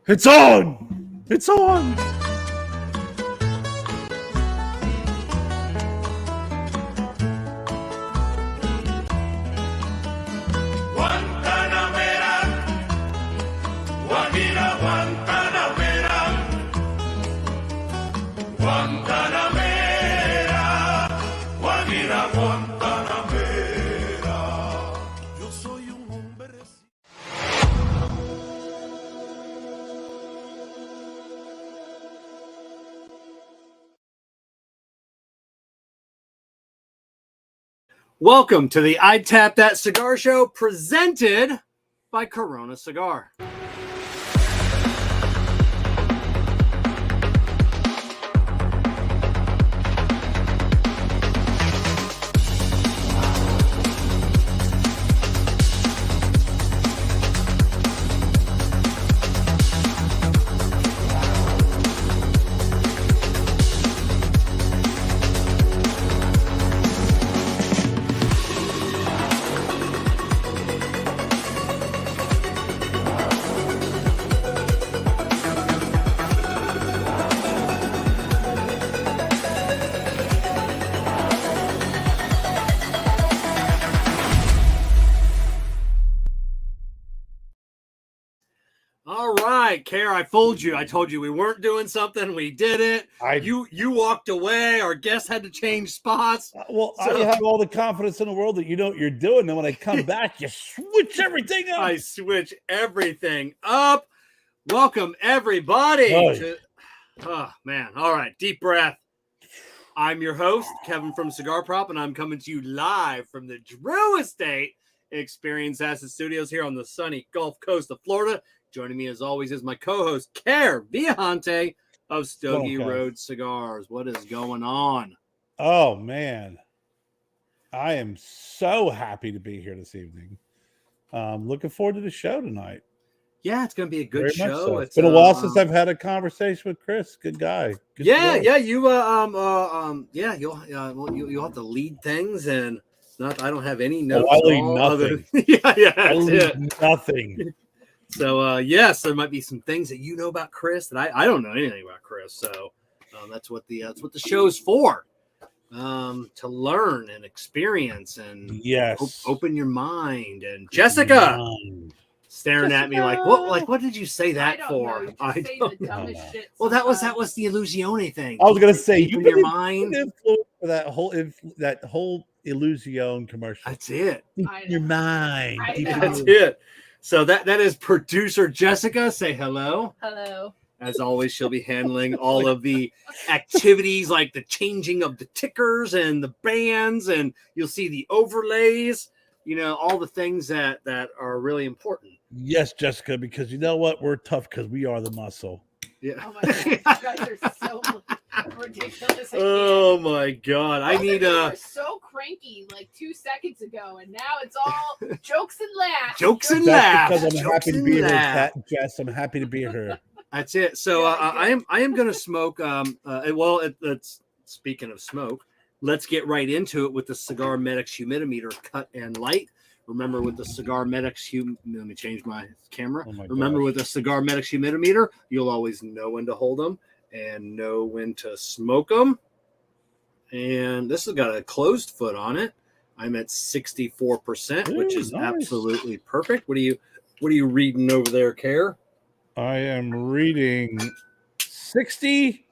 It's on! It's on! Guantanamera, Guajira, Guantanamera, Guantanamera, Guajira, Guantanamera. Yo soy un hombre. Welcome to the I Tap That Cigar Show presented by Corona Cigar. All right, Kerr, I fooled you. I told you we weren't doing something. We did it. You walked away. Our guest had to change spots. I have all the confidence in the world that you know what you're doing. And when I come back, you switch everything up. I switch everything up. Welcome, everybody. Oh, man. All right, deep breath. I'm your host, Kevin from Cigar Prop, and I'm coming to you live from the Drew Estate Experience Asset Studios here on the sunny Gulf Coast of Florida. Joining me, as always, is my co-host, Kerr Viajante of Stogie Road Cigars. What is going on? Oh, man. I am so happy to be here this evening. Looking forward to the show tonight. Yeah, it's going to be a good show. So. It's been a while since I've had a conversation with Chris. Good guy. You'll have to lead things, and I don't have any notes. I lead nothing. I lead nothing. So, yes, there might be some things that you know about Chris that I don't know anything about Chris. So that's what the show's for, to learn and experience and open your mind. And Jessica staring at me like, what did you say that for? I don't know. Well, that was the Illusione thing. I was going to say, you your mind for that whole Illusione commercial. That's it. Your mind. That's it. So that is producer Jessica. Say hello. Hello. As always, she'll be handling all of the activities like the changing of the tickers and the bands, and you'll see the overlays, all the things that are really important. Yes, Jessica, because you know what? We're tough because we are the muscle. Yeah. Oh my God. You guys are so ridiculous. Oh my God. You were so cranky like 2 seconds ago, and now it's all jokes and laughs. Jokes and laughs. Because I'm happy to be here, Jess. I'm happy to be here. That's it. So I am going to smoke. It's speaking of smoke, let's get right into it with the CigarMedics humidimeter cut and light. Remember, with the CigarMedics let me change my camera. Remember, with the CigarMedics humidimeter, you'll always know when to hold them and know when to smoke them. And this has got a closed foot on it. I'm at 64%, which is absolutely perfect. What are you reading over there, Kerr? I am reading 60,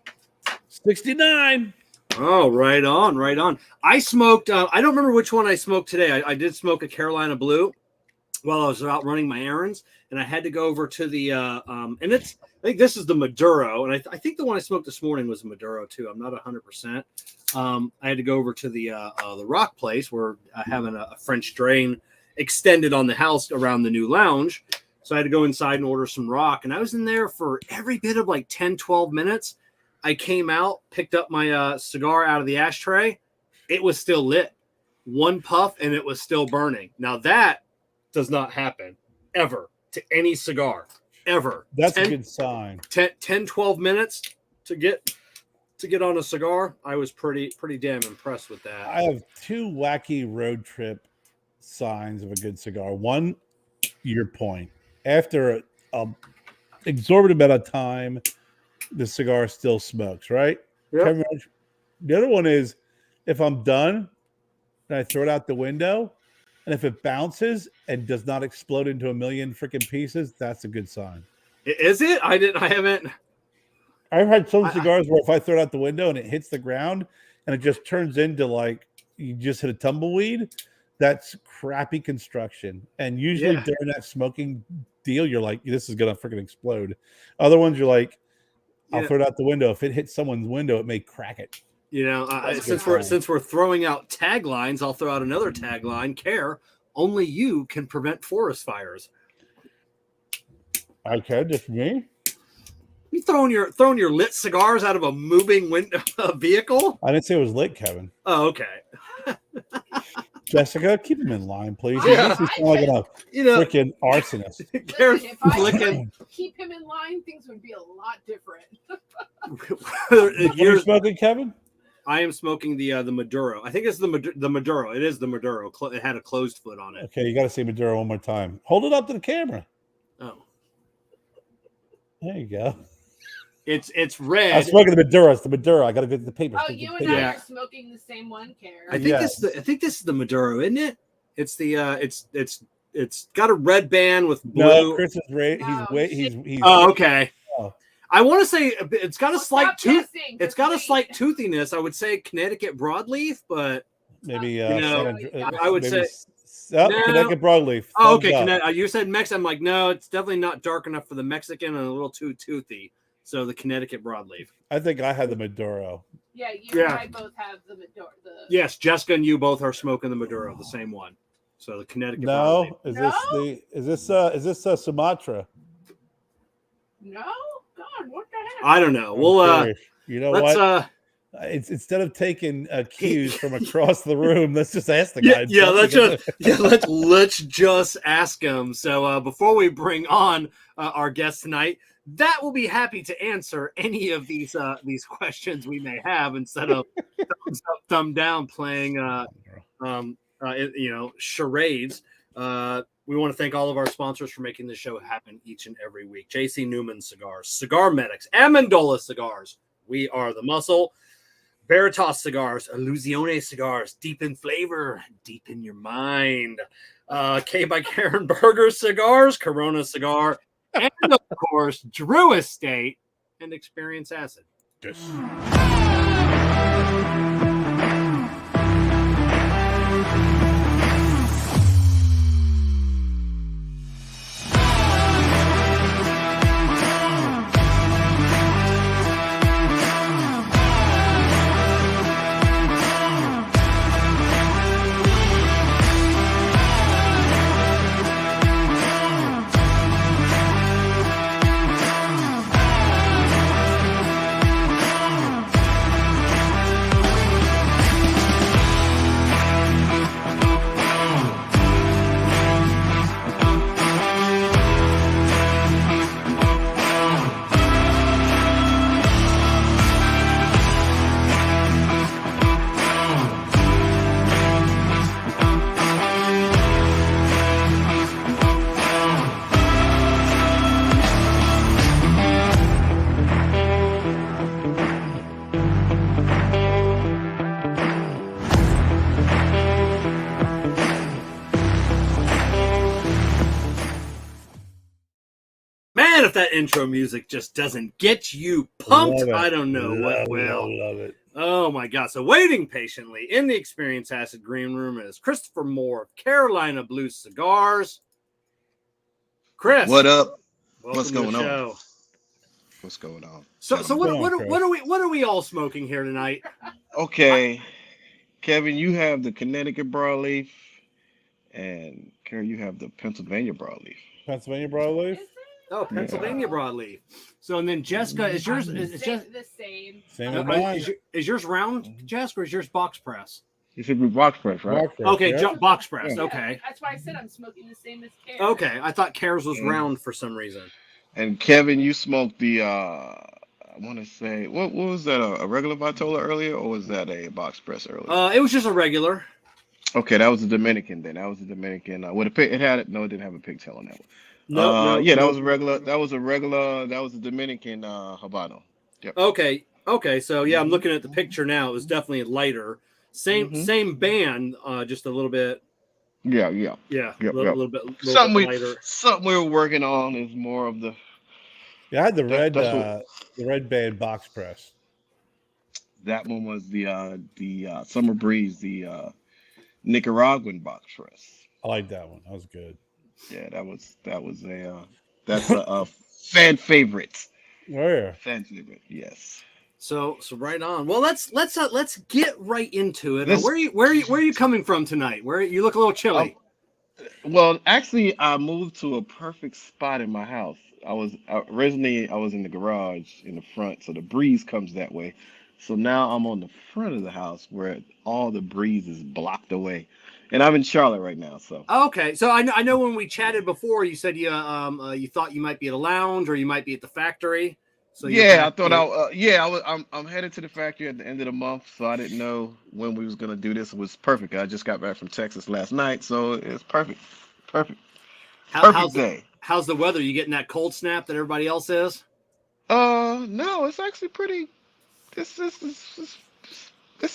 69. Oh, right on. I smoked, I don't remember which one I smoked today. I did smoke a Carolina Blue while I was out running my errands, and I had to go over to the, I think this is the Maduro, and I think the one I smoked this morning was a Maduro too. I'm not 100%. I had to go over to the Rock place where I have a French drain extended on the house around the new lounge. So I had to go inside and order some rock, and I was in there for every bit of like 10, 12 minutes. I came out, picked up my cigar out of the ashtray. It was still lit. One puff, and it was still burning. Now, that does not happen ever to any cigar, ever. That's a good sign. 10, 12 minutes to get on a cigar. I was pretty damn impressed with that. I have two wacky road trip signs of a good cigar. One, your point. After a exorbitant amount of time the cigar still smokes, right? Yep. The other one is if I'm done and I throw it out the window, and if it bounces and does not explode into a million freaking pieces, that's a good sign. Is it? I haven't. I've had some cigars where if I throw it out the window and it hits the ground and it just turns into like you just hit a tumbleweed, that's crappy construction. And usually during that smoking deal, you're like, this is gonna freaking explode. Other ones you're like, I'll throw it out the window. If it hits someone's window, it may crack it. You know, since we're throwing out taglines, I'll throw out another tagline. Kerr, only you can prevent forest fires. Okay, just me. You throwing your lit cigars out of a moving window vehicle? I didn't say it was lit, Kevin. Oh, okay. Jessica, keep him in line, please. Yeah. He's like a freaking arsonist. Listen, if I could keep him in line, things would be a lot different. You're smoking, Kevin? I am smoking the Maduro. I think it's the Maduro. It is the Maduro. It had a closed foot on it. Okay, you got to say Maduro one more time. Hold it up to the camera. Oh, there you go. It's red. I'm smoking the Maduro. It's the Maduro. I got to get the paper. Oh, you and I are smoking the same one, Kerr. I think this is the Maduro, isn't it? It's the it's got a red band with blue. No, Chris is red. He's oh, okay. Oh. I want to say it's got a slight tooth. Guessing, it's got a slight toothiness. I would say Connecticut broadleaf, but maybe I would say Connecticut broadleaf. Oh, okay. You said Mexican. I'm like, no, it's definitely not dark enough for the Mexican and a little too toothy. So the Connecticut broadleaf. I think I had the Maduro. Yeah, you and I both have the Maduro. Yes, Jessica and you both are smoking the Maduro, the same one. So the Connecticut. No, broadleaf. is this Sumatra? No, God, what the heck? I don't know. Well, you know what? It's instead of taking cues from across the room, let's just ask the guy. Let's just ask him. So before we bring on our guest tonight, that will be happy to answer any of these questions we may have instead of thumbs up, thumb down playing charades. We want to thank all of our sponsors for making this show happen each and every week. JC Newman Cigars, CigarMedics, Amendola Cigars, We Are the Muscle, Veritas Cigars, Illusione Cigars, deep in flavor, deep in your mind. K by Karen Berger Cigars, Corona Cigar, and of course, Drew Estate and Experience Acid. Yes. If that intro music just doesn't get you pumped, I don't know what will. Love it. Oh my God. So waiting patiently in the Experience Acid Green Room is Christopher Moore of Carolina Blue Cigars. Chris. What up? What's going on? What's going on? So what are we all smoking here tonight? Okay. Kevin, you have the Connecticut broadleaf, and Kerr, you have the Pennsylvania broadleaf. Pennsylvania broadleaf? Oh, Pennsylvania broadleaf. So, and then Jessica, is yours the same? Same as mine. Is yours round, Jessica, or is yours box press? You should be box press, right? Box press, Okay, yeah. box press. Yeah, Okay. That's why I said I'm smoking the same as Kerr. Okay, I thought Kerr's was round for some reason. And Kevin, you smoked the I want to say what was that, a regular Vitola earlier, or was that a box press earlier? It was just a regular. Okay, that was a Dominican then. That was a Dominican. With a pig, it didn't have a pigtail on that one. No, Yeah, that no. was a regular. That was a regular. That was a Dominican Habano. Yep. Okay. So yeah, I'm Mhm. looking at the picture now. It was definitely lighter. Mhm. Same band, just a little bit. Yeah. Yeah, Yep. a Yep. little bit lighter. Something we were working on is more of the Yeah, I had that's what the red band box press. that one was the Summer Breeze, the Nicaraguan box press. I like that one. That was good. Yeah, that was that's a fan favorite. Oh yeah. Fan favorite. Yes. So right on. Well, let's get right into it. This Where are you coming from tonight? Where you look a little um, chilly. well, actually, I moved to a perfect spot in my house. Originally I was in the garage in the front, so the breeze comes that way. So now I'm on the front of the house where all the breeze is blocked away, and I'm in Charlotte right now. So Okay, so I know when we chatted before, you said you thought you might be at a lounge or you might be at the factory. So you're yeah, I back. thought yeah, I'm headed to the factory at the end of the month, so I didn't know when we was gonna do this. It was perfect. I just got back from Texas last night, so it's perfect, perfect, How, perfect how's day. how's the weather? You getting that cold snap that everybody else is? No, it's actually pretty. This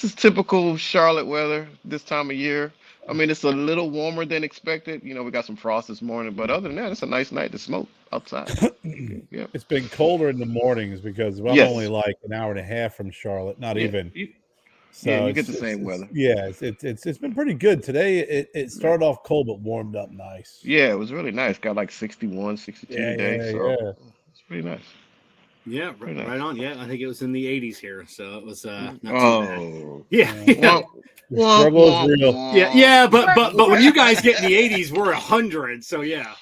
is typical Charlotte weather this time of year. I mean, it's a little warmer than expected. We got some frost this morning, but other than that, it's a nice night to smoke outside. Yeah. It's been colder in the mornings because I'm only Yes. like an hour and a half from Charlotte, not Yeah. even. Yeah, So you get the same weather. it's been pretty good today. It Yeah. started off cold but warmed up nice. Yeah, it was really nice. Got like 61, 62 today, so Yeah. it's pretty nice. Yeah, Pretty nice. right on. Yeah, I think it was in the 80s here, so it was not too bad. Oh. Yeah, Yeah. The struggle is real. yeah. But We're- when you guys get in the 80s, we're 100. So yeah.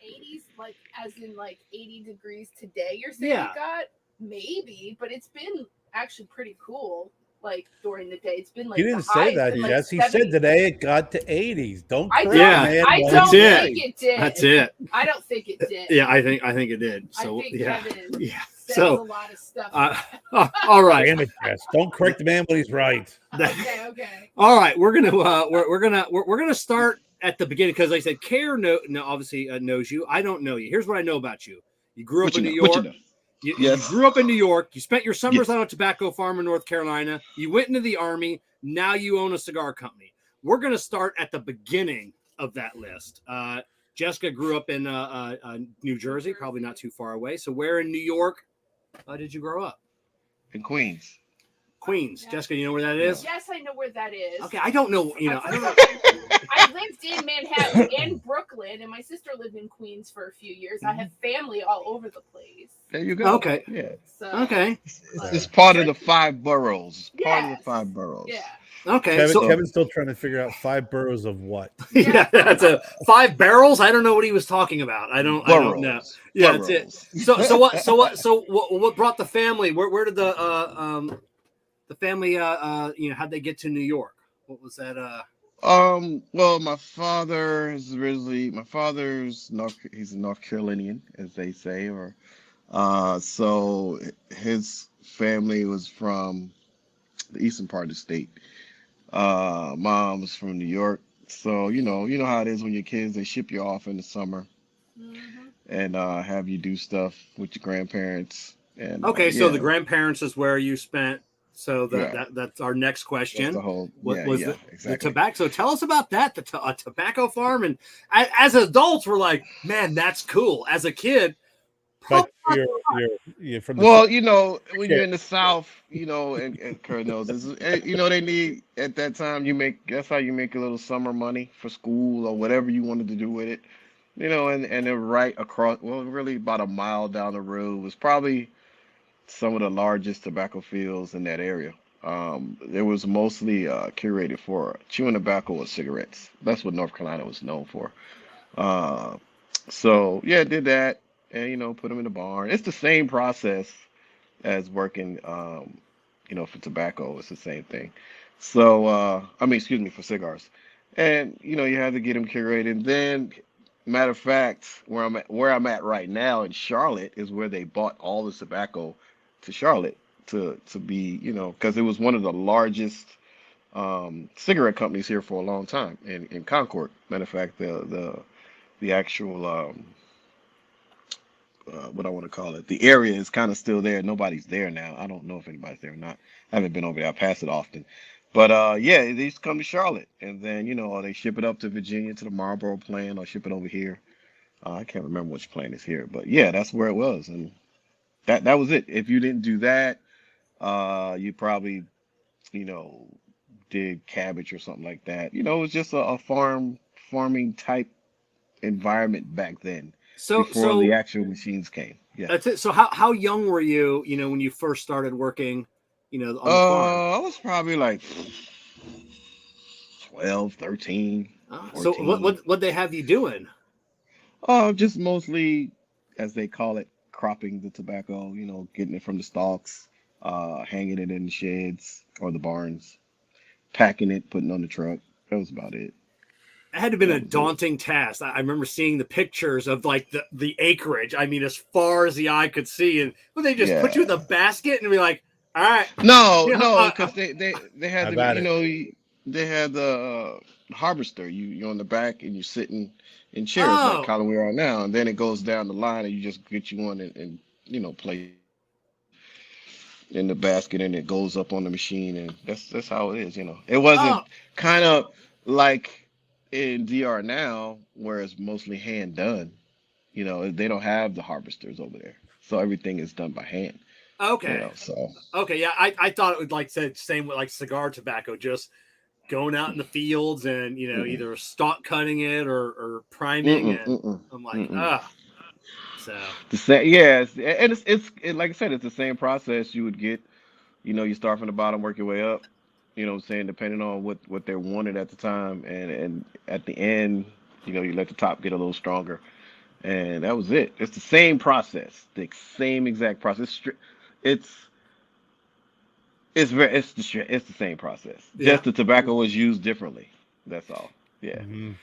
80s, like as in like 80 degrees today. You're saying Yeah. you got maybe, but it's been actually pretty cool. Like during the day, it's been like He didn't the say highs that, been, Jess. Like He said 70. today it got to 80s. Don't I correct don't. Yeah. man. I while don't he's That's it. think it did. That's it. I don't think it did. Yeah, I think it did. I So think yeah, Kevin yeah. says So a lot of stuff. all right. Damn it, Jess. Don't correct the man when he's right. Okay. All right, we're gonna start at the beginning because like I said, Kerr obviously knows you. I don't know you. Here's what I know about you. You grew up in New What you York. know? You Yes. grew up in New York. You spent your summers Yes. on a tobacco farm in North Carolina. You went into the Army. Now you own a cigar company. We're gonna start at the beginning of that list. Jessica grew up in New Jersey, probably not too far away. So where in New York did you grow up? In Queens. Queens. Yeah. Jessica, you know where that is? Yes, I know where that is. Okay, I don't know. I don't know. I lived in Manhattan and Brooklyn, and my sister lived in Queens for a few years. I have family all over the place. There you go. Okay. Yeah. So Okay. It's part of the 5 boroughs. Part of Yes. the 5 boroughs. yeah. Okay. Kevin's still trying to figure out 5 boroughs of what. Yeah, that's a 5 barrels. I don't know what he was talking about. I don't know. Boroughs. Yeah, that's it. Boroughs. So what brought the family? Where did the family how'd they get to New York? What was that Well, my father's he's a North Carolinian, as they say, or so his family was from the eastern part of the state. Mom was from New York. So, you know how it is when your kids, they ship you off in the summer Mhm. and have you do stuff with your grandparents. And Okay, so yeah, the grandparents is where you spent. So yeah, that's our next that's question. the whole, What yeah, was yeah, the exactly. tobacco? So tell us about that. A tobacco farm, and as adults, we're like, man, that's cool. As a kid, But probably you're from the Well, when Yeah. you're in the South, and Kurt knows this, they need at that time that's how you make a little summer money for school or whatever you wanted to do with it. And they're right across, well, really about a mile down the road was probably some of the largest tobacco fields in that area. It was mostly curated for chewing tobacco or cigarettes. That's what North Carolina was known for. Uh, so yeah, did that and put them in the barn. It's the same process as working, for tobacco. It's the same thing. So, I mean, excuse me, for cigars. And, you have to get them curated. Then, matter of fact, where I'm at right now in Charlotte is where they bought all the tobacco to Charlotte to be, because it was one of the largest cigarette companies here for a long time in Concord. Matter of fact, the actual what I want to call it. The area is kind of still there. Nobody's there now. I don't know if anybody's there or not. I haven't been over there. I pass it often. But yeah, they used to come to Charlotte, and then or they ship it up to Virginia to the Marlboro plant, or ship it over here. I can't remember which plant is here, but yeah, that's where it was, and that was it. If you didn't do that, you probably did cabbage or something like that. It was just a farming type environment back then before the actual machines came. Yeah. That's it. So how young were you, when you first started working, on the farm? I was probably like 12, 13, so 14. what they have you doing? Just mostly, as they call it, cropping the tobacco, getting it from the stalks, hanging it in the sheds or the barns, packing it, putting it on the truck. That was about it. It had to have been a daunting task. I remember seeing the pictures of like the acreage. I mean, as far as the eye could see, and they just put you in the basket and be like, "All right." No, because they had they had the harvester. You're on the back and you're sitting in chairs like kind of we are now, and then it goes down the line and you just get you on and play in the basket, and it goes up on the machine, and that's how it is. It wasn't kind of like in DR now, where it's mostly hand done. They don't have the harvesters over there, so everything is done by hand. Okay. Okay, yeah, I thought it would like said same with like cigar tobacco, just going out in the fields and either stalk cutting it or priming it. I'm like, so the same, yeah, and it's like I said, it's the same process you would get. You start from the bottom, work your way up. What I'm saying, depending on what they wanted at the time, and at the end, you let the top get a little stronger, and that was it. It's the same process, the same exact process. It's the same process. Yeah. Just the tobacco was used differently. That's all. Yeah. Mm-hmm.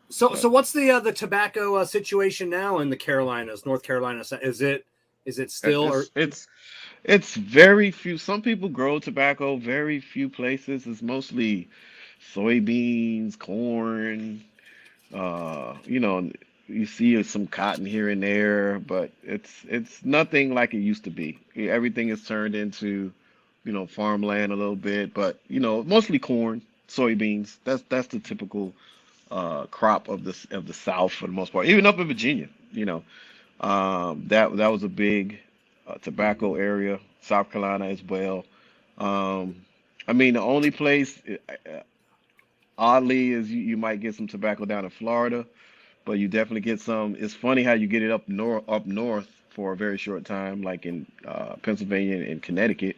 So what's the tobacco situation now in the Carolinas, North Carolina? Is it still It's very few. Some people grow tobacco. Very few places. It's mostly soybeans, corn. You see some cotton here and there, but it's nothing like it used to be. Everything is turned into, farmland a little bit, but mostly corn, soybeans. That's the typical crop of the South for the most part. Even up in Virginia, that was a big tobacco area. South Carolina as well. I mean, the only place, oddly, is you might get some tobacco down in Florida, but you definitely get some. It's funny how you get it up north for a very short time, like in Pennsylvania and Connecticut,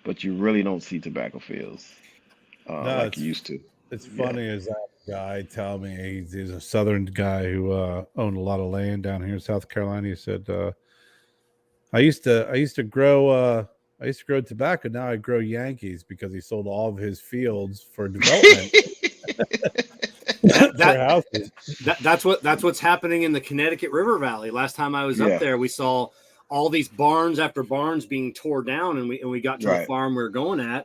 but you really don't see tobacco fields like you used to. It's funny as that guy tell me he's a southern guy who owned a lot of land down here in South Carolina. He said, I used to grow tobacco. Now I grow Yankees, because he sold all of his fields for development. That's what's happening in the Connecticut River Valley. Last time I was up there, we saw all these barns after barns being tore down, and we got to the farm we were going at.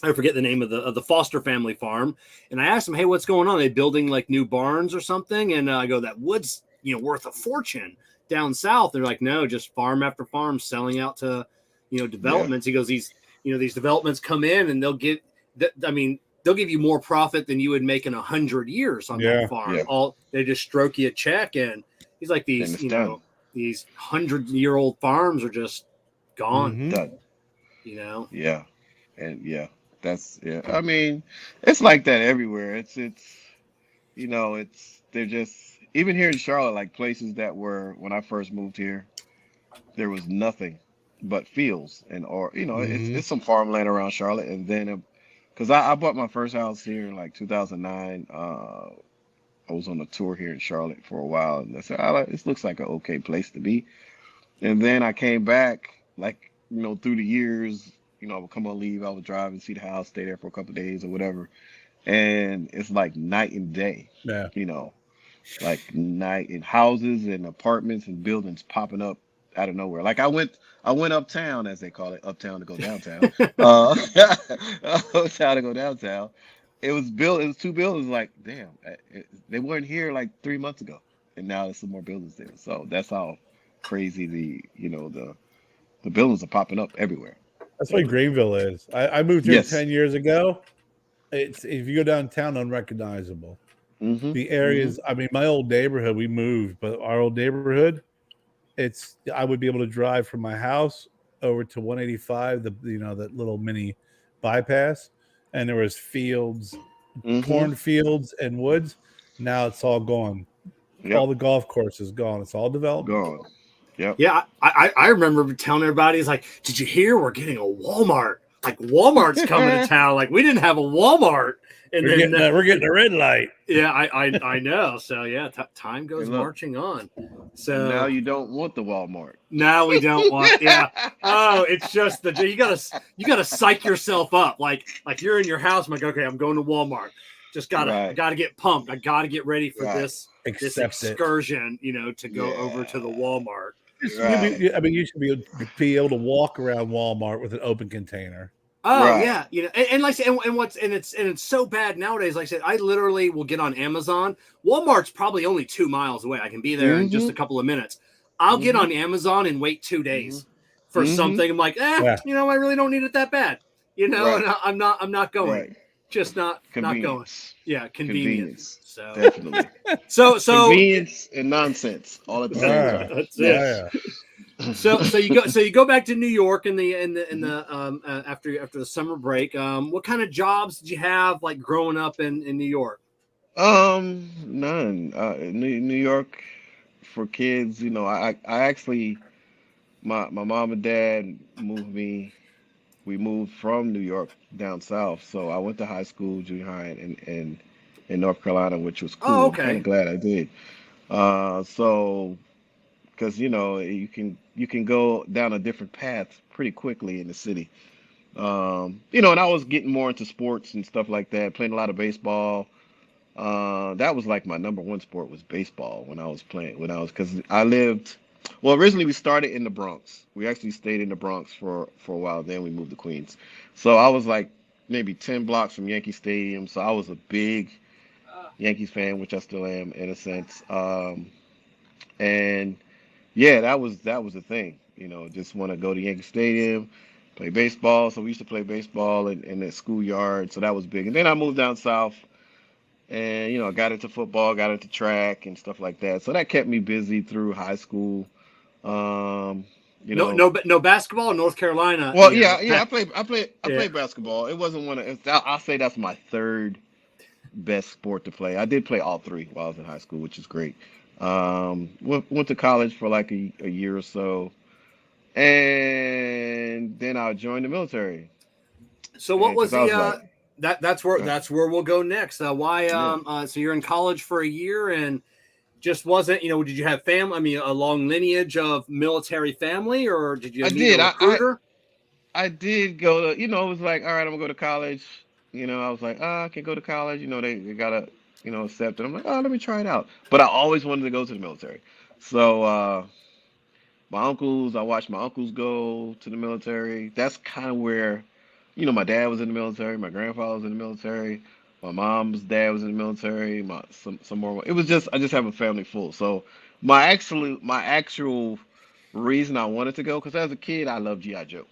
I forget the name of the Foster family farm, and I asked them, "Hey, what's going on? Are they building like new barns or something?" And I go, "That wood's worth a fortune down south." They're like, "No, just farm after farm selling out to developments." He goes, "These developments come in and they'll give you more profit than you would make in 100 years on that farm. All they just stroke you a check." And he's like, these 100-year-old farms are just gone. Done. Yeah. And that's I mean, it's like that everywhere. It's they're just, even here in Charlotte, like places that were, when I first moved here, there was nothing but fields it's some farmland around Charlotte. And then because I bought my first house here in like 2009. I was on a tour here in Charlotte for a while, and I said, this looks like an okay place to be. And then I came back, like, through the years, I would come on leave, I would drive and see the house, stay there for a couple of days or whatever. And it's like night and day. Yeah. Like night in houses and apartments and buildings popping up out of nowhere. Like I went uptown, as they call it, uptown to go downtown. Uptown to go downtown. It was two buildings. Like, damn, they weren't here like 3 months ago, and now there's some more buildings there. So that's how crazy the buildings are popping up everywhere. That's what Greenville is. I moved here Yes. 10 years ago. It's if you go downtown, unrecognizable. Mm-hmm. The areas, I mean, my old neighborhood, we moved, but our old neighborhood, I would be able to drive from my house over to 185, that little mini bypass, and there was fields, cornfields, and woods. Now it's all gone. Yep. All the golf courses gone. It's all developed. Gone. Yep. Yeah, I remember telling everybody, it's like, did you hear we're getting a Walmart? Like Walmart's coming to town. Like we didn't have a Walmart. And we're getting a red light. Yeah, I know. So yeah, time goes marching on. So now you don't want the Walmart. Now we don't want. Yeah. Oh, it's just you gotta psych yourself up. Like you're in your house. I'm like, okay, I'm going to Walmart. Just gotta get pumped. I gotta get ready for this excursion. To go over to the Walmart. You should be able to walk around Walmart with an open container. Oh yeah, and like it's so bad nowadays. Like I said, I literally will get on Amazon. Walmart's probably only 2 miles away. I can be there in just a couple of minutes. I'll get on Amazon and wait 2 days for something. I'm like, I really don't need it that bad. And I'm not going. Right. Just not going. Yeah, convenience. So definitely. So convenience and nonsense all at the same time. That's it. Yeah. So you go back to New York in the after the summer break. What kind of jobs did you have like growing up in New York? None. New York for kids. I actually my mom and dad moved me. We moved from New York down south, so I went to high school, junior high, in North Carolina, which was cool. Oh, okay. I'm kind of glad I did. So because you can go down a different path pretty quickly in the city. And I was getting more into sports and stuff like that, playing a lot of baseball. That was like my number one sport was baseball because I lived. Well, originally we started in the Bronx. We actually stayed in the Bronx for a while. Then we moved to Queens. So I was like maybe 10 blocks from Yankee Stadium. So I was a big Yankees fan, which I still am in a sense. And yeah, that was the thing. Just want to go to Yankee Stadium, play baseball. So we used to play baseball in the schoolyard. So that was big. And then I moved down south. And, I got into football, got into track and stuff like that. So that kept me busy through high school. No basketball in North Carolina. Well, I played basketball. It wasn't I'll say that's my third best sport to play. I did play all three while I was in high school, which is great. Went to college for like a year or so. And then I joined the military. So what was the... That's where we'll go next. Why? So you're in college for a year and just wasn't. Did you have family? I mean, a long lineage of military family, or did you? A recruiter? I did go to. It was like, all right, I'm gonna go to college. I was like, I can go to college. They gotta, accept it. I'm like, let me try it out. But I always wanted to go to the military. So I watched my uncles go to the military. That's kind of where. My dad was in the military. My grandfather was in the military. My mom's dad was in the military. Some more. It was just I just have a family full. So my actual reason I wanted to go because as a kid I loved GI Joe.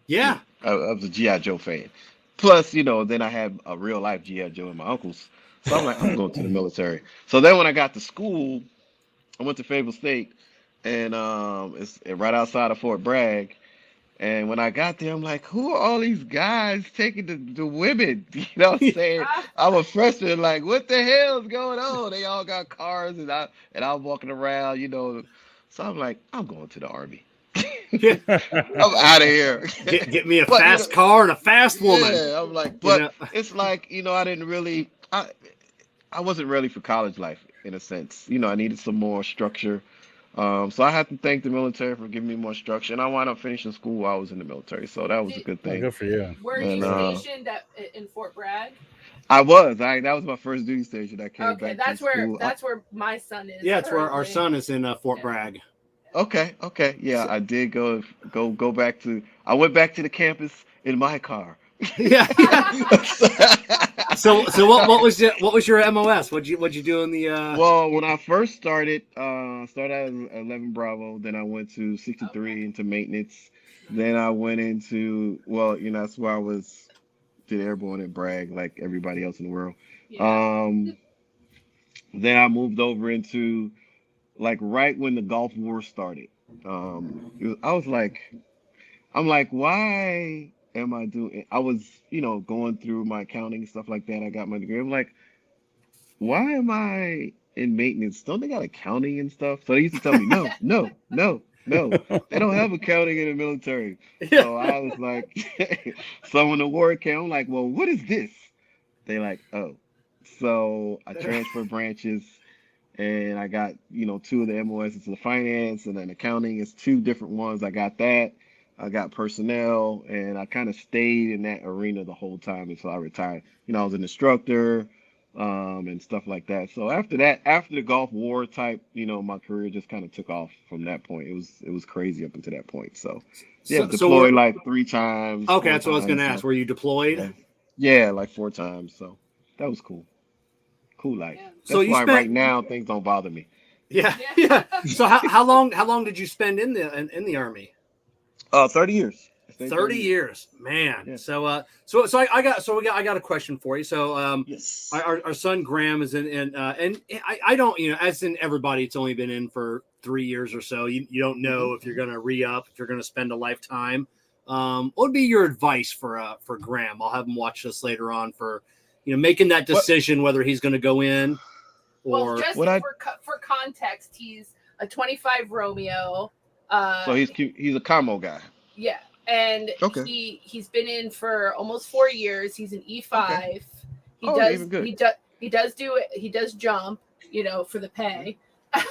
Yeah, I was a GI Joe fan. Plus, then I had a real life GI Joe and my uncles. So I'm like, I'm going to the military. So then when I got to school, I went to Fayetteville State, and it's right outside of Fort Bragg. And when I got there, I'm like, who are all these guys taking the women? You know what I'm saying? I'm a freshman, like, what the hell is going on? They all got cars, and I'm walking around, So I'm like, I'm going to the Army. I'm out of here. Get me a fast car and a fast woman. Yeah, I'm like, but it's like, I didn't really, I wasn't ready for college life in a sense. I needed some more structure. So I have to thank the military for giving me more structure, and I wound up finishing school while I was in the military, so that was a good thing. Good for you. Were you stationed in Fort Bragg? I was. That was my first duty station. I came back. That's where my son is. Yeah, it's where our son is in Fort Bragg. Okay. Yeah, I did go back to. I went back to the campus in my car. Yeah. So what was your MOS? What'd you do in the? Well, when I first started, started at 11 Bravo, then I went to 63 into maintenance. Then I went into, well, that's where I was, did airborne and brag like everybody else in the world. Yeah. Then I moved over into like right when the Gulf War started. I was like, I'm like, why am I doing? I was, going through my accounting and stuff like that. I got my degree. I'm like, why am I in maintenance? Don't they got accounting and stuff? So they used to tell me, no, no, no, no. They don't have accounting in the military. So I was like, so when the war came, I'm like, well, what is this? They like, oh. So I transferred branches and I got, two of the MOS into the finance and then accounting is two different ones. I got that. I got personnel and I kind of stayed in that arena the whole time until I retired. I was an instructor and stuff like that. So after that, after the Gulf War type, my career just kind of took off from that point. It was crazy up until that point. So yeah, deployed like 3 times. Okay, that's what I was going to ask. Were you deployed? Yeah, like 4 times. So that was cool. Cool life. Yeah. That's why right now things don't bother me. Yeah. So how long did you spend in the Army? 30 years. 30 years, man. Yeah. So I got a question for you. So yes, our son Graham is in, and I don't, as in everybody, it's only been in for 3 years or so. You don't know if you're gonna re-up, if you're gonna spend a lifetime. What would be your advice for Graham? I'll have him watch this later on for making that decision whether he's going to go in or. Well, just for context, he's a 25 Romeo. So he's a camo guy. Yeah, and okay. he's been in for almost 4 years. He's an E5. Okay. Even good. He does jump, for the pay.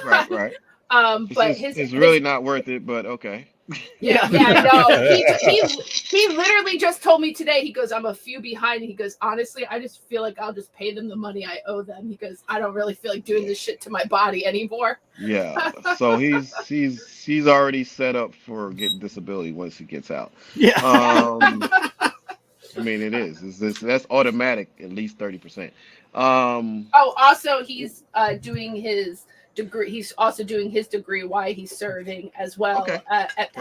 Right. But it's really not worth it. But okay. Yeah, no. He literally just told me today. He goes, I'm a few behind. He goes, honestly, I just feel like I'll just pay them the money I owe them. He goes, I don't really feel like doing this shit to my body anymore. Yeah. So he's already set up for getting disability once he gets out. Yeah. I mean, it is. That's automatic. At least 30%. Also, he's doing his degree. He's also doing his degree while he's serving as well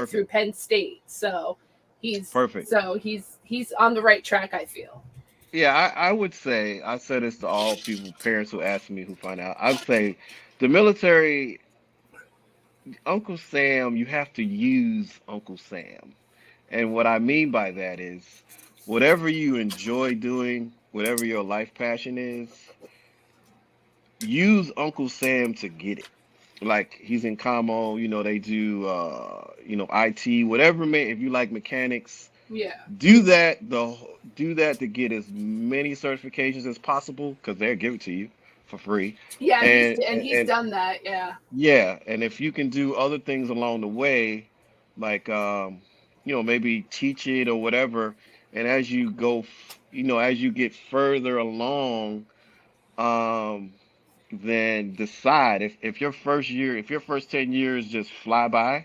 through Penn State. So he's perfect. So he's on the right track, I feel. Yeah, I would say, I say this to all parents who ask me who find out. I'd say the military, Uncle Sam, you have to use Uncle Sam. And what I mean by that is whatever you enjoy doing, whatever your life passion is, use Uncle Sam to get it. Like he's in commo, they do IT, whatever. If you like mechanics, do that to get as many certifications as possible because they'll give it to you for free. Yeah, and he's done that. Yeah, and if you can do other things along the way, like maybe teach it or whatever, and as you go, as you get further along, then decide if your first 10 years just fly by,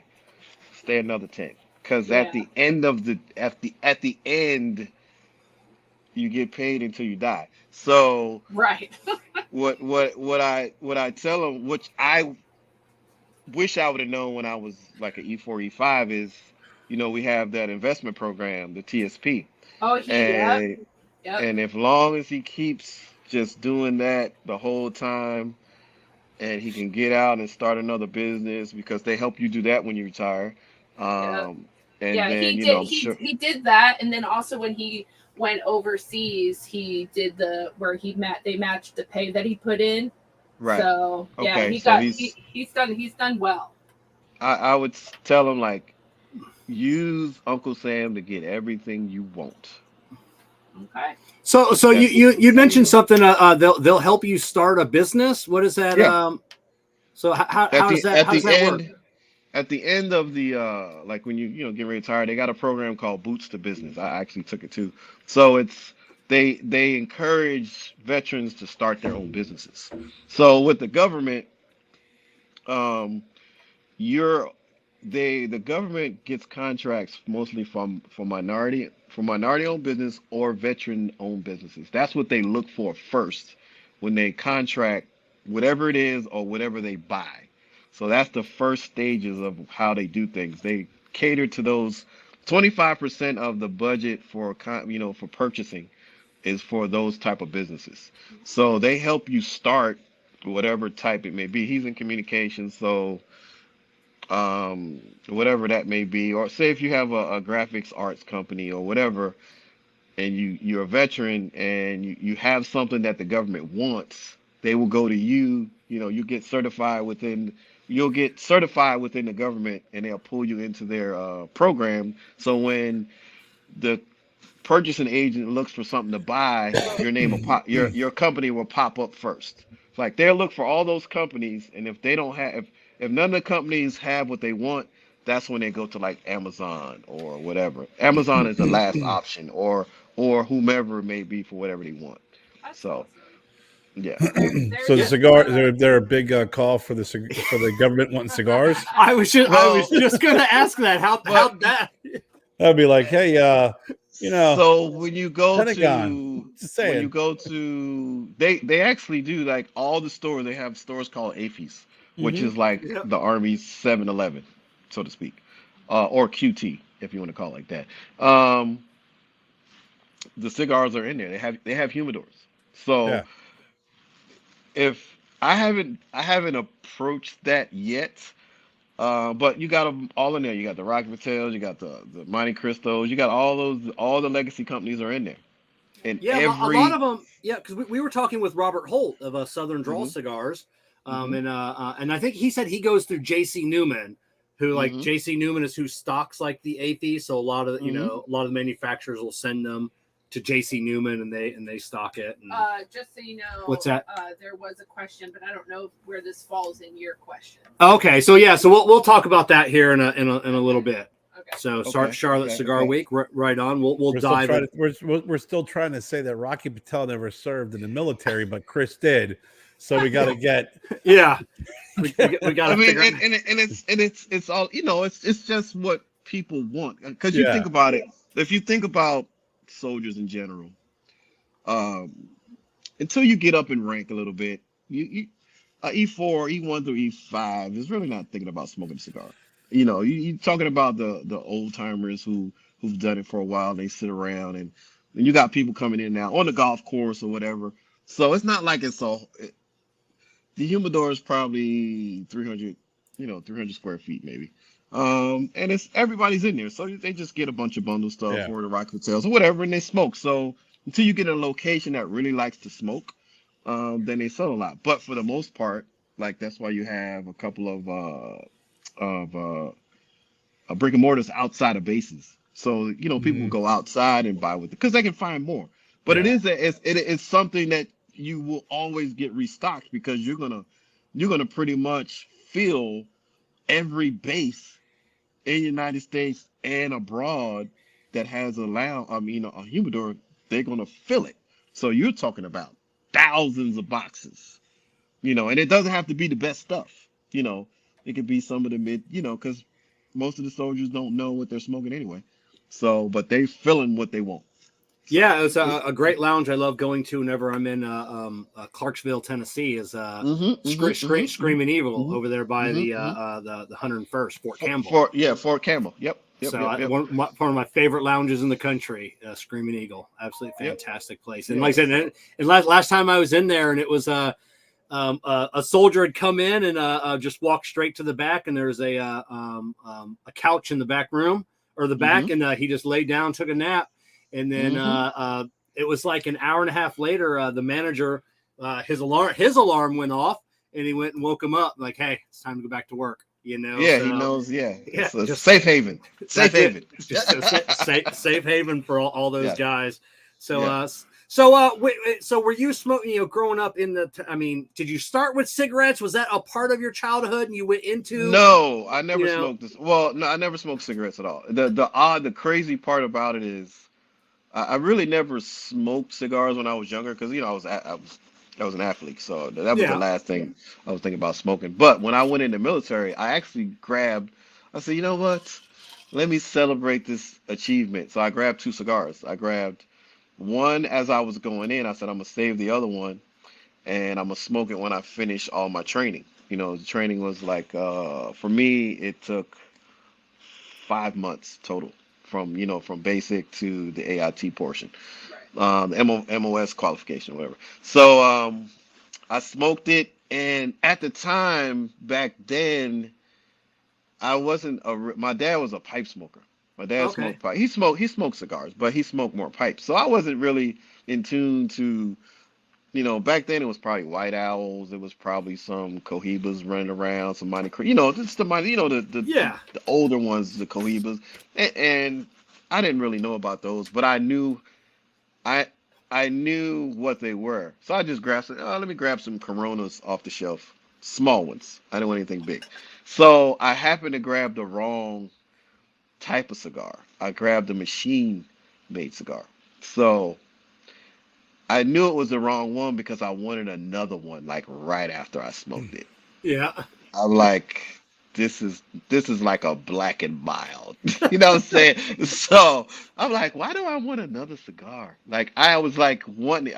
stay another 10. Because at the end you get paid until you die. So right. what I tell them, which I wish I would have known when I was like an E4, E5 is, we have that investment program, the TSP. And if long as he keeps just doing that the whole time and he can get out and start another business because they help you do that when you retire. He did that. And then also when he went overseas, he did they matched the pay that he put in. Right. So he's done well. I would tell him like, use Uncle Sam to get everything you want. Okay. So you mentioned something. They'll help you start a business. What is that? Yeah. So how does that work? At the end of the like when you get retired, they got a program called Boots to Business. I actually took it too. So it's they encourage veterans to start their own businesses. So with the government, you're the government gets contracts mostly from minority owned business or veteran owned businesses. That's what they look for first when they contract whatever it is or whatever they buy. So that's the first stages of how they do things. They cater to those 25% of the budget for for purchasing is for those type of businesses. So they help you start whatever type it may be. He's in communications, so whatever that may be, or say if you have a graphics arts company or whatever, and you're a veteran and you have something that the government wants, they will go to you. You get certified within. You'll get certified within the government, and they'll pull you into their program. So when the purchasing agent looks for something to buy, your name will pop. Your company will pop up first. It's like they'll look for all those companies, and if they don't have, if none of the companies have what they want, that's when they go to like Amazon or whatever. Amazon is the last option, or whomever it may be for whatever they want. So, yeah. So the cigar, they're a big call for the government wanting cigars. I was just going to ask that. How that? I'd be like, hey, So when you go Pentagon, they actually do, like, all the stores. They have stores called AFIs, which is like the Army's 7-Eleven, so to speak, or QT if you want to call it like that. The cigars are in there. They have humidors. So. Yeah. If I haven't approached that yet, but you got them all in there. You got the Rocky Patels, you got the Monte Cristos, you got all the legacy companies are in there. And a lot of them, because we were talking with Robert Holt of Southern Drawl Cigars, and I think he said he goes through J.C. Newman, who like J.C. Newman is who stocks like the AFI, so a lot of a lot of the manufacturers will send them to J.C. Newman, and they stock it. And, just so you know, what's that? There was a question, but I don't know where this falls in your question. Okay, so we'll talk about that here in a little bit. Okay. So Charlotte Cigar Week, right on. We'll dive. We're still trying to say that Rocky Patel never served in the military, but Chris did. So we got to get. Yeah, we got. I mean, it's all it's just what people want, because you think about it. If you think about soldiers in general, until you get up in rank a little bit, you E4, E1 through E5 is really not thinking about smoking a cigar. You're talking about the old timers who've done it for a while. They sit around, and you got people coming in now on the golf course or whatever. So it's not like it's all. The humidor is probably 300 square feet maybe. And it's everybody's in there, so they just get a bunch of bundle stuff or the Rock Hotels or whatever, and they smoke. So until you get a location that really likes to smoke, then they sell a lot. But for the most part, like, that's why you have a couple of brick and mortars outside of bases. So people will go outside and buy with it because they can find more. But it's something that you will always get restocked, because you're gonna pretty much fill every base in the United States and abroad that has a humidor. They're gonna fill it. So you're talking about thousands of boxes, and it doesn't have to be the best stuff. It could be some of the mid, because most of the soldiers don't know what they're smoking anyway. So, but they filling what they want. Yeah, it's a great lounge I love going to whenever I'm in Clarksville, Tennessee. Is Screaming Eagle over there by the 101st Fort Campbell. Fort Campbell. Yep. One of my favorite lounges in the country, Screaming Eagle. Absolutely fantastic place. And like I said, and last time I was in there, and it was a soldier had come in and just walked straight to the back, and there's a couch in the back room or the back, and he just laid down, took a nap. And then it was like an hour and a half later, the manager, his alarm went off, and he went and woke him up like, "Hey, it's time to go back to work." Yeah, so, he knows. Yeah, it's a safe haven. Safe haven. Just a safe haven for all those guys. So, so were you smoking? Growing up in the. Did you start with cigarettes? Was that a part of your childhood, and you went into? No, I never smoked this. Well, no, I never smoked cigarettes at all. The crazy part about it is, I really never smoked cigars when I was younger, because I was an athlete, so that was the last thing I was thinking about smoking. But when I went in the military, I actually grabbed I said, you know what? Let me celebrate this achievement. So I grabbed 2 cigars. I grabbed one as I was going in. I said, I'm gonna save the other one and I'm gonna smoke it when I finish all my training. The training was like, for me, it took 5 months total from basic to the AIT portion, the MOS qualification, whatever. So I smoked it, and at the time back then, I wasn't my dad was a pipe smoker. My dad smoked pipe. He smoked cigars, but he smoked more pipes. So I wasn't really in tune to, back then it was probably White Owls. It was probably some Cohibas running around, some Monte Cristo, just the money, the older ones, the Cohibas, and I didn't really know about those, but I knew what they were. So I just grabbed let me grab some Coronas off the shelf, small ones. I didn't want anything big. So I happened to grab the wrong type of cigar. I grabbed a machine-made cigar. So I knew it was the wrong one because I wanted another one like right after I smoked it. Yeah. I'm like, this is like a black and mild. You know what I'm saying? So I'm like, why do I want another cigar? Like I was like wanting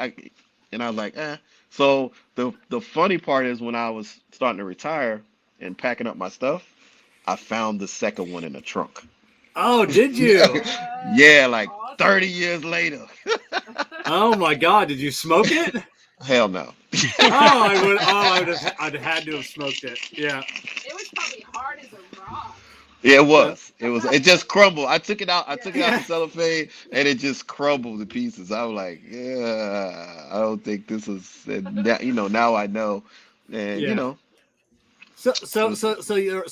and I was like, eh. So the funny part is when I was starting to retire and packing up my stuff, I found the second one in the trunk. Oh, did you? Yeah, like 30 years later. Oh my God! Did you smoke it? Hell no. I'd have had to have smoked it. Yeah. It was probably hard as a rock. Yeah, it was. It just crumbled. I took it out the cellophane and it just crumbled to pieces. I was like, yeah, I don't think this is. And now I know, and So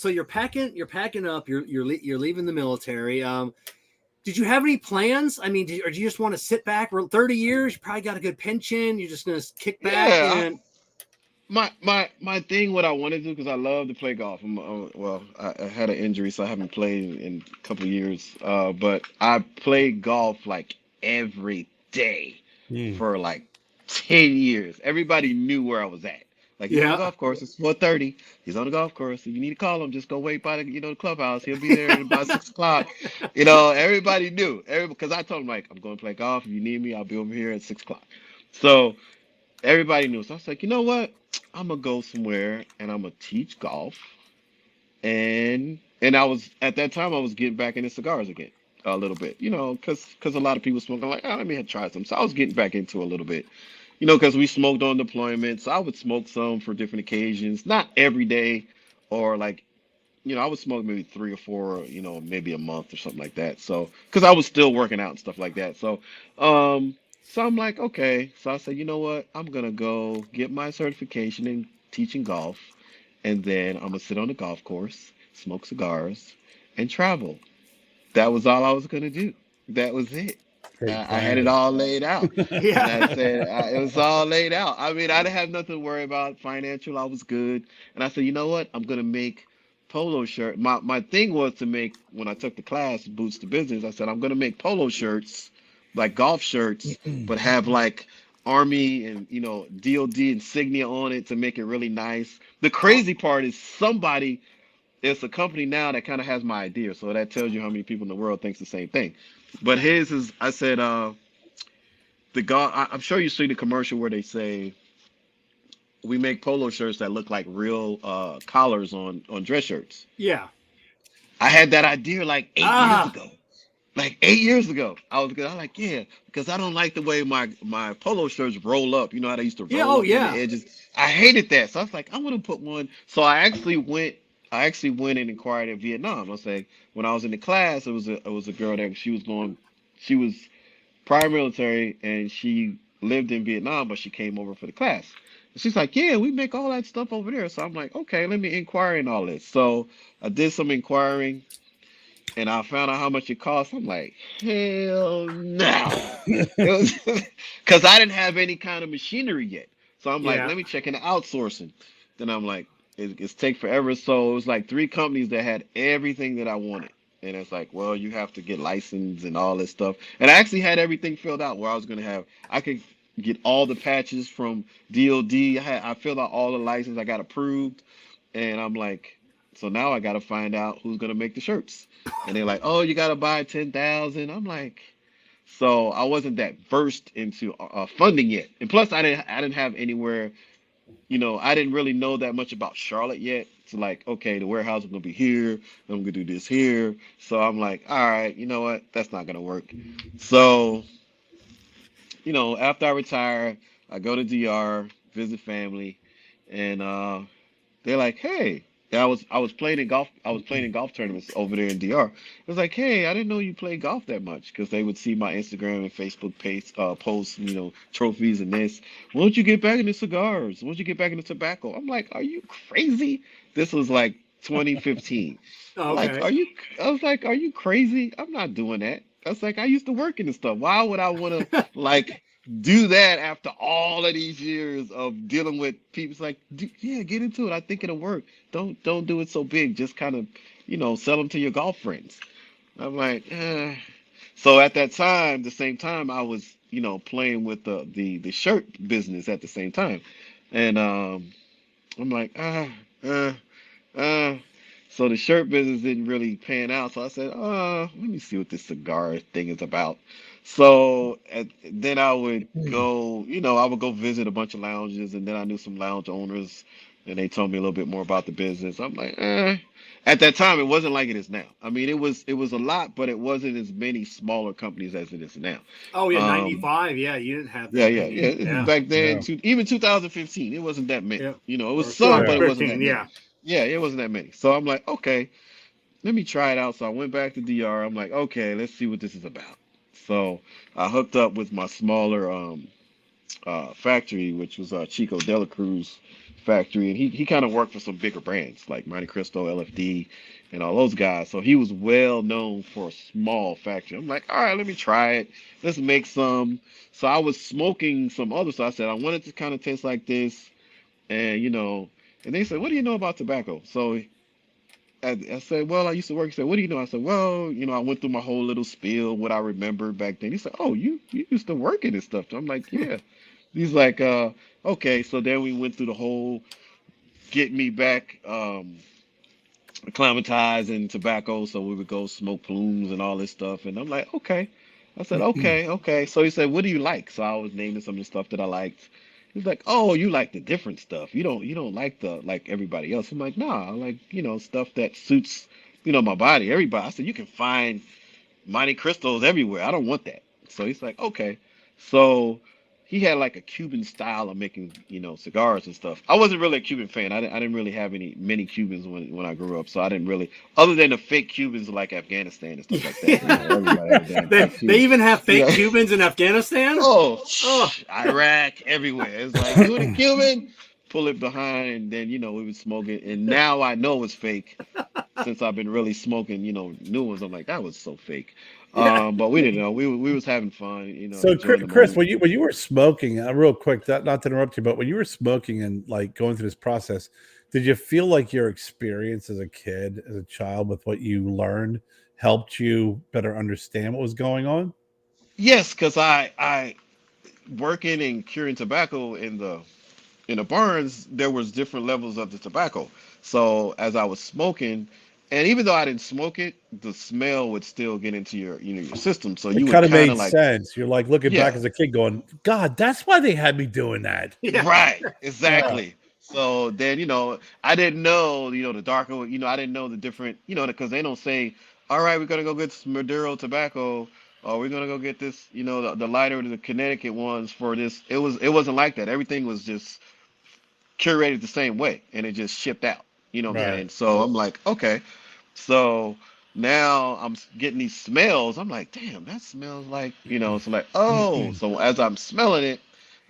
you're packing up. You're leaving the military. Did you have any plans? I mean, or do you just want to sit back for 30 years? You probably got a good pension. You're just gonna kick back and. My thing, what I want to do, because I love to play golf. I had an injury, so I haven't played in a couple of years. But I played golf like every day for like 10 years. Everybody knew where I was at. Like, he's on the golf course. It's 4:30. He's on the golf course. If you need to call him, just go wait by the clubhouse. He'll be there at about 6 o'clock. Everybody knew. Because I told him, like, I'm going to play golf. If you need me, I'll be over here at 6 o'clock. So everybody knew. So I was like, you know what? I'm going to go somewhere and I'm going to teach golf. And I was, at that time, I was getting back into cigars again a little bit, because a lot of people smoke. I'm like, let me try some. So I was getting back into a little bit. Because we smoked on deployments. I would smoke some for different occasions, not every day, or like, I would smoke maybe 3 or 4, maybe a month or something like that. So, because I was still working out and stuff like that. So, so I'm like, okay. So I said, you know what? I'm gonna go get my certification in teaching golf, and then I'm gonna sit on the golf course, smoke cigars, and travel. That was all I was gonna do. That was it. I had it all laid out. Yeah. And I said, it was all laid out. I mean, I didn't have nothing to worry about financial. I was good. And I said, you know what? I'm going to make polo shirt. My thing was to make, when I took the class, Boots to Business, I said, I'm going to make polo shirts, like golf shirts, but have like Army and, DOD insignia on it to make it really nice. The crazy part is it's a company now that kind of has my idea. So that tells you how many people in the world thinks the same thing. But his is, I said, I'm sure you see the commercial where they say, we make polo shirts that look like real collars on dress shirts. Yeah. I had that idea like 8 years ago. Like 8 years ago. I was like, yeah, because I don't like the way my polo shirts roll up. You know how they used to roll up on the edges? I hated that. So I was like, I want to put one. So I actually went and inquired in Vietnam. I was like, when I was in the class, it was a girl that she was prior military and she lived in Vietnam, but she came over for the class. And she's like, yeah, we make all that stuff over there. So I'm like, okay, let me inquire in all this. So I did some inquiring and I found out how much it cost. I'm like, hell no. Because I didn't have any kind of machinery yet. So I'm like, let me check into outsourcing. Then I'm like, it's take forever. So it was like 3 companies that had everything that I wanted. And it's like, well, you have to get licensed and all this stuff. And I actually had everything filled out where I could get all the patches from DOD. I filled out all the license. I got approved. And I'm like, So now I got to find out who's going to make the shirts. And they're like, oh, you got to buy 10,000. I'm like, so I wasn't that versed into funding yet. And plus I didn't have anywhere, I didn't really know that much about Charlotte yet. It's like, okay, the warehouse is going to be here. I'm going to do this here. So I'm like, all right, you know what? That's not going to work. So, after I retire, I go to DR, visit family, and they're like, hey, yeah, I was playing in golf. I was playing in golf tournaments over there in DR. It was like, hey, I didn't know you played golf that much, because they would see my Instagram and Facebook page posts, trophies and this. Why don't you get back into cigars? Why don't you get back into tobacco? I'm like, are you crazy? This was like 2015. Like, Okay. I was like, are you crazy? I'm not doing that. I was like, I used to work in this stuff. Why would I want to like do that after all of these years of dealing with people? It's like, yeah, get into it. I think it'll work. Don't do it so big. Just kind of, sell them to your golf friends. I'm like, eh. So at that time, the same time, I was, playing with the shirt business at the same time, and I'm like, uh. Uh, so the shirt business didn't really pan out. So I said, let me see what this cigar thing is about. So then I would go, I would go visit a bunch of lounges, and then I knew some lounge owners, and they told me a little bit more about the business. I'm like, eh. At that time, it wasn't like it is now. I mean, it was a lot, but it wasn't as many smaller companies as it is now. Oh yeah, Um, 95. Yeah, you didn't have yeah, that yeah, many. yeah. Yeah. Back then, Yeah. even 2015, it wasn't that many. Yeah. It Or was some, but it wasn't 2015. that many. Yeah. Yeah, it wasn't that many. So I'm like, okay, let me try it out. So I went back to DR. I'm like, okay, let's see what this is about. So I hooked up with my smaller factory, which was Chico Dela Cruz factory, and he kind of worked for some bigger brands like Monte Cristo, LFD, and all those guys. So he was well known for a small factory. I'm like, all right, let me try it. Let's make some. So I was smoking some other. So I said I wanted to kind of taste like this, and and they said, what do you know about tobacco? So I said, well, I used to work. He said, what do you know? I said, well, I went through my whole little spiel, what I remember back then. He said, oh, you used to work in this stuff. I'm like, yeah. He's like, okay. So then we went through the whole get me back acclimatized in tobacco. So we would go smoke plumes and all this stuff. And I'm like, okay. I said, okay, okay. So he said, what do you like? So I was naming some of the stuff that I liked. He's like, oh, you like the different stuff. You don't like the like everybody else. I'm like, nah, I like, stuff that suits, my body. Everybody. I said, you can find Monte Cristos everywhere. I don't want that. So he's like, okay. So he had like a Cuban style of making, cigars and stuff. I wasn't really a Cuban fan. I didn't really have many Cubans when I grew up. So I didn't really, other than the fake Cubans like Afghanistan and stuff like that. Everybody had a damn fake They Cuban. even have fake Yeah. Cubans in Afghanistan. Oh, Oh. Iraq, everywhere. It's like, you a Cuban? Pull it behind, and then, we would smoke it. And now I know it's fake since I've been really smoking, new ones. I'm like, that was so fake. Yeah. But we didn't know. We was having fun, So, enjoying the Chris, moment. when you were smoking, real quick, not to interrupt you, but when you were smoking and like going through this process, did you feel like your experience as a kid, as a child, with what you learned, helped you better understand what was going on? Yes, because I working and curing tobacco in the barns, there was different levels of the tobacco. So as I was smoking, and even though I didn't smoke it, the smell would still get into your system. So It you would kind of kind of made like, sense. You're like looking back yeah, as a kid, going, "God, that's why they had me doing that." Yeah. right, Yeah, exactly. So then, I didn't know, the darker, I didn't know the different, because they don't say, all right, we're gonna go get some Maduro tobacco, or we're gonna go get this, the lighter, the Connecticut ones for this. It wasn't like that. Everything was just curated the same way, and it just shipped out. You know what I'm Yeah. right. saying? So I'm like, okay. So now I'm getting these smells. I'm like, damn, that smells like, so like, oh, so as I'm smelling it,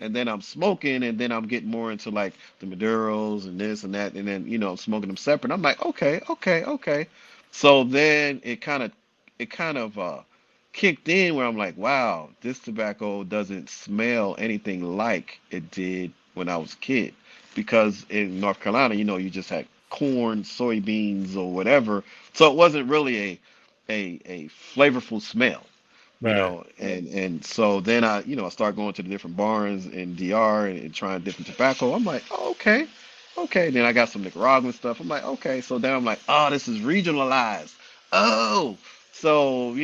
and then I'm smoking, and then I'm getting more into like the Maduros and this and that, and then I'm smoking them separate. I'm like, okay, okay, okay. So then it kind of kicked in where I'm like, wow, this tobacco doesn't smell anything like it did when I was a kid, because in North Carolina, you just had corn, soybeans, or whatever, so it wasn't really a flavorful smell, Right. and so then I start going to the different barns in DR and trying different tobacco. I'm like, oh, okay, okay. Then I got some Nicaraguan stuff. I'm like, okay. So then I'm like, oh, this is regionalized. Oh, so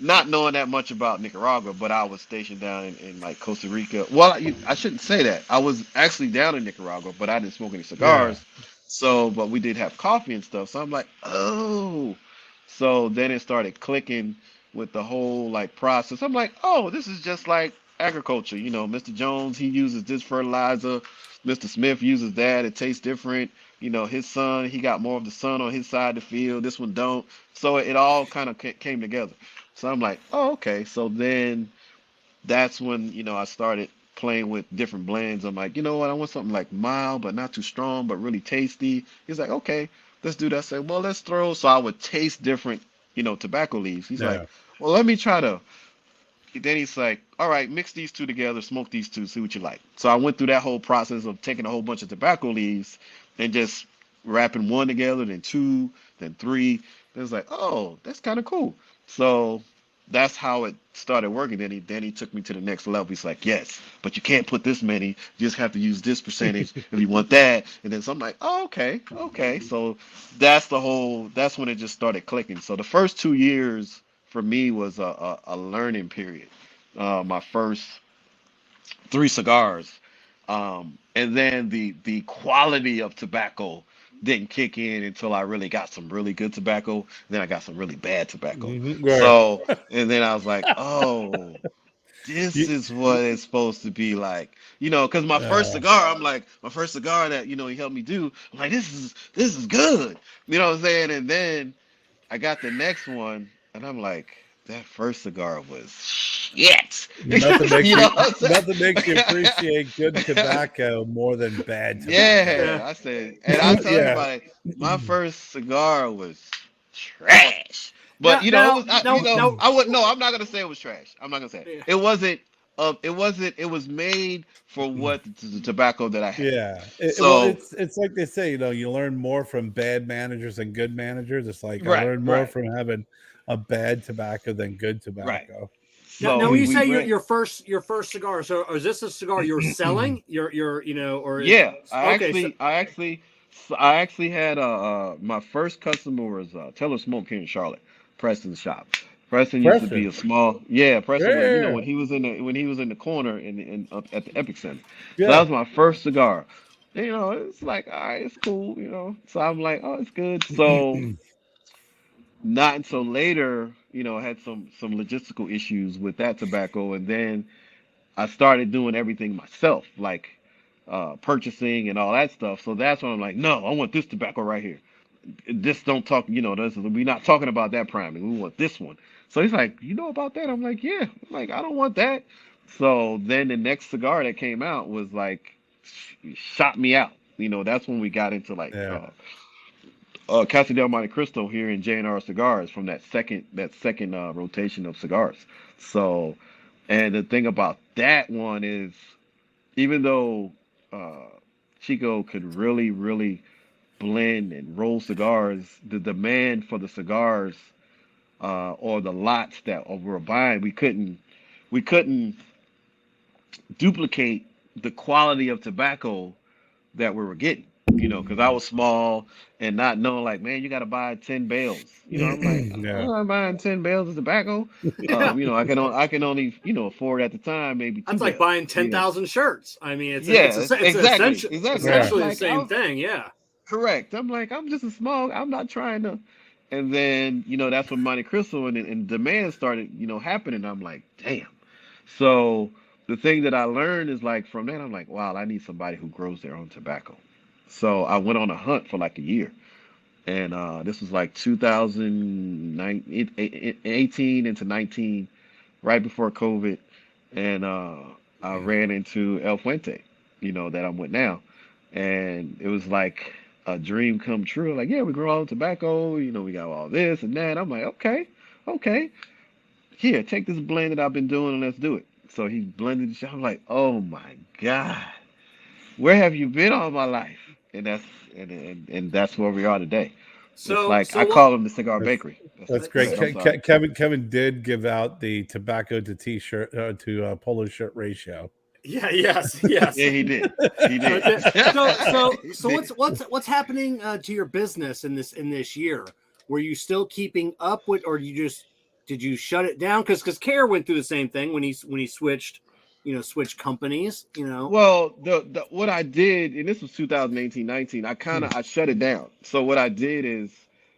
not knowing that much about Nicaragua, but I was stationed down in like Costa Rica. Well, I shouldn't say that. I was actually down in Nicaragua, but I didn't smoke any Yeah. cigars. So, but we did have coffee and stuff. So I'm like, oh. So then it started clicking with the whole like process. I'm like, oh, this is just like agriculture. Mr. Jones, he uses this fertilizer. Mr. Smith uses that. It tastes different. His son, he got more of the sun on his side of the field. This one don't. So it all kind of came together. So I'm like, oh, okay. So then that's when, I started playing with different blends. I'm like, you know what? I want something like mild, but not too strong, but really tasty. He's like, okay, let's do that. I said, well, let's throw. So I would taste different, tobacco leaves. He's Yeah. like, well, let me try to. Then he's like, all right, mix these two together, smoke these two, see what you like. So I went through that whole process of taking a whole bunch of tobacco leaves and just wrapping one together, then two, then three. It was like, oh, that's kind of cool. So that's how it started working. Then he took me to the next level. He's like, yes, but you can't put this many. You just have to use this percentage if you want that. And then so I'm like, oh, okay. So that's when it just started clicking. So the first 2 years for me was a learning period. My first 3 cigars. And then the quality of tobacco didn't kick in until I really got some really good tobacco. Then I got some really bad tobacco. Right. So, and then I was like, oh, this You- is what it's supposed to be like. Because my first cigar, my first cigar that, he helped me do, I'm like, this is good. You know what I'm saying? And then I got the next one, and I'm like, that first cigar was shit. Nothing makes You know what I'm saying? nothing makes you appreciate good tobacco more than bad tobacco. Yeah, I said, and I tell Yeah. everybody, my first cigar was trash. But Now- it was, now- I wouldn't. No, I'm not gonna say it was trash. I'm not gonna say it. Yeah. It wasn't. It wasn't. It was made for what the tobacco that I had. Yeah. So- It's like they say, you learn more from bad managers than good managers. It's like I Right, learned more right. from having a bad tobacco than good tobacco. Now, So when you we say went- your first cigar, so is this a cigar you're selling? Or Yeah, okay, I actually had my first customer was Teller Smoke here in Charlotte, Preston's shop. Preston used to be a small, Preston. Yeah. When he was in the corner up at the Epic Center. Yeah. So that was my first cigar. And, it's like, all right, it's cool, So I'm like, oh, it's good. So not until later, I had some logistical issues with that tobacco, and then I started doing everything myself, like purchasing and all that stuff. So that's when I'm like, no, I want this tobacco right here. This don't talk, we're not talking about that priming. We want this one. So he's like, you know about that? I'm like, yeah. I'm like, I don't want that. So then the next cigar that came out was like, shot me out. That's when we got into like Yeah. Casa del Monte Cristo here in J&R Cigars from that second rotation of cigars. So, and the thing about that one is, even though Chico could really, really blend and roll cigars, the demand for the cigars or the lots that we were buying, we couldn't duplicate the quality of tobacco that we were getting. Because I was small and not knowing, like, man, you got to buy 10 bales. I'm like, Yeah. I'm not buying 10 bales of tobacco. I can only, afford at the time maybe 2 that's like bales, buying 10,000 shirts. I mean, it's exactly. essentially Yeah. the same thing. Yeah. Correct. I'm like, I'm just a small. I'm not trying to. And then that's when Monte Cristo and demand started happening. I'm like, damn. So the thing that I learned is like from that, I'm like, wow, I need somebody who grows their own tobacco. So I went on a hunt for like a year, and this was like 2018 into 19, right before COVID, and I ran into El Fuente, that I'm with now, and it was like a dream come true. Like, yeah, we grow all the tobacco, we got all this and that. I'm like, okay, here, take this blend that I've been doing and let's do it. So he blended the shit. I'm like, oh my God, where have you been all my life? And that's where we are today. So it's like so I what- call him the cigar bakery. That's great. I'm sorry. Kevin did give out the tobacco to t-shirt to polo shirt ratio. Yeah. Yes. Yes. Yeah, he did. He did. So what's happening to your business in this year? Were you still keeping up with, or did you shut it down? Because Kerr went through the same thing when he switched, switched companies. Well, the what I did, and this was 2018-19, I shut it down. So what I did is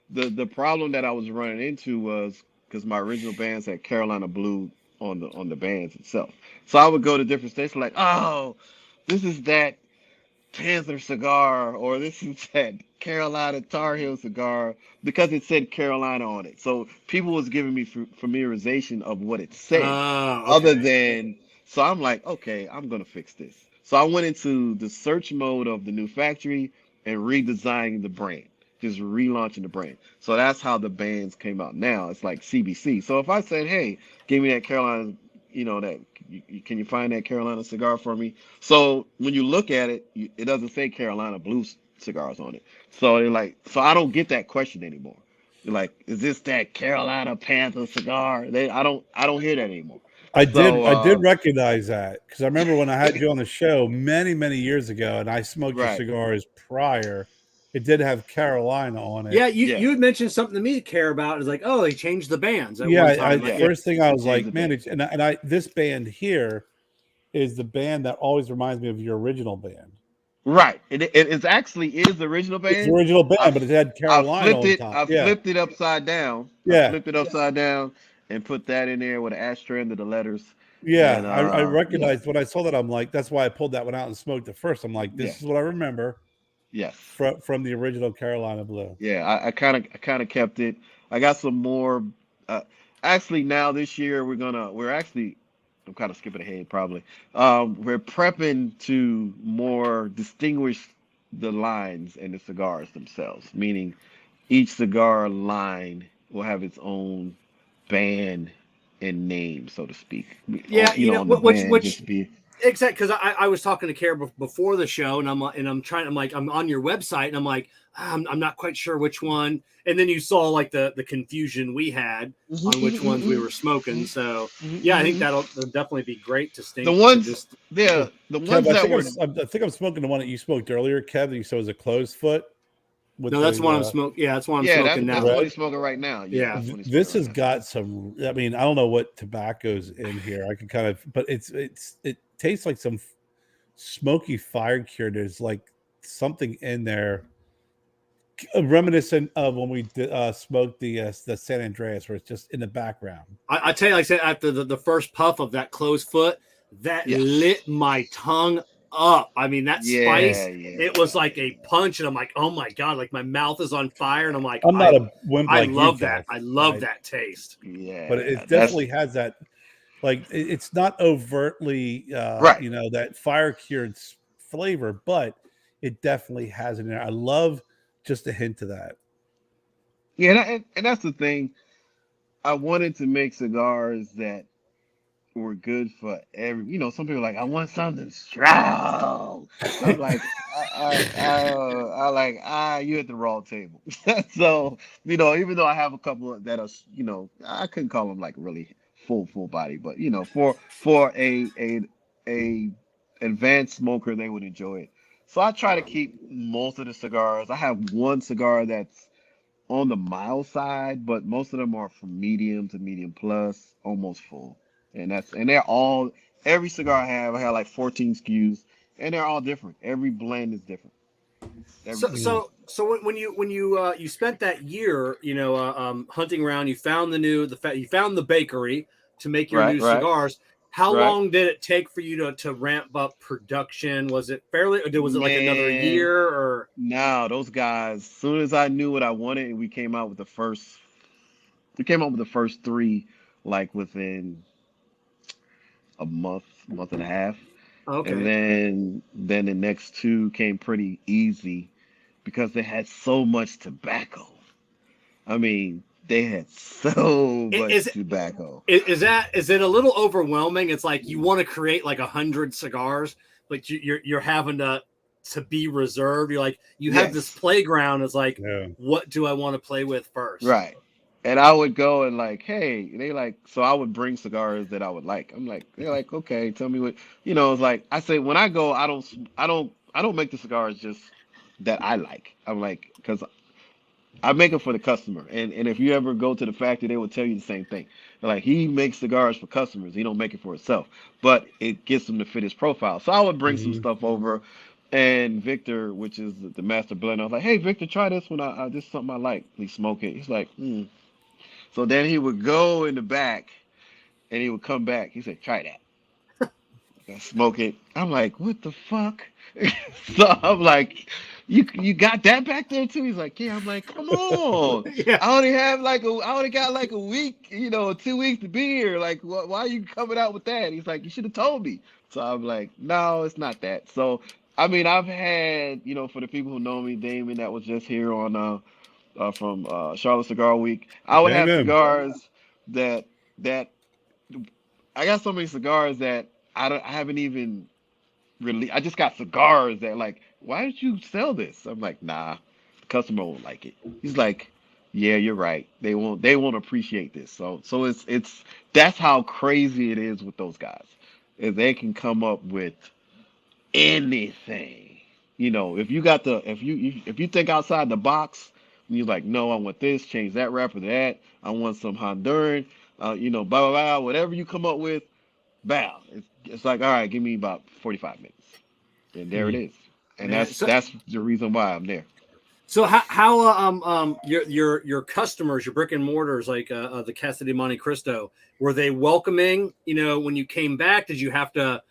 the problem that I was running into was because my original bands had Carolina Blue on the bands itself. So I would go to different states like, oh, this is that Panther cigar, or this is that Carolina Tar Heel cigar, because it said Carolina on it. So people was giving me familiarization of what it said, other than. So I'm like, okay, I'm gonna fix this. So I went into the search mode of the new factory and redesigning the brand, just relaunching the brand. So that's how the bands came out now. It's like CBC. So if I said, hey, give me that Carolina, can you find that Carolina cigar for me? So when you look at it, it doesn't say Carolina Blue Cigars on it. So they're like, so I don't get that question anymore. You're like, is this that Carolina Panther cigar? I don't hear that anymore. I did recognize that because I remember when I had you on the show many, many years ago, and I smoked your cigars prior. It did have Carolina on it. Yeah, you had mentioned something to me to care about. It's like, oh, they changed the bands. First thing I was like, man, this band here is the band that always reminds me of your original band. Right. It actually is the original band. It's the original band, but it had Carolina on top. I flipped it upside down. Yeah. I flipped it upside down and put that in there with an asterisk under the letters. Yeah, and, I recognized when I saw that. I'm like, that's why I pulled that one out and smoked it first. I'm like, this is what I remember. Yes. From the original Carolina Blue. Yeah, I kind of kept it. I got some more. Actually, now this year I'm kind of skipping ahead probably. We're prepping to more distinguish the lines and the cigars themselves, meaning each cigar line will have its own band and name, so to speak. Yeah, exactly, because I was talking to Kerr before the show, and I'm like, I'm on your website, and I'm like, I'm not quite sure which one. And then you saw like the confusion we had on which ones we were smoking. So yeah, I think that'll definitely be great to stay. The ones that I think I'm smoking the one that you smoked earlier, Kevin. You said it was a closed foot. No, that's one I'm smoking. Yeah, that's one I'm smoking now. That's what he's smoking right now. Yeah. This has got some. I mean, I don't know what tobacco's in here. I can kind of, but it tastes like some smoky fire cure. There's like something in there, reminiscent of when we smoked the San Andreas, where it's just in the background. I tell you, like I said, after the first puff of that closed foot, that lit my tongue up. I mean, that spice, it was like a punch, and I'm like, oh my god, like my mouth is on fire, and I'm like, I'm not a wimp. I love that. I love that taste. Yeah, but it definitely has that. Like, it's not overtly, that fire cured flavor, but it definitely has it in there. I love just a hint of that. Yeah, and that's the thing. I wanted to make cigars that were good for every. Some people are like, I want something strong. I'm like, you at the wrong table. So even though I have a couple that are, I couldn't call them like really full body, but for a advanced smoker, they would enjoy it. So I try to keep most of the cigars. I have one cigar that's on the mild side, but most of them are from medium to medium plus, almost full. And they're all, every cigar I have like 14 SKUs, and they're all different. Every blend is different. So when you spent that year, hunting around, you found you found the bakery to make your new cigars. How long did it take for you to ramp up production? Was it fairly, or was it like another year? Or no, those guys, as soon as I knew what I wanted, and we came out with the first three, like within a month and a half. Okay. And then the next two came pretty easy because they had so much tobacco. I mean, they had so much tobacco. Is it a little overwhelming? It's like you want to create like 100 cigars, but you're having to be reserved. You're like, you have this playground. It's like, what do I want to play with first? Right. And I would go and like, hey, they like, so I would bring cigars that I would like. I'm like, they're like, okay, tell me what, it's like, I say, when I go, I don't make the cigars just that I like. I'm like, because I make them for the customer. And if you ever go to the factory, they will tell you the same thing. They're like, he makes cigars for customers. He don't make it for himself, but it gets him to fit his profile. So I would bring some Mhm. stuff over, and Victor, which is the master blender, I was like, hey, Victor, try this one. This is something I like. He smoke it. He's like, hmm. So then he would go in the back and he would come back. He said, try that. I smoke it. I'm like, what the fuck? So I'm like, you got that back there too? He's like, yeah. I'm like, come on. Yeah. I only got like a week, 2 weeks to be here. Like, why are you coming out with that? He's like, you should have told me. So I'm like, no, it's not that. So I mean, I've had, for the people who know me, Damon, that was just here on from Charlotte Cigar Week. I would have Amen. cigars that I got so many cigars that I haven't even really. I just got cigars that like, why did you sell this? I'm like, nah, the customer won't like it. He's like, yeah, you're right. They won't appreciate this. So it's that's how crazy it is with those guys. Is they can come up with anything. If you think outside the box, and you're like, no, I want this, change that wrapper to that. I want some Honduran, blah blah blah. Whatever you come up with, bow. It's like, all right, give me about 45 minutes, and there it Mhm. is. And Man, that's the reason why I'm there. So how your customers, your brick and mortars, like the Casa de Monte Cristo, were they welcoming? When you came back, did you have to,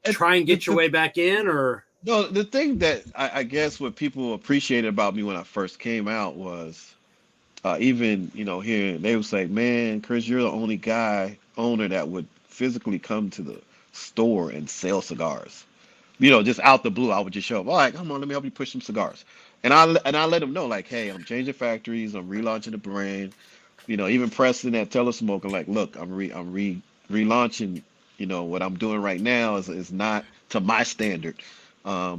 try and get your way back in, or? No, the thing that I guess what people appreciated about me when I first came out was even here they would say, "Man, Chris, you're the only owner that would physically come to the store and sell cigars." Just out the blue, I would just show up. All right, come on, let me help you push some cigars, and I let them know like, "Hey, I'm changing factories, I'm relaunching the brand." Even Preston at Telesmoke, I'm like, "Look, I'm relaunching. What I'm doing right now is not to my standard."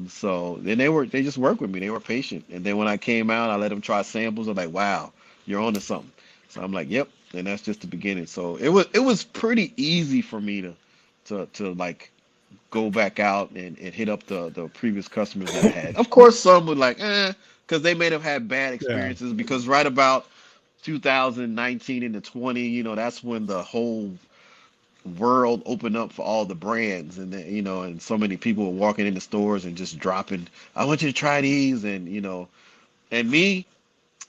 So then they just worked with me. They were patient. And then when I came out, I let them try samples. I'm like, wow, you're onto something. So I'm like, yep. And that's just the beginning. So it was pretty easy for me to like go back out and hit up the previous customers that I had. Of course, some would like, because they may have had bad Yeah. experiences because right about 2019 into 20, that's when the whole world opened up for all the brands, and then, and so many people were walking in the stores and just dropping, I want you to try these, and me,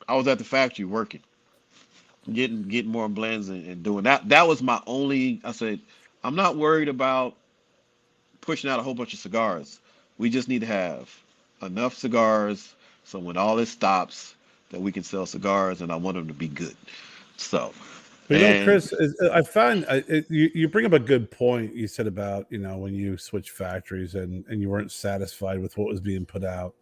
I was at the factory working, getting more blends and doing that. That was my only. I said, I'm not worried about pushing out a whole bunch of cigars. We just need to have enough cigars so when all this stops, that we can sell cigars, and I want them to be good. So, But and Chris, I find you bring up a good point. You said about when you switch factories and you weren't satisfied with what was being put out,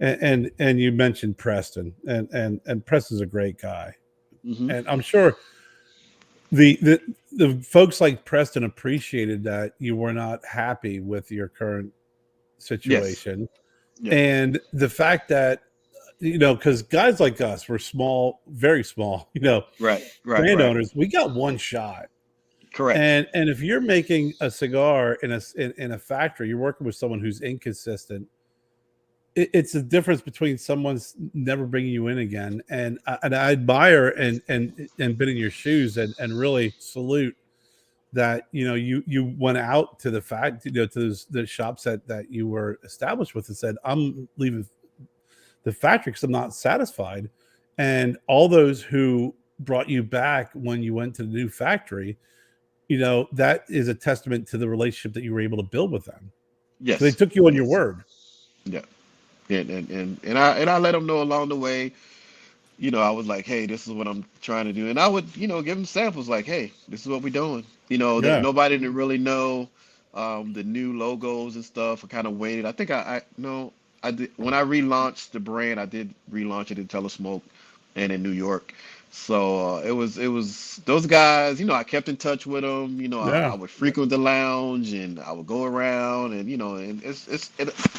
and you mentioned Preston, and Preston's a great guy, mhm. and I'm sure the folks like Preston appreciated that you were not happy with your current Yes, situation, yeah, and the fact that because guys like us, we're small, very small, right, right, brand right, owners, we got one shot. correct. And if you're making a cigar in a factory, you're working with someone who's inconsistent. It's the difference between someone's never bringing you in again, and I admire and been in your shoes and really salute that you went out to the fact to the shops that you were established with and said, I'm leaving the factory because I'm not satisfied, and all those who brought you back when you went to the new factory, that is a testament to the relationship that you were able to build with them. So they Yes, took you on your yes, word. yeah. And I let them know along the way, I was like, hey, this is what I'm trying to do. And I would, give them samples like, hey, this is what we're doing. That Yeah. nobody didn't really know the new logos and stuff. I kind of waited. I think I no, I did when I relaunched the brand, I did relaunch it in Telesmoke and in New York. So it was those guys, I kept in touch with them. I Yeah. would frequent the lounge and I would go around and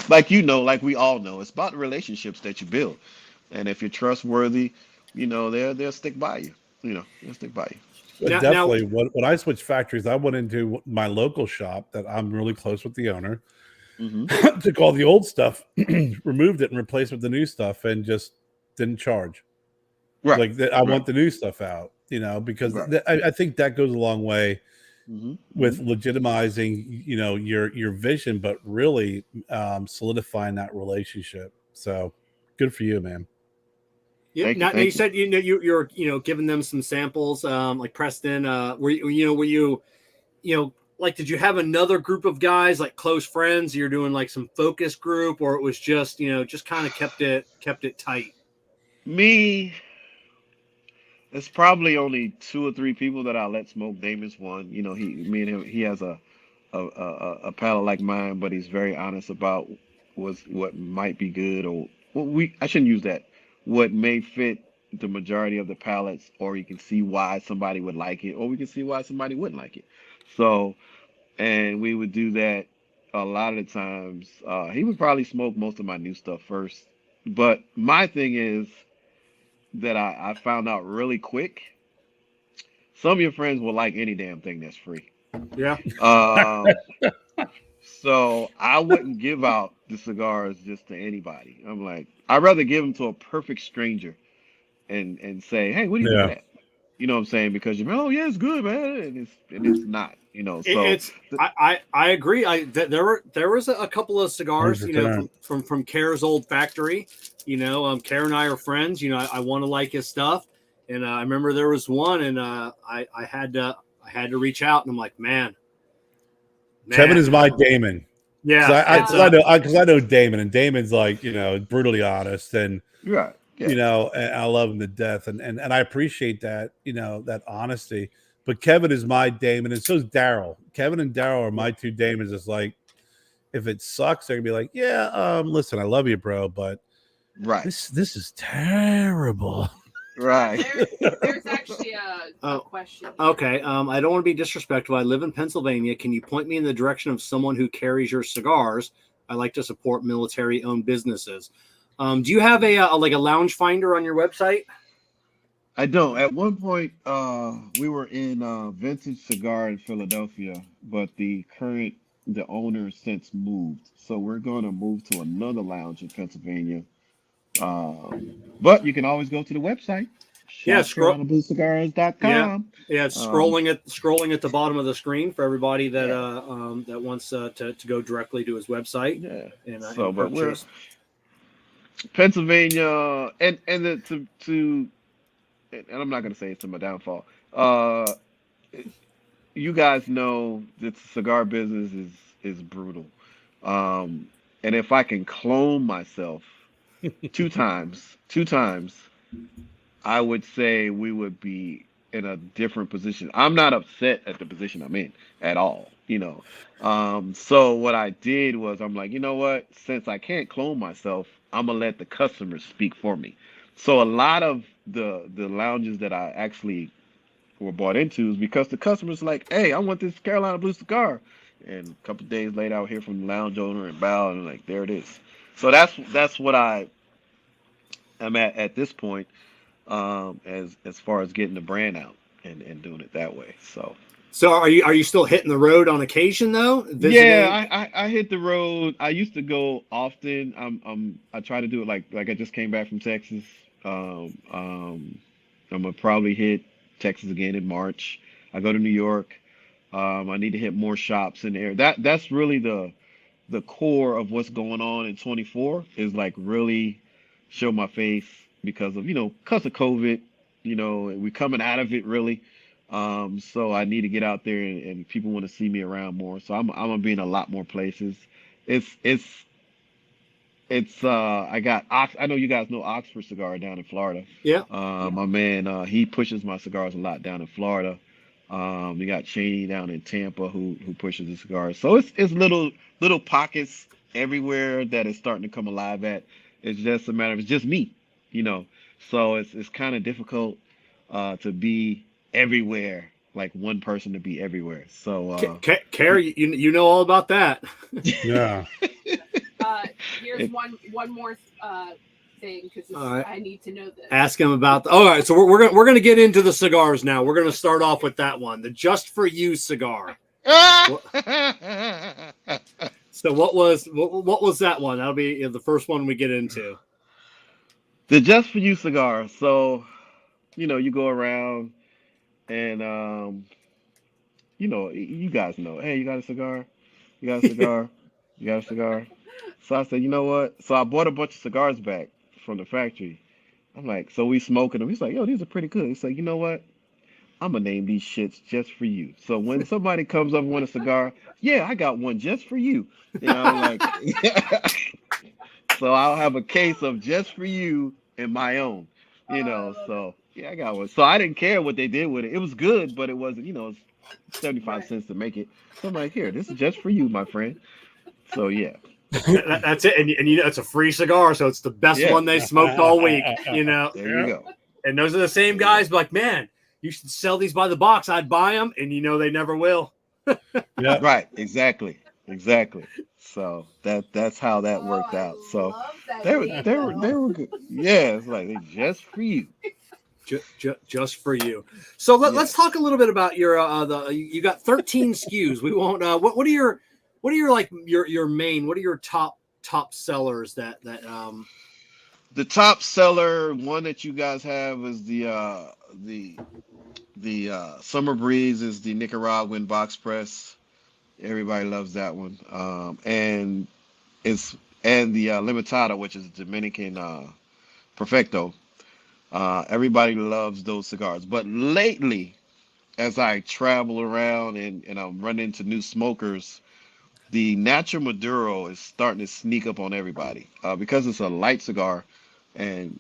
like like we all know, it's about the relationships that you build. And if you're trustworthy, they'll stick by you. They'll stick by you. But definitely, when I switched factories, I went into my local shop that I'm really close with the owner. Mm-hmm. Took all the old stuff, removed it, and replaced with the new stuff, and just didn't charge. Right. Like I want the new stuff out, because I think that goes a long way with legitimizing, your vision, but really solidifying that relationship. So good for you, man. Yeah. Now you said you're giving them some samples, like Preston. Were you like, did you have another group of guys, like close friends? You're doing like some focus group, or it was just just kind of kept it tight? Me, it's probably only 2 or 3 people that I let smoke. Damon's one. Me and him. He has a palate like mine, but he's very honest about what might be good, or I shouldn't use that. What may fit the majority of the palates, or you can see why somebody would like it, or we can see why somebody wouldn't like it. So, and we would do that a lot of the times. He would probably smoke most of my new stuff first, but my thing is that I found out really quick. Some of your friends will like any damn thing that's free. Yeah. So I wouldn't give out the cigars just to anybody. I'm like, I'd rather give them to a perfect stranger and say, hey, what do you think of that? You know what I'm saying? Because oh yeah, it's good, man, and it's not. So I agree. There was a couple of cigars, from Kerr's old factory. Kerr and I are friends. I want to like his stuff, and I remember there was one, and I had to reach out, and I'm like, man. Kevin is my Damon. Yeah, because I know Damon, and Damon's like brutally honest, and right. Yeah. And I love him to death, and I appreciate that that honesty. But Kevin is my Damon, and so is Daryl. Kevin and Daryl are my 2 Damons. It's like, if it sucks, they're gonna be like, yeah, listen, I love you, bro, but this is terrible. Right. There's actually a question. Okay. I don't want to be disrespectful. I live in Pennsylvania. Can you point me in the direction of someone who carries your cigars? I like to support military-owned businesses. Do you have a lounge finder on your website? I don't. At one point, we were in Vintage Cigar in Philadelphia, but the owner since moved, so we're going to move to another lounge in Pennsylvania. But you can always go to the website. CigarMedics.com. Yeah, it's scrolling at the bottom of the screen for everybody that wants to go directly to his website. Yeah. And but we're Pennsylvania, and I'm not going to say it's my downfall. You guys know that the cigar business is brutal. And if I can clone myself 2 times, I would say we would be in a different position. I'm not upset at the position I'm in at all, So what I did was, I'm like, you know what? Since I can't clone myself, I'm gonna let the customers speak for me. So a lot of the lounges that I actually were bought into is because the customers like, hey, I want this Carolina Blue cigar, and a couple of days later, I'll hear from the lounge owner and bow, and like, there it is. So that's what I'm at this point, as far as getting the brand out and doing it that way. So are you still hitting the road on occasion though? Visiting? Yeah, I hit the road. I used to go often. I try to do it like I just came back from Texas. I'm gonna probably hit Texas again in March. I go to New York. I need to hit more shops in there. That's really the core of what's going on in 24 is like really show my face because of COVID. We're coming out of it really. So I need to get out there and people want to see me around more. So I'm gonna be in a lot more places. I got I know you guys know Oxford Cigar down in Florida. Yeah. My man, he pushes my cigars a lot down in Florida. We got Cheney down in Tampa who pushes the cigars. So it's little pockets everywhere that is starting to come alive at. It's just a matter of it's just me, So it's kind of difficult to be everywhere, like one person to be everywhere. So Kerr, you know all about that. Yeah. Here's one more everything because right. I need to know this. Ask him about. All right, so we're gonna get into the cigars now. We're gonna start off with that one, the Just for You cigar. So what was that one? That'll be the first one we get into. The Just for You cigar. So, you go around and you guys know. Hey, you got a cigar? You got a cigar? You got a cigar? So I said, you know what? So I bought a bunch of cigars back from the factory. I'm like, so we smoking them. He's like, yo, these are pretty good. He's like, you know what? I'm gonna name these shits Just for You. So when somebody comes up and want a cigar, yeah, I got one just for you. Like, so I'll have a case of Just for You and my own. So yeah, I got one. So I didn't care what they did with it. It was good, but it wasn't, it's 75 cents to make it. So I'm like, here, this is just for you, my friend. So yeah. That's it. And it's a free cigar, so it's the best one they smoked all week. There you go. And those are the same guys, like, man, you should sell these by the box. I'd buy them, and they never will. Yeah. Right. Exactly. So that's how that worked out. So they were good. Yeah, it's like they're just for you. Just for you. So let's talk a little bit about your you got 13 SKUs. We won't. What are your like your main? What are your top sellers that The top seller one that you guys have is the Summer Breeze is the Nicaraguan box press. Everybody loves that one. And the Limitada, which is Dominican Perfecto. Everybody loves those cigars. But lately, as I travel around and I'm running into new smokers, the Natural Maduro is starting to sneak up on everybody because it's a light cigar, and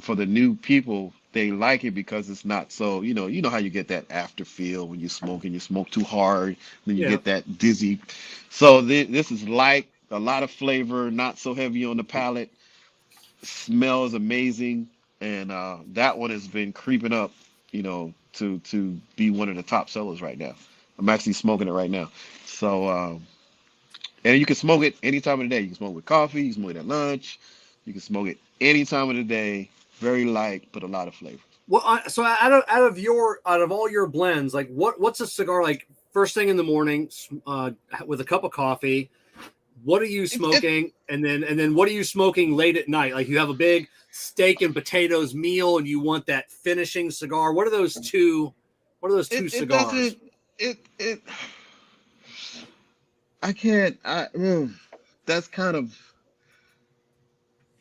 for the new people, they like it because it's not so, you know how you get that after feel when you smoke and you smoke too hard, then you get that dizzy. So this is light, a lot of flavor, not so heavy on the palate, smells amazing, and that one has been creeping up, to be one of the top sellers right now. I'm actually smoking it right now. So, and you can smoke it any time of the day. You can smoke it with coffee, you can smoke it at lunch, you can smoke it any time of the day. Very light, but a lot of flavor. Well, so out of all your blends, like what's a cigar like first thing in the morning with a cup of coffee? What are you smoking? And then what are you smoking late at night? Like you have a big steak and potatoes meal, and you want that finishing cigar. What are those two? What are those two cigars? I can't. That's kind of.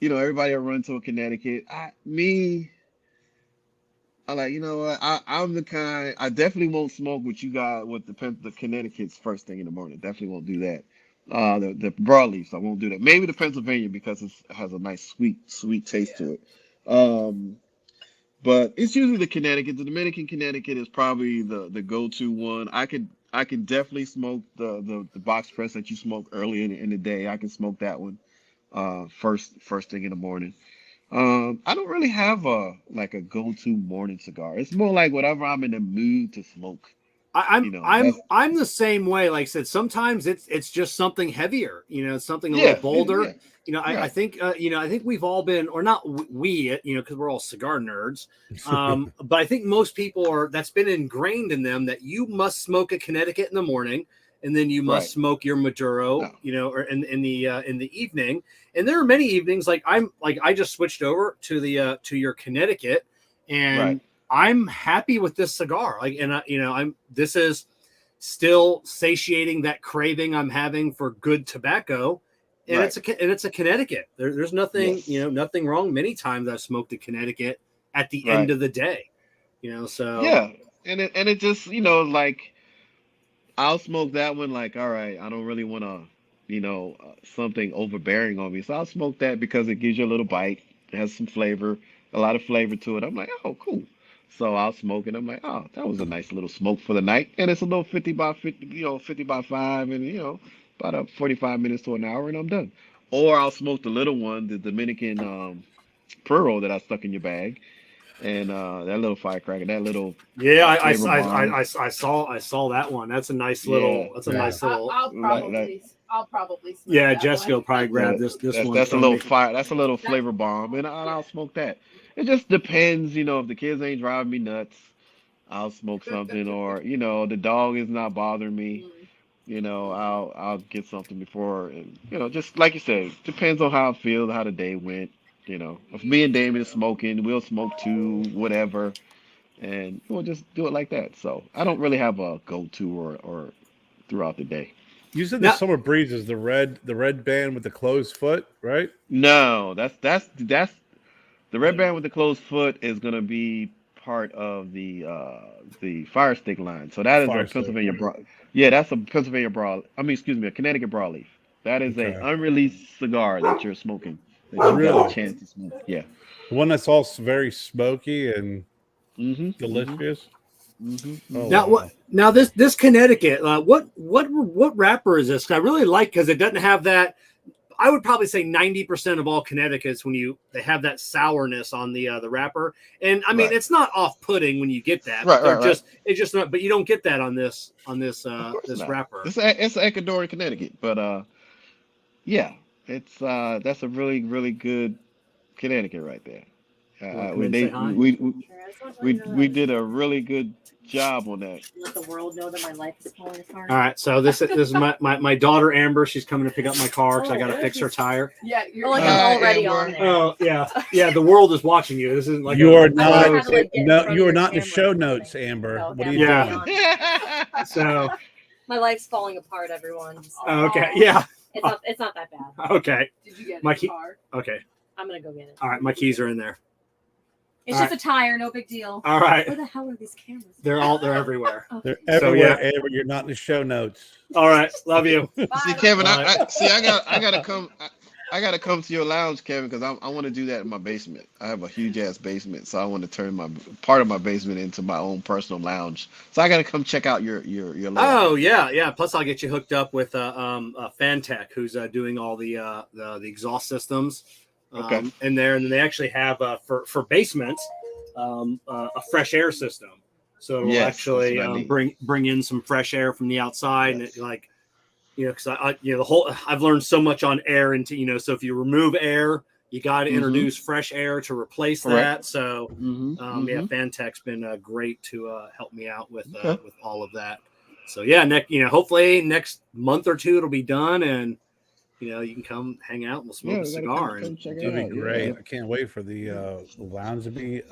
Everybody will run to a Connecticut. I like, what? I'm the kind. I definitely won't smoke what you got with the Connecticut's first thing in the morning. Definitely won't do that. The broadleafs, I won't do that. Maybe the Pennsylvania because it has a nice sweet taste to it. But it's usually the Connecticut. The Dominican Connecticut is probably the go-to one. I can definitely smoke the box press that you smoke early in the day. I can smoke that one. First thing in the morning. I don't really have a go-to morning cigar. It's more like whatever I'm in the mood to smoke. I'm the same way. Like I said, sometimes it's just something heavier, something a little bolder. Yeah. I think I think we've all been, or not we, because we're all cigar nerds. But I think most people that's been ingrained in them that you must smoke a Connecticut in the morning. And then you must smoke your Maduro, or in the evening. And there are many evenings I just switched over to your Connecticut, and I'm happy with this cigar. This is still satiating that craving I'm having for good tobacco, and it's a Connecticut. There's nothing nothing wrong. Many times I've smoked a Connecticut at the end of the day, So and it just like. I'll smoke that one all right, I don't really want to, something overbearing on me. So I'll smoke that because it gives you a little bite. It has some flavor, a lot of flavor to it. I'm like, oh, cool. So I'll smoke it. I'm like, oh, that was a nice little smoke for the night. And it's a little 50 by 50, 50 by 5 and, about 45 minutes to an hour and I'm done. Or I'll smoke the little one, the Dominican Puro that I stuck in your bag. And that little firecracker, that little I saw that one. That's a nice little. That's a nice little. I'll probably I'll probably smoke Yeah, that Jessica will one. probably grab this one. That's a little fire. That's a little flavor bomb, and I'll smoke that. It just depends, if the kids ain't driving me nuts, I'll smoke something, or the dog is not bothering me. I'll get something before, and just like you said, depends on how I feel, how the day went. If me and Damon is smoking, we'll smoke too, whatever, and we'll just do it like that. So I don't really have a go-to or throughout the day. You said the Summer Breeze is the red band with the closed foot, right? No, that's the red band with the closed foot is gonna be part of the Fire Stick line. So that is Fire a Stick. Pennsylvania broad. Yeah, that's a Pennsylvania broad. I mean, excuse me, a Connecticut broadleaf. That is Okay. a unreleased cigar that you're smoking. That you got a chance to smoke. Yeah. The one that's all very smoky and delicious. Oh, Now wow. Now this Connecticut, what wrapper is this? I really like because it doesn't have that. I would probably say 90% of all Connecticut's they have that sourness on the wrapper, and I mean it's not off-putting when you get that. It's just not. But you don't get that on this wrapper. It's Ecuadorian Connecticut, but yeah, it's that's a really really good Connecticut right there. We did a really good job on that. Let the world know that my life is falling apart. All right, so this is my daughter Amber. She's coming to pick up my car because I got to fix her tire. Yeah, you're I'm already on there. Oh yeah. The world is watching you. This isn't like You are not. No, you are not in the show notes, Amber. No, What are you doing? So my life's falling apart, everyone. okay, yeah, It's not that bad. okay. Did you get My a key. car? Okay, I'm gonna go get it. all right. My keys are in there. It's just a tire, no big deal. All right, Where the hell are these cameras? they're everywhere. They're Okay. So, everywhere, Amber. You're not in the show notes. All right, love you. See, Kevin, I gotta come. I gotta come to your lounge, Kevin, because I want to do that in my basement. I have a huge ass basement, so I want to turn part of my basement into my own personal lounge. So I gotta come check out your lounge. Oh yeah. Plus, I'll get you hooked up with Fantech, who's doing all the exhaust systems. In there, and then they actually have for basements a fresh air system. So it'll actually bring in some fresh air from the outside, and it because I've learned so much on air into so if you remove air, you got to introduce fresh air to replace that. So Fantech's been great to help me out with all of that. So hopefully next month or two it'll be done, and you can come hang out and we'll smoke a cigar. That'd be great. I can't wait for the lounge to be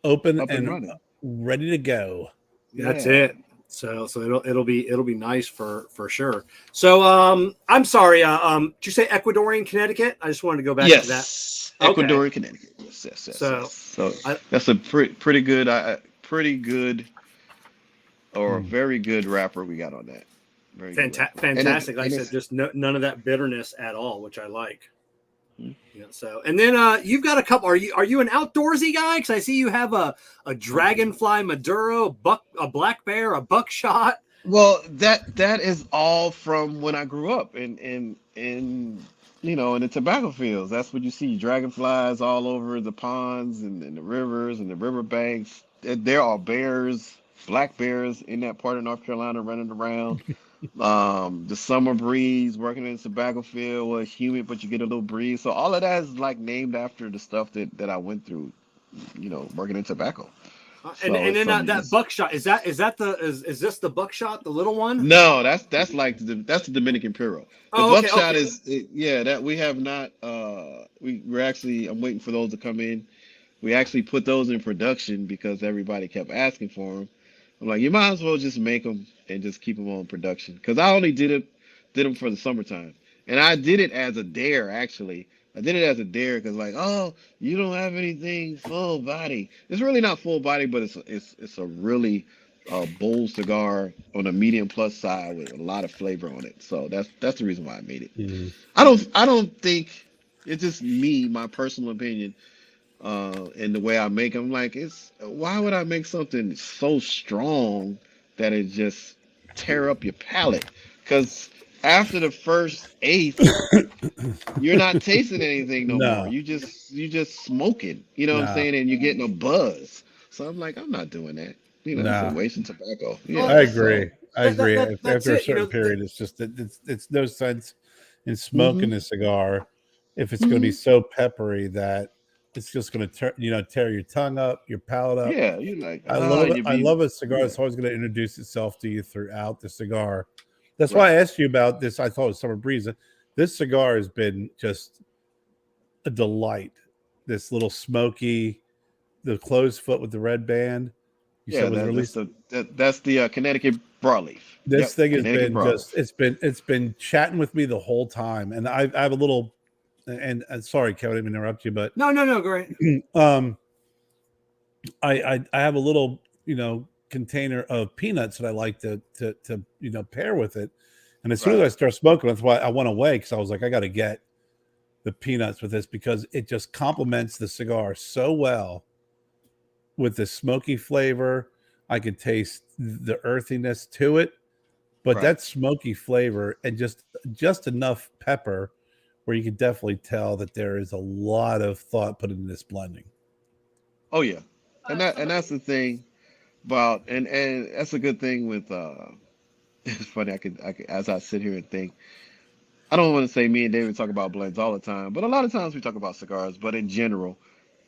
open and ready to go. That's it. So it'll be nice for sure. So I'm sorry. Did you say Ecuadorian Connecticut? I just wanted to go back to that. Ecuadorian Connecticut. Yes. So that's a pretty good or very good wrapper we got on that. Fantastic. Like I said, just none of that bitterness at all, which I like. So, and then you've got a couple. Are you an outdoorsy guy? Because I see you have a dragonfly Maduro, a black bear, a buckshot. Well, that is all from when I grew up in the tobacco fields. That's what you see, dragonflies all over the ponds and the rivers and the riverbanks. There are bears, black bears in that part of North Carolina running around. The summer breeze, working in the tobacco field was humid, but you get a little breeze. So all of that is named after the stuff that I went through, working in tobacco. And then that buckshot is this the buckshot, the little one? No, that's the Dominican Puro. The buckshot is that we have not. We're actually, I'm waiting for those to come in. We actually put those in production because everybody kept asking for them. I'm like, you might as well just make them and just keep them on production, because I only did them for the summertime, and I did it as a dare. Actually, I did it as a dare because you don't have anything full body. It's really not full body, but it's a really bold cigar on a medium plus side with a lot of flavor on it. So that's the reason why I made it. Mm-hmm. I don't think it's just me, my personal opinion. And the way I make them, why would I make something so strong that it just tear up your palate? Because after the first eighth, you're not tasting anything no more. You just smoking, what I'm saying, and you're getting a buzz. So I'm like, I'm not doing that. It's a waste of tobacco. Yeah, I agree. I agree. That's After a it. certain period, it's just it's no sense in Mm-hmm. smoking a cigar if it's going to be so peppery that it's just going to tear your tongue up, your palate up. Yeah, you're like, I love it. you I be, love a cigar yeah, that's always going to introduce itself to you throughout the cigar. That's why right. I asked you about this. I thought it was Summer Breeze. This cigar has been just a delight. This little smoky, the closed foot with the red band. You said Yeah, was released. that's the Connecticut broadleaf. Yep, This thing has Connecticut been broadleaf. just it's been chatting with me the whole time, and I have a little. And sorry, Kevin, I didn't interrupt you, but No, great. I have a little container of peanuts that I like to pair with it, and as soon as I start smoking, that's why I went away because I was like, I got to get the peanuts with this because it just complements the cigar so well with the smoky flavor. I could taste the earthiness to it, but that smoky flavor and just enough pepper where you can definitely tell that there is a lot of thought put into this blending. Oh yeah, and that's the thing about and that's a good thing with it's funny I could as I sit here and think I don't want to say me and David talk about blends all the time, but a lot of times we talk about cigars, but in general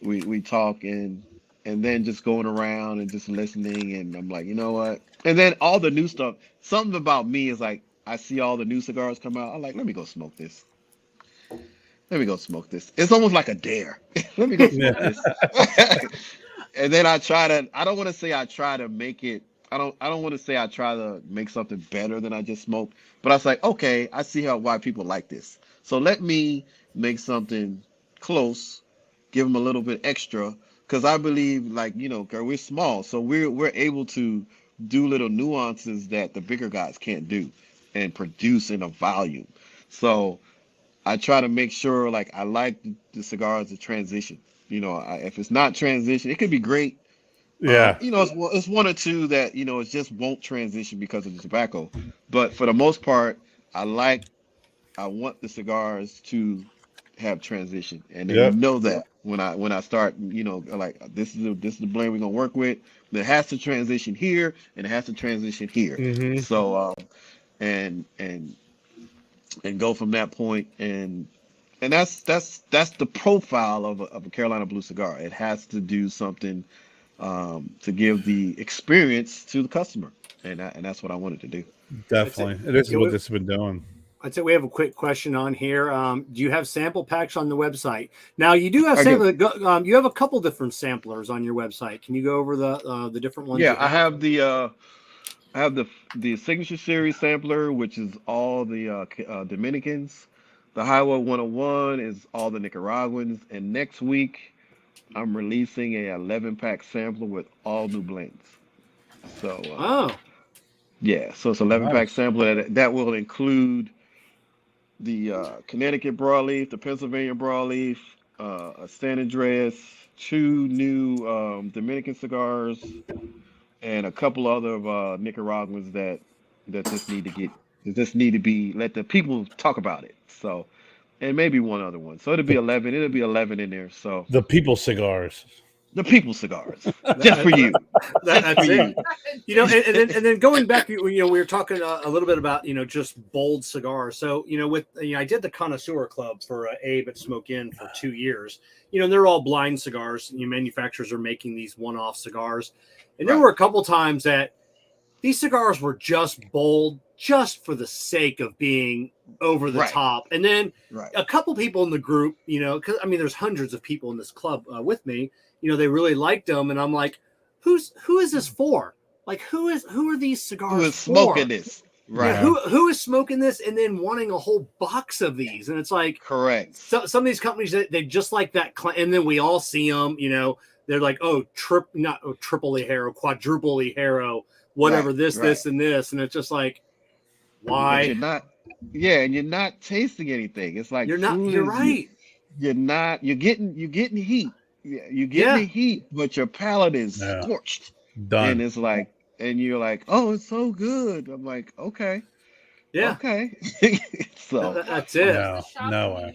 we talk and then just going around and just listening and I'm like, you know what? And then all the new stuff, something about me is like I see all the new cigars come out, I'm like, let me go smoke this. Let me go smoke this. It's almost like a dare. Let me go smoke this. And then I don't want to say I try to make it, I don't want to say I try to make something better than I just smoked, but I was like, okay, I see why people like this. So let me make something close, give them a little bit extra, because I believe we're small, so we're able to do little nuances that the bigger guys can't do and produce in a volume. So I try to make sure I like the cigars to transition. If it's not transition, it could be great. Yeah. It's one or two that it just won't transition because of the tobacco. But for the most part, I want the cigars to have transition, and they know that when I start, this is the blend we're gonna work with. It has to transition here, and it has to transition here. Mm-hmm. So and go from that point and that's the profile of a Carolina Blue cigar. It has to do something to give the experience to the customer, and that's what I wanted to do. Definitely, this is what this has been doing. I'd say we have a quick question on here. Do you have sample packs on the website? Now you do have sample. You have a couple different samplers on your website. Can you go over the different ones? Yeah, I have the Signature Series sampler, which is all the Dominicans. The Highway 101 is all the Nicaraguans. And next week, I'm releasing a 11-pack sampler with all new blends. So, yeah, so it's 11-pack sampler that will include the Connecticut broadleaf, the Pennsylvania broadleaf, a San Andreas, 2 new Dominican cigars, and a couple other Nicaraguans that just need to be let the people talk about it. So, and maybe one other one. So it'll be 11. It'll be 11 in there. So the people cigars. The people cigars, just for you. That's it. And then going back, we were talking a little bit about just bold cigars. So I did the Connoisseur Club for Abe at Smoke Inn for 2 years. They're all blind cigars. Manufacturers are making these one-off cigars, and there were a couple times that these cigars were just bold, just for the sake of being over the top. And then a couple people in the group, because there's hundreds of people in this club with me. They really liked them, and I'm like, who is this for? Like, who are these cigars for? Who is smoking this? Right. Yeah, who is smoking this and then wanting a whole box of these? And it's like, correct. So, some of these companies they just like that, and then we all see them. They're like, triple Ligero, quadruple Ligero, whatever, this, and this, and it's just like, why? But you're not. Yeah, and you're not tasting anything. It's like you're not. You're right. You're not. You're getting heat. Yeah, you get the heat, but your palate is scorched. Done. And it's like, and you're like, oh, it's so good. I'm like, okay. Yeah. Okay. So that's it. No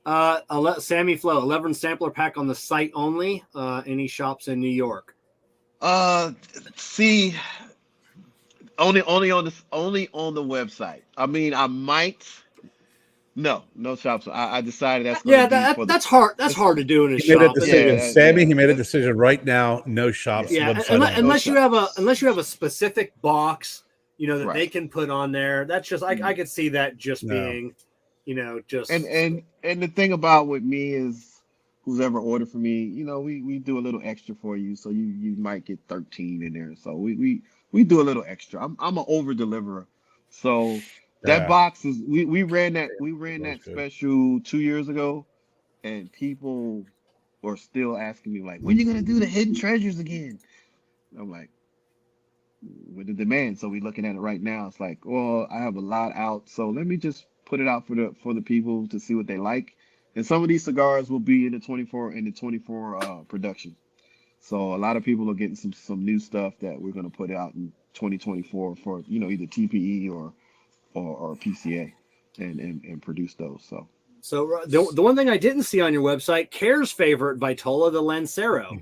way. Sammy Flo, 11 sampler pack on the site only. Any shops in New York? See, only on the website. I mean, I might. No shops. I decided that's going Yeah, to be for that's hard. That's hard to do in a He made a shop. decision, Yeah, Sammy. yeah, He made a that's- decision right now. No shops. Yeah, Website unless, only. unless you have a shops. unless you have a specific box, you know, that they Right. can put on there. That's just I could see that just No. being, you know, just And the thing about with me is, who's ever ordered for me, you know, we do a little extra for you, so you might get 13 in there. So we do a little extra. I'm an over deliverer, so that Yeah. box is we ran that That's good. special 2 years ago, and people were still asking me like, when you gonna do the hidden treasures again? I'm like, with the demand, so we're looking at it right now. It's like, well, I have a lot out, so let me just put it out for the people to see what they like. And some of these cigars will be in the 24 production. So a lot of people are getting some new stuff that we're gonna put out in 2024 for, you know, either TPE or PCA, and produce those. so the one thing I didn't see on your website, Kerr's favorite Vitola, the Lancero.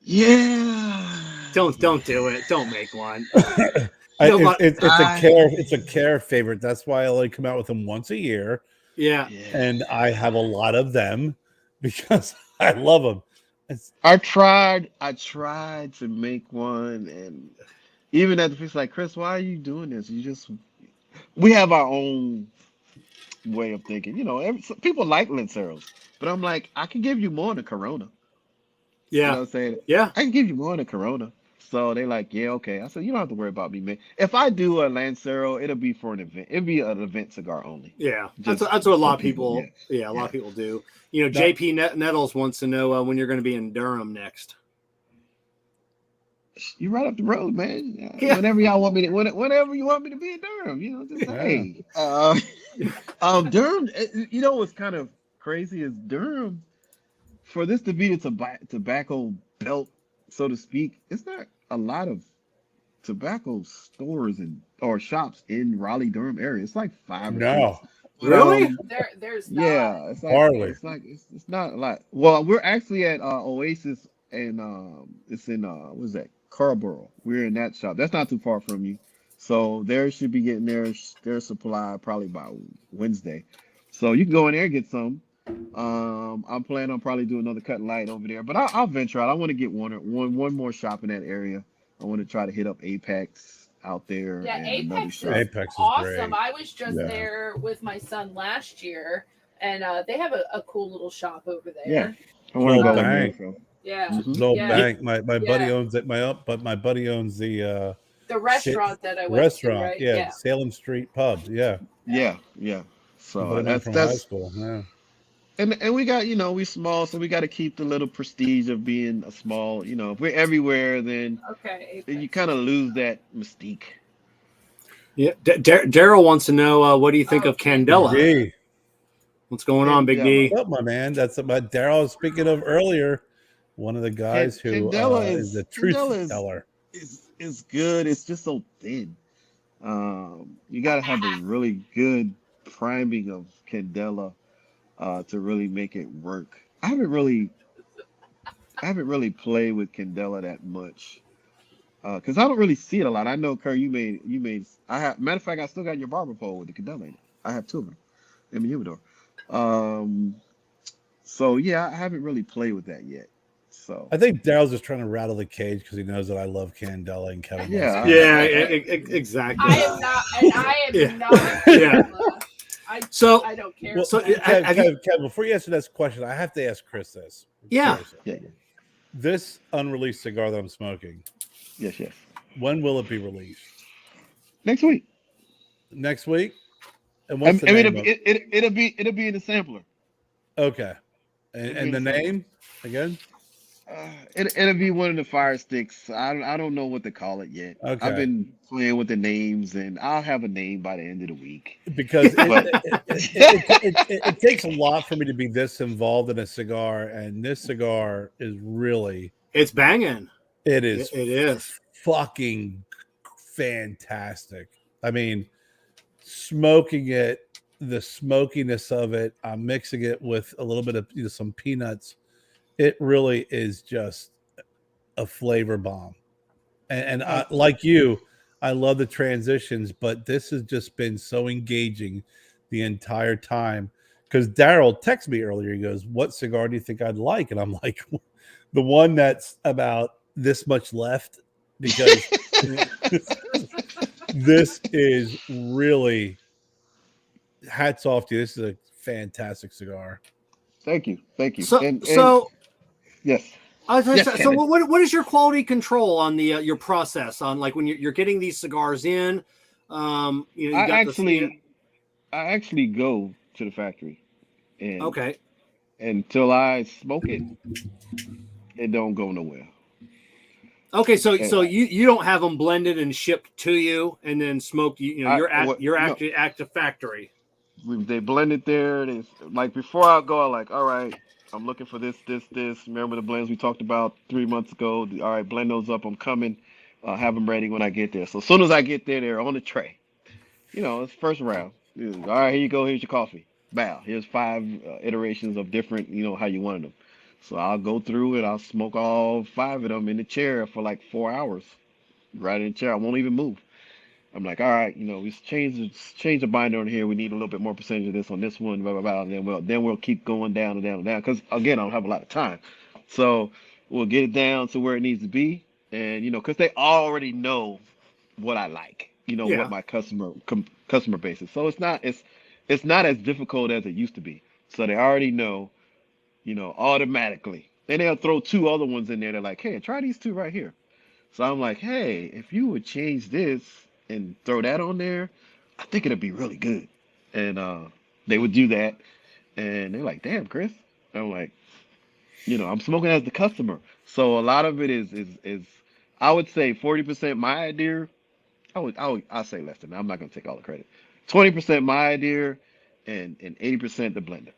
Yeah. Don't do it. Don't make one. It's a Care favorite. That's why I only come out with them once a year, Yeah. and I have a lot of them because I love them. I tried to make one, and even at the place, like, Chris, why are you doing this? We have our own way of thinking. You know, people like Lanceros, but I'm like, I can give you more than Corona. You know Yeah. what I'm saying? Yeah. I can give you more than Corona. So they like, yeah, okay. I said, you don't have to worry about me, man. If I do a Lancero, it'll be for an event. It'll be an event cigar only. Yeah. Just That's what a lot for of people. yeah. A lot of people do. You know, JP Nettles wants to know when you're going to be in Durham next. You're right up the road, man. Yeah. Whenever y'all want me to, whenever you want me to be in Durham, you know, just say, hey. Durham. You know what's kind of crazy is Durham. For this to be the tobacco belt, so to speak, it's not a lot of tobacco stores or shops in Raleigh, Durham area. It's like 5 or 6. No, Really? There's not. Yeah, it's like Hardly. it's not a lot. Well, we're actually at Oasis, and it's in what is that, Carborough. We're in that shop. That's not too far from you. So they should be getting their supply probably by Wednesday. So you can go in there and get some. I'm planning on probably doing another cut light over there, but I'll venture out. I want to get one more shop in that area. I want to try to hit up Apex out there. Yeah, and another Apex shop. is Apex is awesome. great. I was just there with my son last year, and they have a cool little shop over there. Yeah, I want to go in there. Bank. So. Yeah. Mhm. Little Yeah. bank. My buddy Yeah. owns it. My buddy owns the restaurant that I went restaurant. to, right? Yeah, Salem Street Pub. Yeah. Yeah. My So buddy went from high school. Yeah. and we got, you know, we small, so we got to keep the little prestige of being a small. You know, if we're everywhere, then Okay. you kind of lose that mystique. Yeah. Daryl wants to know what do you think of Candela? D. What's going on, Big D? What's up, my man? That's about Daryl was speaking of earlier. One of the guys who Candela is the truth Candela teller. Is good. It's just so thin. You got to have a really good priming of Candela to really make it work. I haven't really played with Candela that much because I don't really see it a lot. I know, Kerr, you made. I have, matter of fact, I still got your barber pole with the Candela in it. I have 2 of them in the humidor. So yeah, I haven't really played with that yet. So I think Daryl's just trying to rattle the cage because he knows that I love Candela and Kevin. Yeah. Exactly. I am not, and I am not. Yeah. I don't care. Well, So, Kevin, before you answer this question, I have to ask Chris this. Yeah. Seriously. yeah. This unreleased cigar that I'm smoking, Yes. when will it be released? Next week. Next week? And what's the name of it? It'll be in the sampler. Okay. And the name again? It'll be one of the fire sticks. I don't know what to call it yet. Okay. I've been playing with the names, and I'll have a name by the end of the week. Because it takes a lot for me to be this involved in a cigar, and this cigar is really It's banging. it is It is. fucking fantastic. I mean, smoking it, the smokiness of it, I'm mixing it with a little bit of some peanuts. It really is just a flavor bomb. And I, like you, I love the transitions, but this has just been so engaging the entire time. Because Daryl texted me earlier. He goes, "What cigar do you think I'd like?" And I'm like, "The one that's about this much left," because this is really, hats off to you. This is a fantastic cigar. Thank you. So Yes. So what is your quality control on the your process on like when you're getting these cigars in? You I got actually go to the factory, and okay. until I smoke it, it don't go nowhere. Okay, so And you don't have them blended and shipped to you and then smoked. You're no, at the factory. they blend it there. They like before I go, I'm like, all right, I'm looking for this. Remember the blends we talked about 3 months ago? All right, blend those up. I'm coming. Have them ready when I get there. So as soon as I get there, they're on the tray. It's first round. All right, here you go. Here's your coffee. Bow. Here's 5 iterations of different, how you wanted them. So I'll go through it. I'll smoke all 5 of them in the chair for like 4 hours. Right in the chair. I won't even move. I'm like, all right, we change the binder on here. We need a little bit more percentage of this on this one, blah blah blah. And then we'll keep going down and down and down. Because again, I don't have a lot of time, so we'll get it down to where it needs to be. And because they already know what I like, what my customer base is. So it's not as difficult as it used to be. So they already know, automatically. Then they'll throw 2 other ones in there. They're like, hey, try these 2 right here. So I'm like, hey, if you would change this and throw that on there, I think it'd be really good. And they would do that, and they're like, damn, Chris. I'm like, I'm smoking as the customer. So a lot of it is I would say 40% my idea. I'll say less than that. I'm not gonna take all the credit. 20% my idea, and 80% the blender,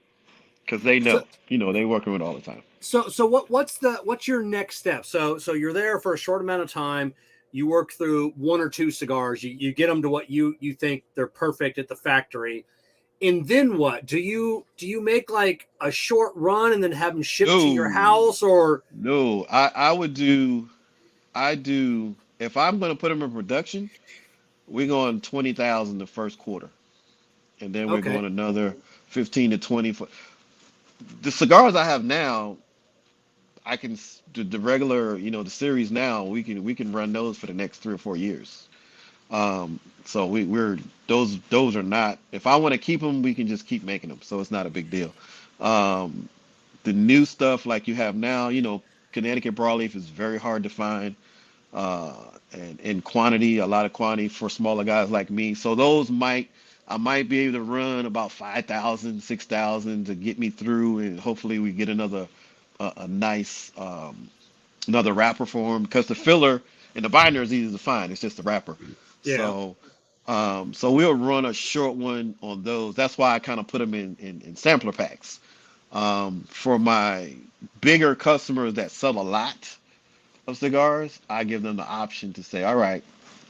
because they know, they working with it all the time. So what's your next step? So you're there for a short amount of time. You work through 1 or 2 cigars. You get them to what you think they're perfect at the factory, and then what? Do you make like a short run and then have them shipped to your house, or no? I do. If I'm going to put them in production, we're going 20,000 the first quarter, and then we're going another 15 to 20 for the cigars I have now. I can the regular, the series now. We can run those for the next 3 or 4 years. So we're those are not. If I want to keep them, we can just keep making them. So it's not a big deal. The new stuff like you have now, Connecticut broadleaf is very hard to find, and in quantity, a lot of quantity for smaller guys like me. So I might be able to run about 5,000, 6,000 to get me through, and hopefully we get a nice another wrapper for them, because the filler and the binder is easy to find. It's just the wrapper. Yeah. So we'll run a short one on those. That's why I kind of put them in sampler packs. For my bigger customers that sell a lot of cigars, I give them the option to say, all right,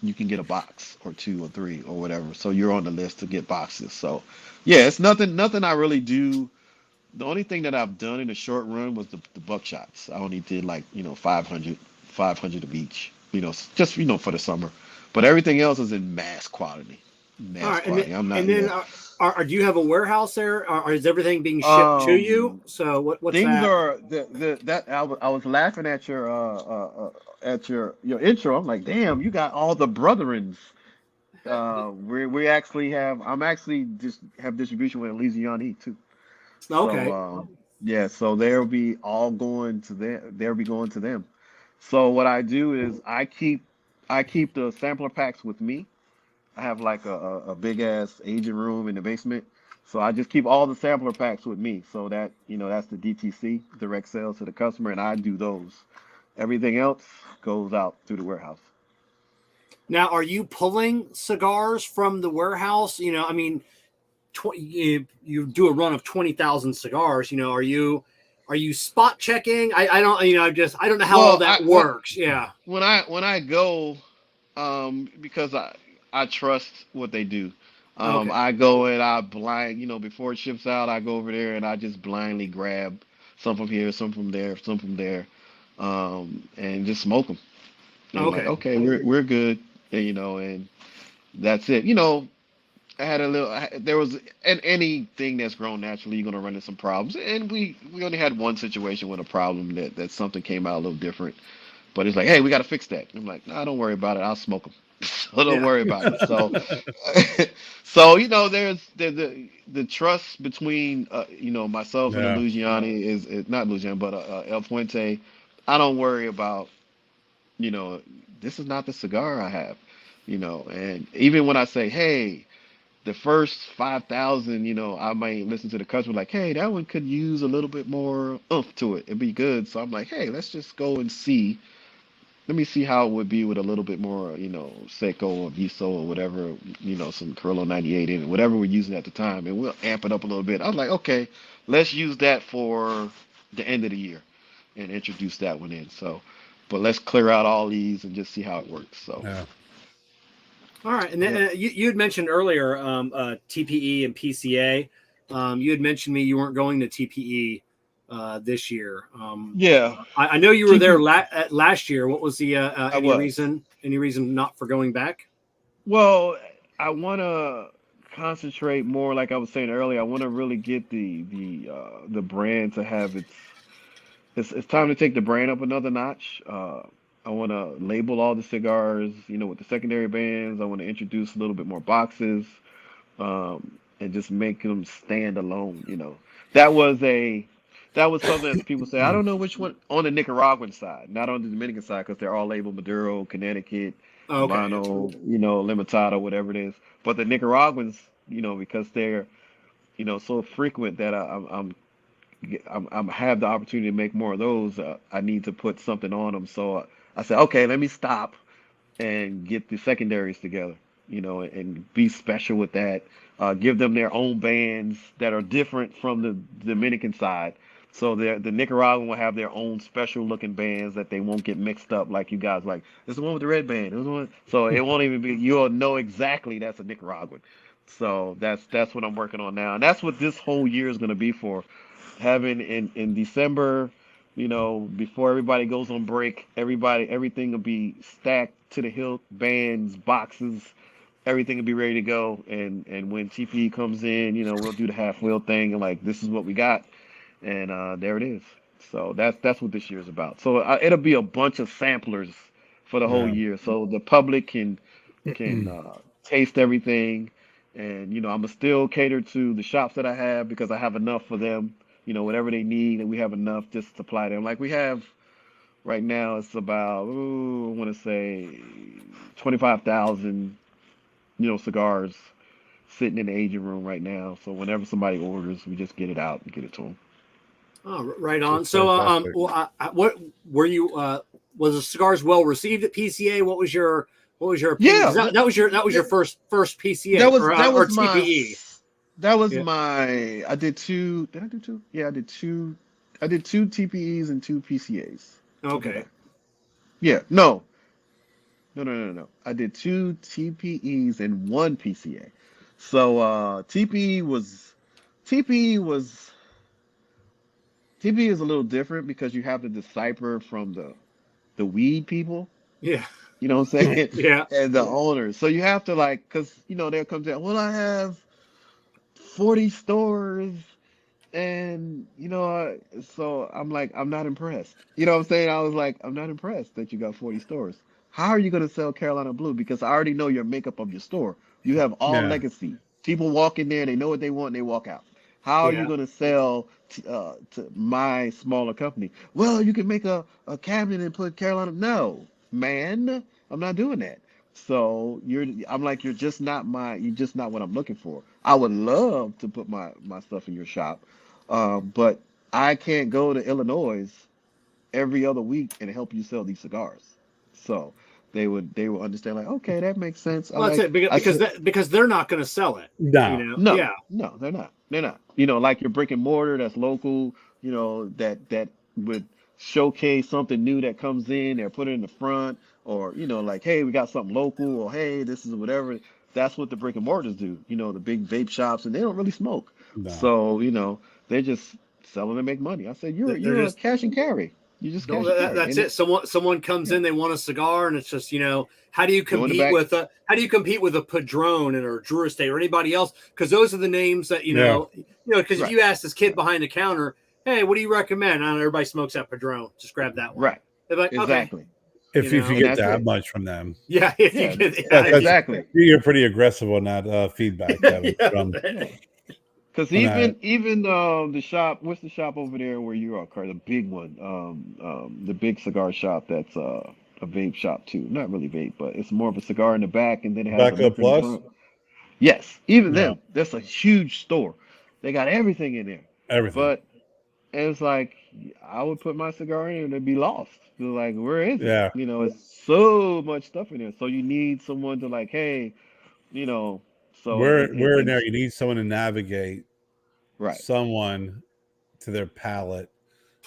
you can get a box or 2 or 3 or whatever. So you're on the list to get boxes. So yeah, it's nothing I really do. The only thing that I've done in a short run was the buckshots. I only did like, 500 of each, just, for the summer. But everything else is in mass quality. Mass quality. I'm not. And then, do you have a warehouse there? Or is everything being shipped to you? So what's things that? I was laughing at your intro. I'm like, damn, you got all the brethrens. We actually I'm actually just have distribution with Illusione too. Okay. So yeah, so they'll be all going to them. They'll be going to them. So what I do is I keep the sampler packs with me. I have like a big ass agent room in the basement. So I just keep all the sampler packs with me. So that, that's the DTC, direct sales to the customer, and I do those. Everything else goes out through the warehouse. Now, are you pulling cigars from the warehouse? I mean, you do a run of 20,000 cigars. Are you spot checking? I don't. I don't know how all that works. Yeah. When I go, because I trust what they do. I go and I blind, before it ships out, I go over there and I just blindly grab some from here, some from there, and just smoke them. And I'm like, okay, we're good. and, and that's it. I had a little. There was anything that's grown naturally, you're gonna run into some problems, and we only had one situation with a problem that something came out a little different. But it's like, hey, we got to fix that. I'm like, nah, don't worry about it. I'll smoke them. So don't Yeah. worry about it. So, so there's the trust between myself and Yeah. Illusione is not Illusione, but El Fuente. I don't worry about this is not the cigar I have, and even when I say, hey, the first 5,000, I might listen to the customer like, hey, that one could use a little bit more oomph to it. It'd be good. So I'm like, hey, let's just go and see. Let me see how it would be with a little bit more, Seco or Viso or whatever, some Carrillo 98 in it, whatever we're using at the time, and we'll amp it up a little bit. I was like, okay, let's use that for the end of the year and introduce that one in. So, but let's clear out all these and just see how it works. So, Yeah. All right, and then you had mentioned earlier TPE and PCA. You had mentioned me you weren't going to TPE this year. yeah, I know you were there last year. What was the any was. reason? Any reason not for going back? Well, I want to concentrate more, like I was saying earlier. I want to really get the brand to have it's time to take the brand up another notch. I want to label all the cigars, with the secondary bands. I want to introduce a little bit more boxes, and just make them stand alone. That was something that people say. I don't know which one on the Nicaraguan side, not on the Dominican side, because they're all labeled Maduro, Connecticut, Okay. Habano, Limitado, whatever it is. But the Nicaraguans, because they're, so frequent that I'm have the opportunity to make more of those. I need to put something on them. So I said, okay, let me stop and get the secondaries together, and be special with that. Give them their own bands that are different from the Dominican side. So the Nicaraguan will have their own special looking bands that they won't get mixed up like you guys like. This is the one with the red band. This is the one. So it won't even be. You'll know exactly that's a Nicaraguan. So that's what I'm working on now, and that's what this whole year is going to be for. Having in December, before everybody goes on break, everything will be stacked to the hilt, bands, boxes, everything will be ready to go. And when TPE comes in, we'll do the half wheel thing and like this is what we got, and there it is. So that's what this year is about. So it'll be a bunch of samplers for the whole Yeah. year, so the public can taste everything. And I'm gonna still cater to the shops that I have because I have enough for them. Whatever they need, and we have enough just to supply them. Like we have right now, it's about I want to say 25,000, cigars sitting in the aging room right now. So whenever somebody orders, we just get it out and get it to them. Oh, right on. That's So, fantastic. what were you? Was the cigars well received at PCA? What was your opinion? 'Cause Yeah, that was your first PCA that was or my TPE. that was Yeah. my. I did two. Did I do two? Yeah, I did two. I did two TPEs and two PCAs. What did Okay. I? Yeah, no. No. I did two TPEs and one PCA. So TPE was TPE is a little different because you have to decipher from the weed people. Yeah. You know what I'm saying? Yeah. And the owners. So you have to like, because they'll come down. Well, I have 40 stores, and so I'm like, I'm not impressed. You know what I'm saying? I was like, I'm not impressed that you got 40 stores. How are you going to sell Carolina Blue? Because I already know your makeup of your store. You have all Yeah. legacy. People walk in there, they know what they want, and they walk out. How are you Yeah. going to sell to my smaller company? Well, you can make a cabinet and put Carolina. No, man, I'm not doing that. So I'm like, you're just not what I'm looking for. I would love to put my stuff in your shop, but I can't go to Illinois every other week and help you sell these cigars. So they would understand like, okay, that makes sense. Well, that's it I because said, because they're not going to sell it. No. no, Yeah. no, they're not. They're not. Like your brick and mortar that's local, that would showcase something new that comes in, or put it in the front, or like, hey, we got something local, or hey, this is whatever. That's what the brick and mortars do. The big vape shops, and they don't really smoke. No. So, they're just selling to make money. I said, They're you're a just cash and carry. You just No, cash your card. that's And it. Someone comes in, they want a cigar, and it's just, how do you Go in the compete back. with a Padron or a Drew Estate or anybody else? Because those are the names that because if Right. you ask this kid behind the counter, hey, what do you recommend? I don't know, everybody smokes that Padron. Just grab that one. Right. They're like, Exactly. okay. If you And get that's that it. much from them. Yeah, if Yeah, you get That's- exactly. You're pretty aggressive on that feedback, Kevin. Because even the shop, what's the shop over there where you are, Carl? The big one, the big cigar shop that's a vape shop too. Not really vape, but it's more of a cigar in the back, and then it has Tobacco a liquor in the Plus? front. Yes, even Yeah. them. That's a huge store. They got everything in there. Everything. But it's like I would put my cigar in and it'd be lost. They're like, where is it? Yeah. It's so much stuff in there. So you need someone to like, hey, so We're in there. You need someone to navigate right. someone to their palate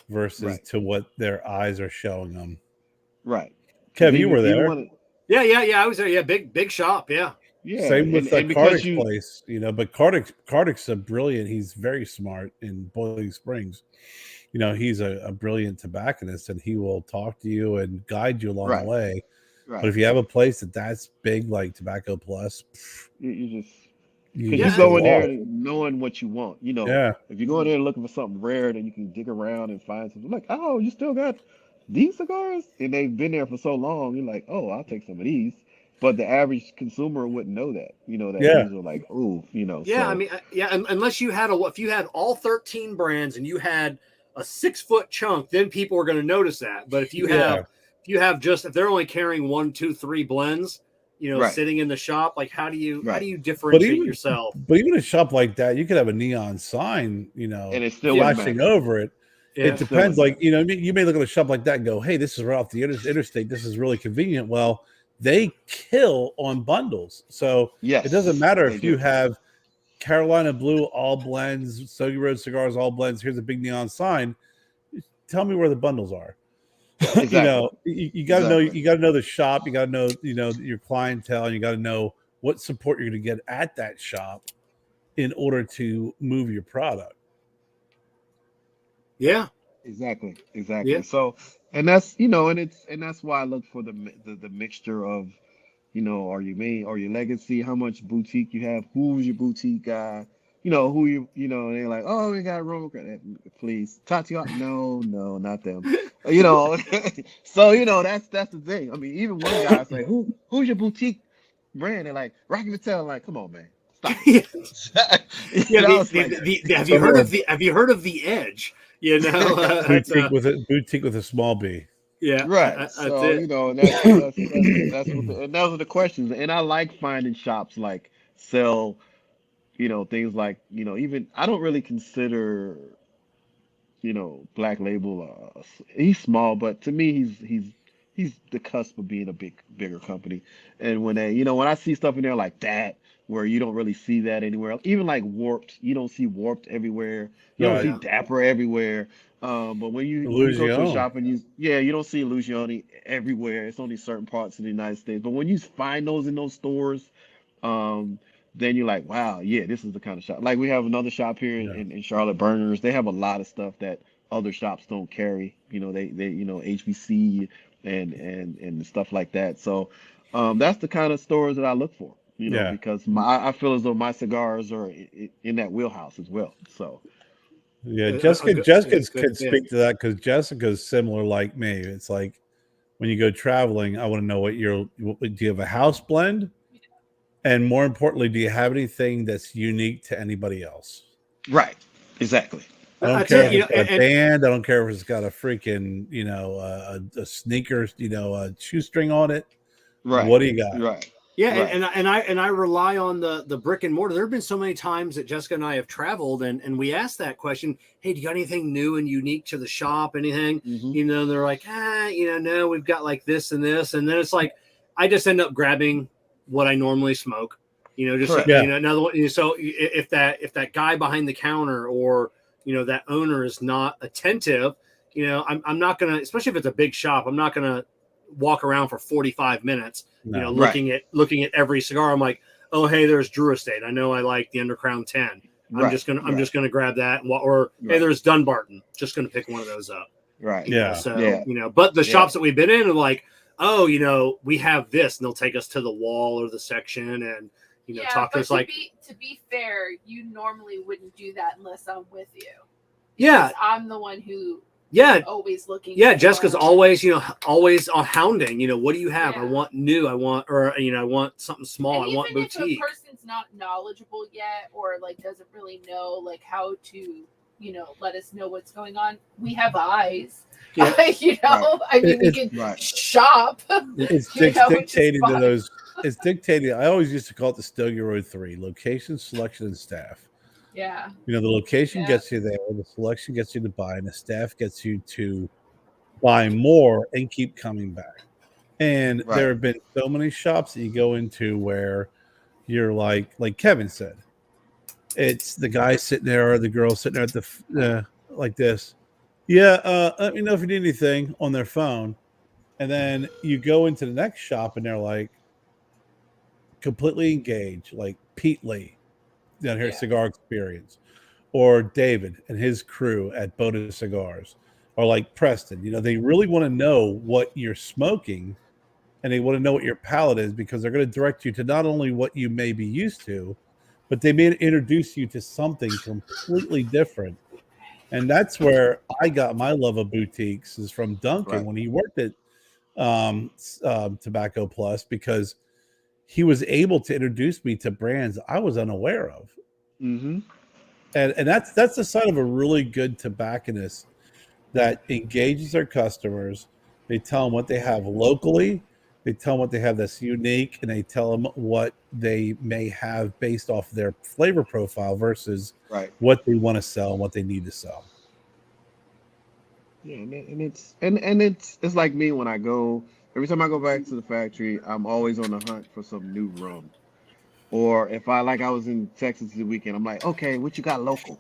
versus Right. to what their eyes are showing them. Right. Kev, you were there. Yeah, I was there. Yeah, big shop. Yeah. Yeah. Same with and because Kardic's place, but Kardic's a brilliant. He's very smart in Boiling Springs. He's a brilliant tobacconist, and he will talk to you and guide you along Right. the way. Right. But if you have a place that's big like Tobacco Plus, you just go in go there off. knowing what you want. Yeah. If you go in there looking for something rare, then you can dig around and find something like, oh, you still got these cigars? And they've been there for so long. You're like, oh, I'll take some of these. But the average consumer wouldn't know that. That these are like, oh, Yeah, So. I mean, unless you had if you had all 13 brands and you had a 6-foot chunk, then people are going to notice that. But if you have if they're only carrying 1, 2, 3 blends, Right. sitting in the shop, like how do you But differentiate yourself? But even a shop like that, you could have a neon sign, And it's still wouldn't flashing matter. over it. Yeah. It depends. Like, you may look at a shop like that and go, hey, this is right off the interstate. This is really convenient. Well, they kill on bundles. So Yes, it doesn't matter they if you do. have Carolina Blue, all blends, Stogie Road Cigars, all blends. Here's a big neon sign. Tell me where the bundles are. Exactly. You got to know. You got to know the shop. You got to know. Your clientele. And you got to know what support you're going to get at that shop in order to move your product. Yeah. Exactly. Yeah. So, and that's and that's why I look for the mixture of, are your legacy, how much boutique you have, who's your boutique guy, who and they're like, oh, we got a room, please, Tatiana, no, not them, so that's the thing. I mean, even one guy say, who's your boutique brand? They're like Rocky Patel. I'm like, come on, man, stop. Have you heard of the Edge? Boutique with a small B. Yeah, right. That's So it. that's and those are the questions. And I like finding shops like sell, things like even I don't really consider, Black Label. He's small, but to me he's the cusp of being a bigger company. And when when I see stuff in there like that, where you don't really see that anywhere else, even like Warped, you don't see Warped everywhere. You don't see Dapper everywhere. But when you go to a shop and you don't see Illusione everywhere. It's only certain parts of the United States. But when you find those in those stores, then you're like, wow, yeah, this is the kind of shop. Like we have another shop here in Charlotte, Burners. They have a lot of stuff that other shops don't carry. They HBC and stuff like that. So that's the kind of stores that I look for. Because I feel as though my cigars are in that wheelhouse as well. So. Yeah, Jessica could speak to that because Jessica's similar like me. It's like when you go traveling, I want to know do you have a house blend? And more importantly, do you have anything that's unique to anybody else? Right. Exactly. I don't care if it's got a band. I don't care if it's got a freaking, a sneakers, a shoestring on it. Right. What do you got? Right. Yeah, right. and I rely on the brick and mortar. There have been so many times that Jessica and I have traveled, and we asked that question. Hey, do you got anything new and unique to the shop? Anything? Mm-hmm. They're like, no, we've got like this and this, and then it's like I just end up grabbing what I normally smoke. Another one. So if that guy behind the counter or that owner is not attentive, I'm not gonna, especially if it's a big shop, I'm not gonna walk around for 45 minutes, looking at every cigar. I'm like, oh, hey, there's Drew Estate. I know I like the Undercrown 10. I'm just gonna grab that. Hey, there's Dunbarton. Just gonna pick one of those up. Right. You know, Yeah. so Yeah. you know, but the Yeah. shops that we've been in are like, oh, you know, we have this, and they'll take us to the wall or the section, and you know, talk to but us like, to be fair, you normally wouldn't do that unless I'm with you. yeah, Because I'm the one who yeah, is always looking. yeah. for- Jessica's always, you know, always hounding. You know, what do you have? Yeah. I want new. I want, or you know, I want something small. And I want even boutique. if a person's not knowledgeable yet, or like doesn't really know like how to, you know, let us know what's going on, we have eyes. Yeah. You know, I mean, we can Right. shop. It's You know, which is dictated to fine. those. It's dictated. I always used to call it the Stogie Road 3: location, selection, and staff. Yeah. You know, the location Yeah. gets you there, the selection gets you to buy, and the staff gets you to buy more and keep coming back. And Right. there have been so many shops that you go into where you're like Kevin said, it's the guy sitting there or the girl sitting there at the like this. Yeah, let me know if you need anything on their phone. And then you go into the next shop and they're like completely engaged, like Pete Lee down here at Yeah. Cigar Experience, or David and his crew at Boda Cigars, or like Preston. You know, they really want to know what you're smoking and they want to know what your palate is because they're going to direct you to not only what you may be used to, but they may introduce you to something completely different. And that's where I got my love of boutiques is from Duncan Right. when he worked at Tobacco Plus, because he was able to introduce me to brands I was unaware of. Mm-hmm. And that's the sign of a really good tobacconist that engages their customers. They tell them what they have locally, they tell them what they have that's unique, and they tell them what they may have based off their flavor profile versus Right. what they want to sell and what they need to sell. Yeah, and it's like me when I go. Every time I go back to the factory, I'm always on the hunt for some new rum. Or if I was in Texas the weekend, I'm like, okay, what you got local?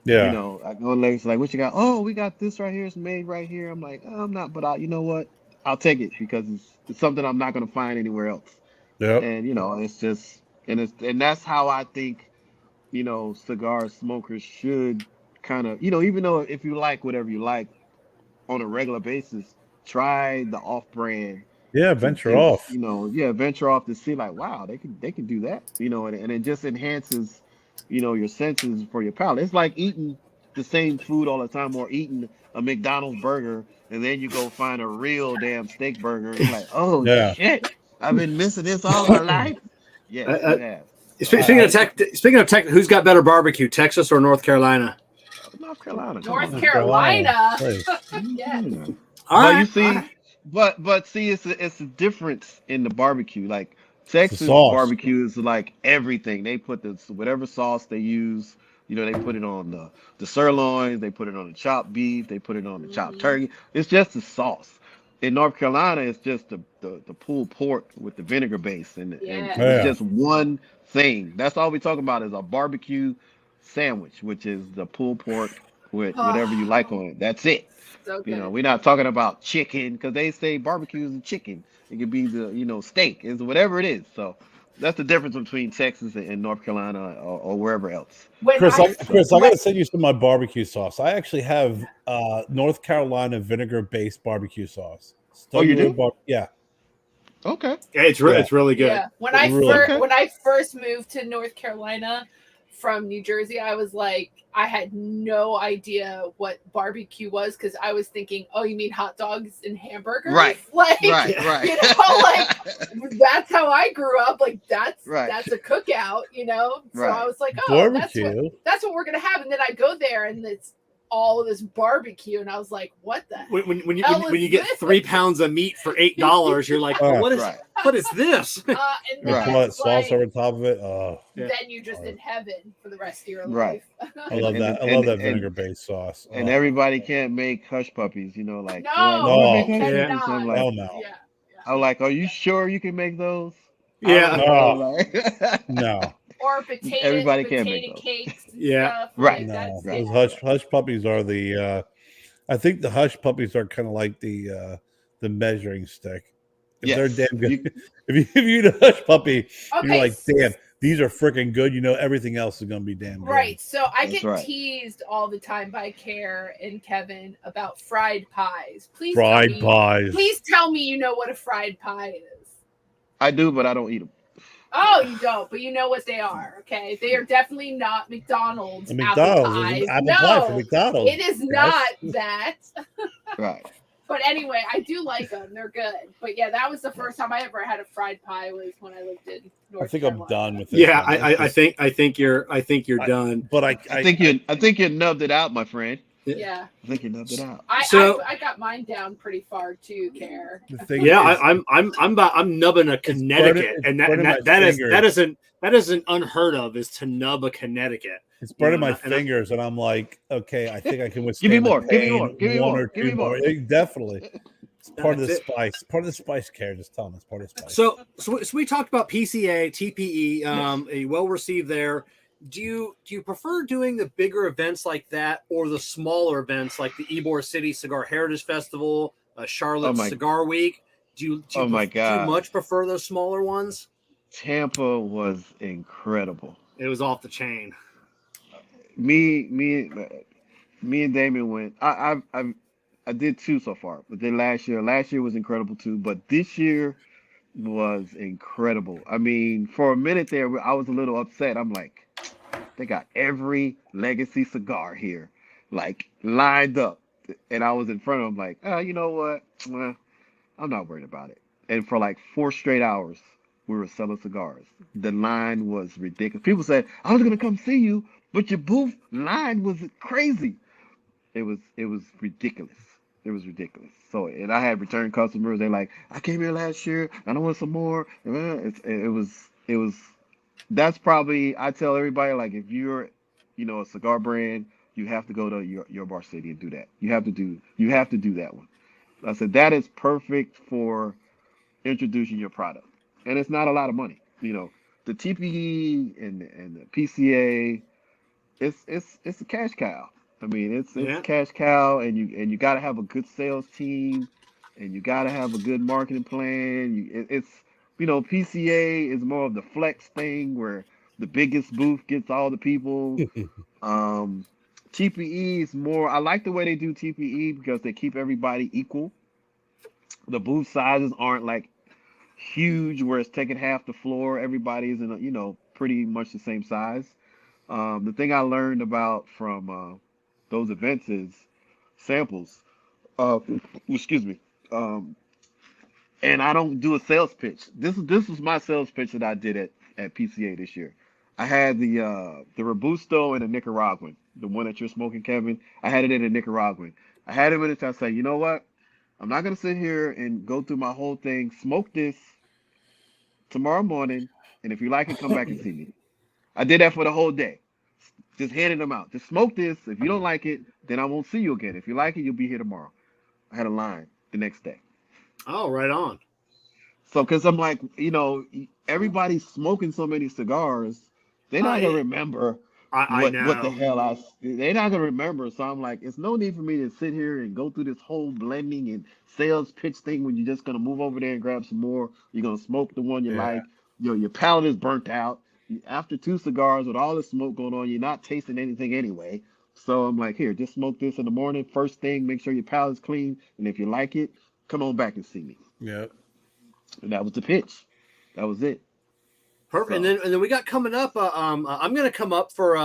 Yeah. You know, I go like, what you got? Oh, we got this right here. It's made right here. I'm like, oh, I'm not, but you know what? I'll take it because it's something I'm not going to find anywhere else. Yep. And you know, it's just, and that's how I think, you know, cigar smokers should kind of, you know, even though if you like whatever you like on a regular basis, try the off-brand. Yeah, venture off. You know, yeah, venture off to see like, wow, they can do that. You know, and it just enhances, you know, your senses for your palate. It's like eating the same food all the time, or eating a McDonald's burger, and then you go find a real damn steak burger. It's like, oh Yeah. shit, I've been missing this all my life. Yeah, you have. Speaking of tech, who's got better barbecue, Texas or North Carolina? North Carolina. North on. Carolina. Right. Yes. All But right, you see, all right. but see, it's a difference in the barbecue. Like Texas sauce. barbecue is like everything. They put whatever sauce they use. You know, they put it on the sirloins. They put it on the chopped beef. They put it on the chopped turkey. It's just the sauce. In North Carolina, it's just the pulled pork with the vinegar base, and Yeah. it's just one thing. That's all we talk about is a barbecue sandwich, which is the pulled pork with whatever you like on it. That's it. So You know, good. we're not talking about chicken because they say barbecue is a chicken. It could be the, you know, steak, is whatever it is. So that's the difference between Texas and North Carolina or wherever else. Chris, I got to send you some of my barbecue sauce. I actually have North Carolina vinegar-based barbecue sauce. Oh, you do? Yeah. Okay. Yeah, it's really good. Yeah. When I first moved to North Carolina from New Jersey, I was like, I had no idea what barbecue was because I was thinking, oh, you mean hot dogs and hamburgers? Right. Like, Right. you know, like that's how I grew up. Like that's Right. that's a cookout, you know. So Right. I was like, oh, Barbecue. that's what we're gonna have. And then I go there and it's all of this barbecue, and I was like, what the When hell you is get this? 3 pounds of meat for $8, you're like, Oh, what is right. this? and then Right. Put I that was sauce like, over top of it. Oh, then you're just in heaven for the rest of your Right. life. I love that. I love that vinegar-based sauce. And Oh. everybody can't make hush puppies, you know, like, No, "Well, you wanna make they hush cannot. puppies?" I'm like, Oh, no. Yeah. I'm like, are you sure you can make those? Yeah. I don't know, like- No. Or potato Everybody can't make those. cakes. And Yeah. stuff. Right. Like, No. that's Those hush puppies are the I think the hush puppies are kind of like the measuring stick. If Yes. they're damn good. You- If you eat a hush puppy, Okay. you're like, damn, these are freaking good. You know, everything else is going to be damn good. Right. So I That's get right. teased all the time by Kerr and Kevin about fried pies. Please tell me you know what a fried pie is. I do, but I don't eat them. Oh, you don't, but you know what they are, okay? They are definitely not McDonald's apple pies. Apple pie for McDonald's. It is not that. Right. But anyway, I do like them. They're good. But yeah, that was the first time I ever had a fried pie was when I lived in North Carolina. I'm done with it. Yeah, I think you're done. But I think you nubbed it out, my friend. Yeah. I think you nubbed it out. I got mine down pretty far too, Kerr. I'm nubbing a Connecticut, and that isn't unheard of, is to nub a Connecticut. It's burning my fingers, and I'm like, okay, I think I can withstand. Give me more. Give me more. Definitely. It's part of the spice. Part of the spice, Kerr. Just tell them it's part of the spice. So we talked about PCA, TPE, a well received there. Do you prefer doing the bigger events like that or the smaller events like the Ybor City Cigar Heritage Festival, Charlotte Cigar Week? Do you much prefer those smaller ones? Tampa was incredible. It was off the chain. Me and Damon went. I did 2 so far, but then last year was incredible too. But this year was incredible. I mean, for a minute there, I was a little upset. I'm like, they got every legacy cigar here, like lined up, and I was in front of them, like, you know what? I'm not worried about it. And for like 4 straight hours, we were selling cigars. The line was ridiculous. People said, I was gonna come see you, but your booth line was crazy. It was ridiculous. It was ridiculous. So, and I had return customers. They're like, I came here last year and I want some more. It was. That's probably, I tell everybody, like, if you're, a cigar brand, you have to go to your bar city and do that. You have to do that one. I said that is perfect for introducing your product, and it's not a lot of money. The TPE and the PCA, it's a cash cow. I mean, it's a cash cow, and you got to have a good sales team, and you got to have a good marketing plan. PCA is more of the flex thing where the biggest booth gets all the people. TPE is more, I like the way they do TPE because they keep everybody equal. The booth sizes aren't like huge where it's taking half the floor. Everybody is in pretty much the same size. The thing I learned about from those events is samples. Excuse me. And I don't do a sales pitch. This was my sales pitch that I did at PCA this year. I had the Robusto and the Nicaraguan, the one that you're smoking, Kevin. I had it in a Nicaraguan. I had it in it. I said, you know what? I'm not gonna sit here and go through my whole thing. Smoke this tomorrow morning, and if you like it, come back and see me. I did that for the whole day. Just handing them out. Just smoke this. If you don't like it, then I won't see you again. If you like it, you'll be here tomorrow. I had a line the next day. Oh, right on. So, because I'm like, everybody's smoking so many cigars, they're not going to remember what the hell they're not going to remember. So I'm like, it's no need for me to sit here and go through this whole blending and sales pitch thing when you're just going to move over there and grab some more. You're going to smoke the one you like. Your palate is burnt out. After 2 cigars with all the smoke going on, you're not tasting anything anyway. So I'm like, here, just smoke this in the morning. First thing, make sure your palate's clean. And if you like it, come on back and see me. Yeah. And that was the pitch. That was it. Perfect. So. And then we got coming up. I'm going to come up for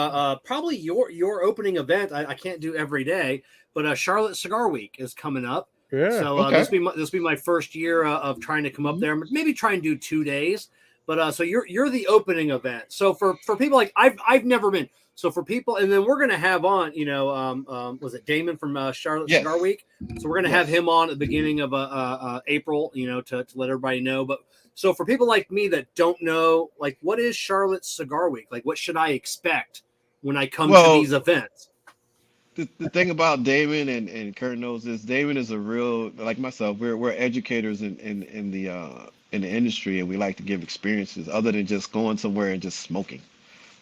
probably your opening event. I can't do every day, but Charlotte Cigar Week is coming up. Yeah. So this will be my first year of trying to come up there. Maybe try and do 2 days. But so you're the opening event. So for people like I've never been. So for people, and then we're gonna have on, was it Damon from Charlotte Cigar Week? So we're gonna have him on at the beginning of April, to let everybody know. But so for people like me that don't know, like, what is Charlotte Cigar Week? Like, what should I expect when I come to these events? The thing about Damon and Kurt knows this. Damon is a real, like myself. We're educators in the industry, and we like to give experiences other than just going somewhere and just smoking.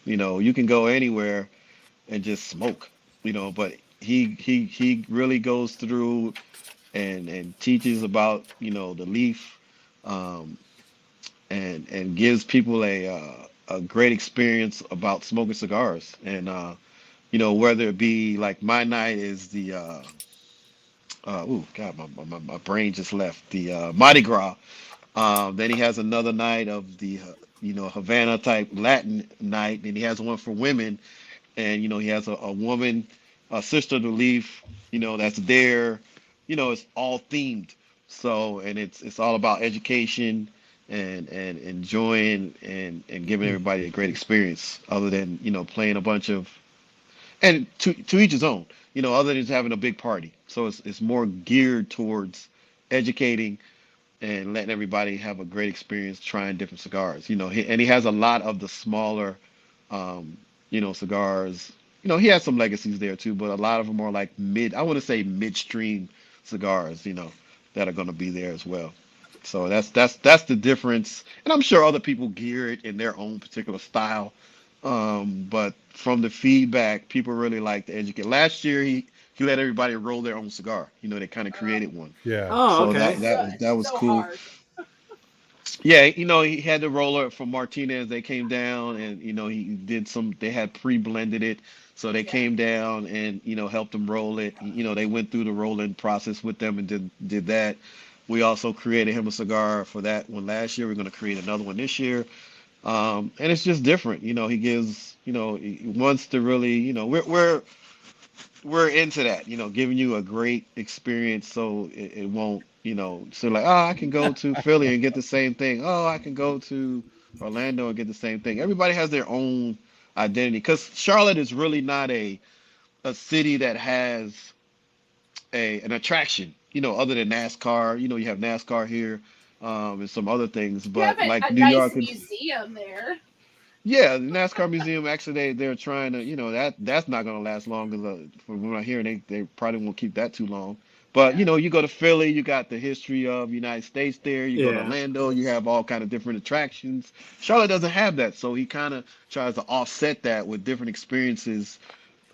You can go anywhere and just smoke, but he really goes through and teaches about, the leaf, and gives people a a great experience about smoking cigars. And you know, whether it be like my night is the oh God, my brain just left the Mardi Gras. Then he has another night of the you know, Havana type Latin night, and he has one for women, and you know, he has a woman, a sister to leave, you know, that's there. You know, it's all themed. So, and it's all about education and enjoying and giving everybody a great experience, other than, you know, playing a bunch of, and to each his own, you know, other than just having a big party. So it's more geared towards educating and letting everybody have a great experience trying different cigars. You know, and he has a lot of the smaller, you know, cigars. You know, he has some legacies there too, but a lot of them are like I want to say midstream cigars, you know, that are going to be there as well. So that's the difference. And I'm sure other people gear it in their own particular style. But from the feedback, people really like to educate. Last year, he let everybody roll their own cigar. You know, they kind of created one. Yeah. Oh, So okay. that was So cool. hard. Yeah, you know, he had the roller from Martinez. They came down and, you know, he did they had pre-blended it. So they came down and, you know, helped him roll it. You know, they went through the rolling process with them and did that. We also created him a cigar for that one last year. We're going to create another one this year. And it's just different. You know, he gives, you know, he wants to really, you know, we're into that, you know, giving you a great experience, so it won't, you know, so like, oh, I can go to Philly and get the same thing. Oh, I can go to Orlando and get the same thing. Everybody has their own identity, because Charlotte is really not a city that has an attraction, you know, other than NASCAR. You know, you have NASCAR here, and some other things, You but have like a New nice York, museum there. yeah, the NASCAR museum, actually they're trying to, you know, that's not going to last long, because from what I hear, they probably won't keep that too long. But you know, you go to Philly, you got the history of United States there. You go to Yeah. Orlando, you have all kind of different attractions. Charlotte doesn't have that, so he kind of tries to offset that with different experiences.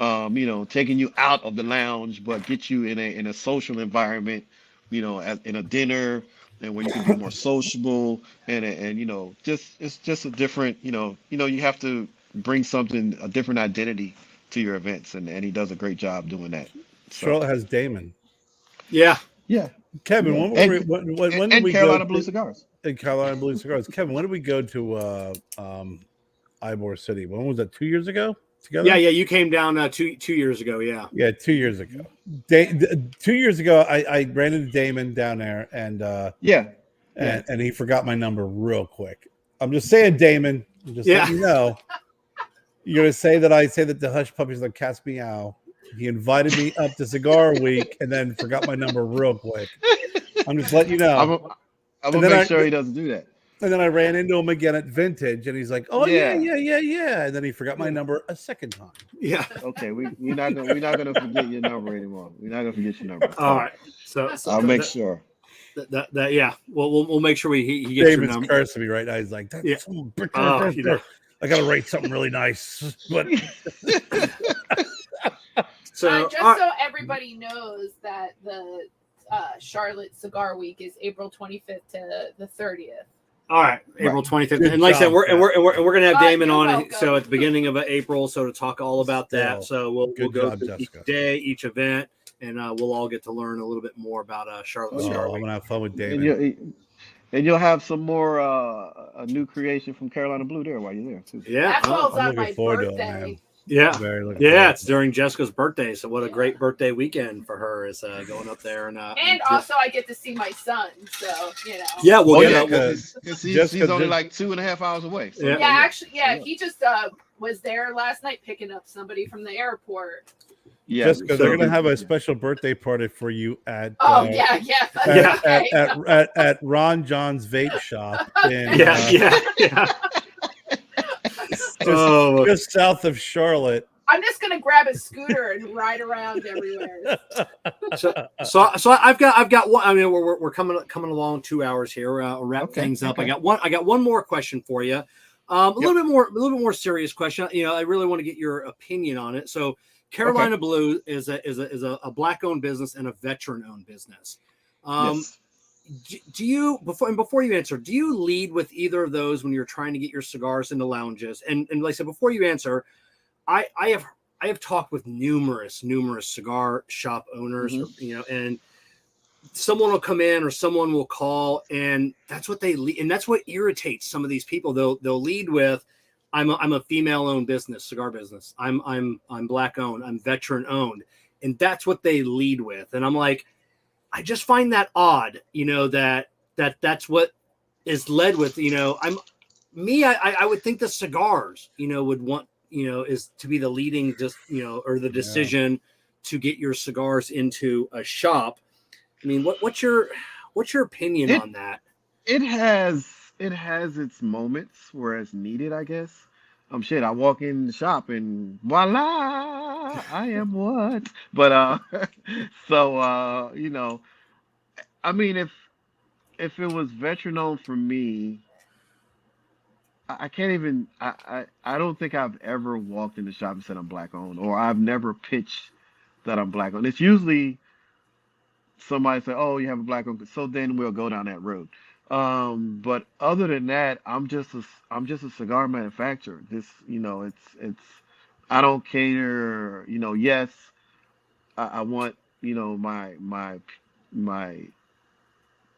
You know, taking you out of the lounge, but get you in a social environment, you know, in a dinner, and where you can be more sociable, and you know, it's just a different, you have to bring a different identity to your events, and he does a great job doing that. So Charlotte has Damon. Yeah. yeah, Kevin, yeah, when did and we go Carolina Blue to Cigars. Carolina Blue Cigars? Kevin, when did we go to Ybor City? When was that? 2 years ago? Together? Yeah. You came down 2 years ago. Yeah. Yeah, 2 years ago. 2 years ago, I ran into Damon down there, and Yeah, and he forgot my number real quick. I'm just saying, Damon. I'm just letting you know. You're gonna say that I say that the hush puppies are cat's meow. He invited me up to Cigar Week and then forgot my number real quick. I'm just letting you know. I'm gonna make sure he doesn't do that. And then I ran into him again at Vintage, and he's like, "Oh yeah." And then he forgot my number a second time. Yeah. Okay, we're not gonna forget your number anymore. We're not gonna forget your number. All right. So I'll make sure. That yeah. We'll make sure he gets your David's number. cursing me right now. He's like, Yeah. You know. I gotta write something really nice, but So just so everybody knows that the Charlotte Cigar Week is April 25th to the 30th. all right, April 25th, Good and like I said, job, we're gonna have Damon you're on. welcome. So at the beginning of April, so to talk all about that. So we'll go job, through each Jessica. day, each event, and we'll all get to learn a little bit more about Charlotte Cigar I'm Week. gonna have fun with David. And you'll have some more a new creation from Carolina Blue there while you're there too. Yeah, That falls I'm on my looking forward to it, birthday. man. yeah. Very looking Yeah, forward it's to it. during Jessica's birthday, so what a great birthday weekend for her is going up there And also, I get to see my son, so you know. yeah, we'll Oh get yeah, up. because he's Jessica only did- like 2.5 hours away. So Yeah. Yeah, actually, he just was there last night picking up somebody from the airport. yeah. Jessica, so- they're gonna have a special birthday party for you at Yeah. at Ron John's vape shop in Yeah. just south of Charlotte. I'm just gonna grab a scooter and ride around everywhere. So I've got one. I mean, we're coming along 2 hours here. We'll wrap things up. okay. I got one more question for you. A little bit more serious question. You know, I really want to get your opinion on it. So Carolina Blue is a black owned business and a veteran owned business. Yes. do you before you answer, do you lead with either of those when you're trying to get your cigars into lounges? And like I said, before you answer, I have talked with numerous cigar shop owners, and someone will come in or someone will call, and that's what they lead, and that's what irritates some of these people. They'll lead with, I'm a female-owned business, cigar business. I'm Black owned. I'm veteran owned, and that's what they lead with. And I'm like, I just find that odd, that's what is led with. I would think the cigars, would want, is to be the leading, or the decision to get your cigars into a shop. I mean, what's your opinion on that? It has its moments where it's needed, I guess. Shit, I walk in the shop and voila, I am what. But I mean, if it was veteran owned for me, I can't even. I don't think I've ever walked in the shop and said I'm Black owned, or I've never pitched that I'm Black owned. It's usually somebody say, "Oh, you have a Black owned," so then we'll go down that road. But other than that, I'm just a cigar manufacturer. It's I don't cater. Yes, I want my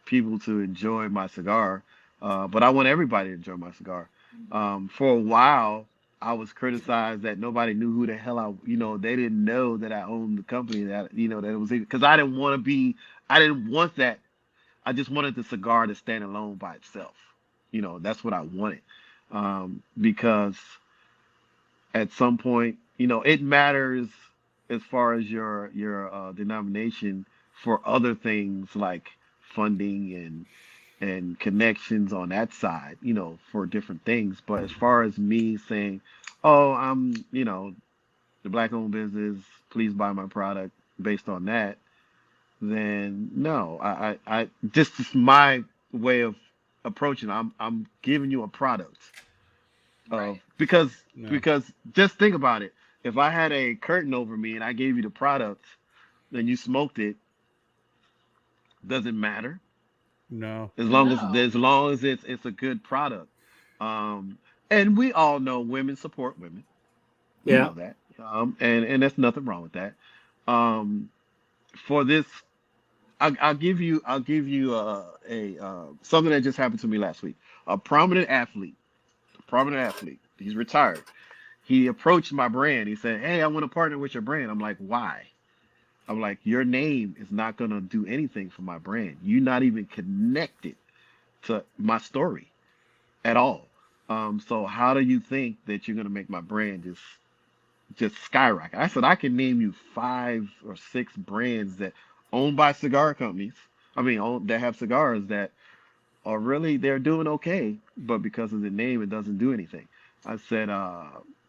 people to enjoy my cigar, but I want everybody to enjoy my cigar. For a while, I was criticized that nobody knew who the hell they didn't know that I owned the company, that that it was, because I didn't want that. I just wanted the cigar to stand alone by itself. That's what I wanted. Because at some point, it matters as far as your denomination for other things like funding and connections on that side, for different things. But as far as me saying, oh, I'm, the Black owned business, please buy my product based on that, then no, I this is my way of approaching. I'm giving you a product. Right. Because just think about it. If I had a curtain over me and I gave you the product, then you smoked it, does it matter? No. As long as it's a good product. And we all know women support women. We know that. And there's nothing wrong with that. For this, I'll give you something that just happened to me last week. A prominent athlete. He's retired. He approached my brand. He said, "Hey, I want to partner with your brand." I'm like, "Why?" I'm like, "Your name is not going to do anything for my brand. You're not even connected to my story at all. So how do you think that you're going to make my brand just skyrocket?" I said, "I can name you 5 or 6 brands that owned by cigar companies. That have cigars that are really, they're doing okay, but because of the name, it doesn't do anything." I said,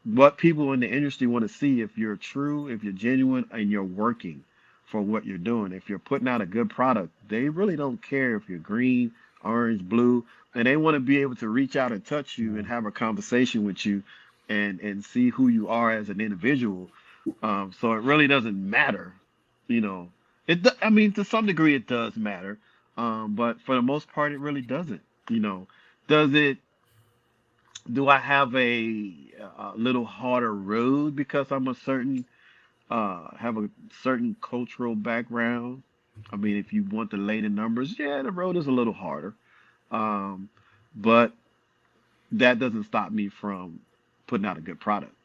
what people in the industry want to see, if you're true, if you're genuine, and you're working for what you're doing, if you're putting out a good product, they really don't care if you're green, orange, blue, and they want to be able to reach out and touch you and have a conversation with you and see who you are as an individual. So it really doesn't matter, to some degree it does matter. But for the most part, it really doesn't. Do I have a little harder road because I'm have a certain cultural background? If you want to lay the numbers, yeah, the road is a little harder. But that doesn't stop me from putting out a good product,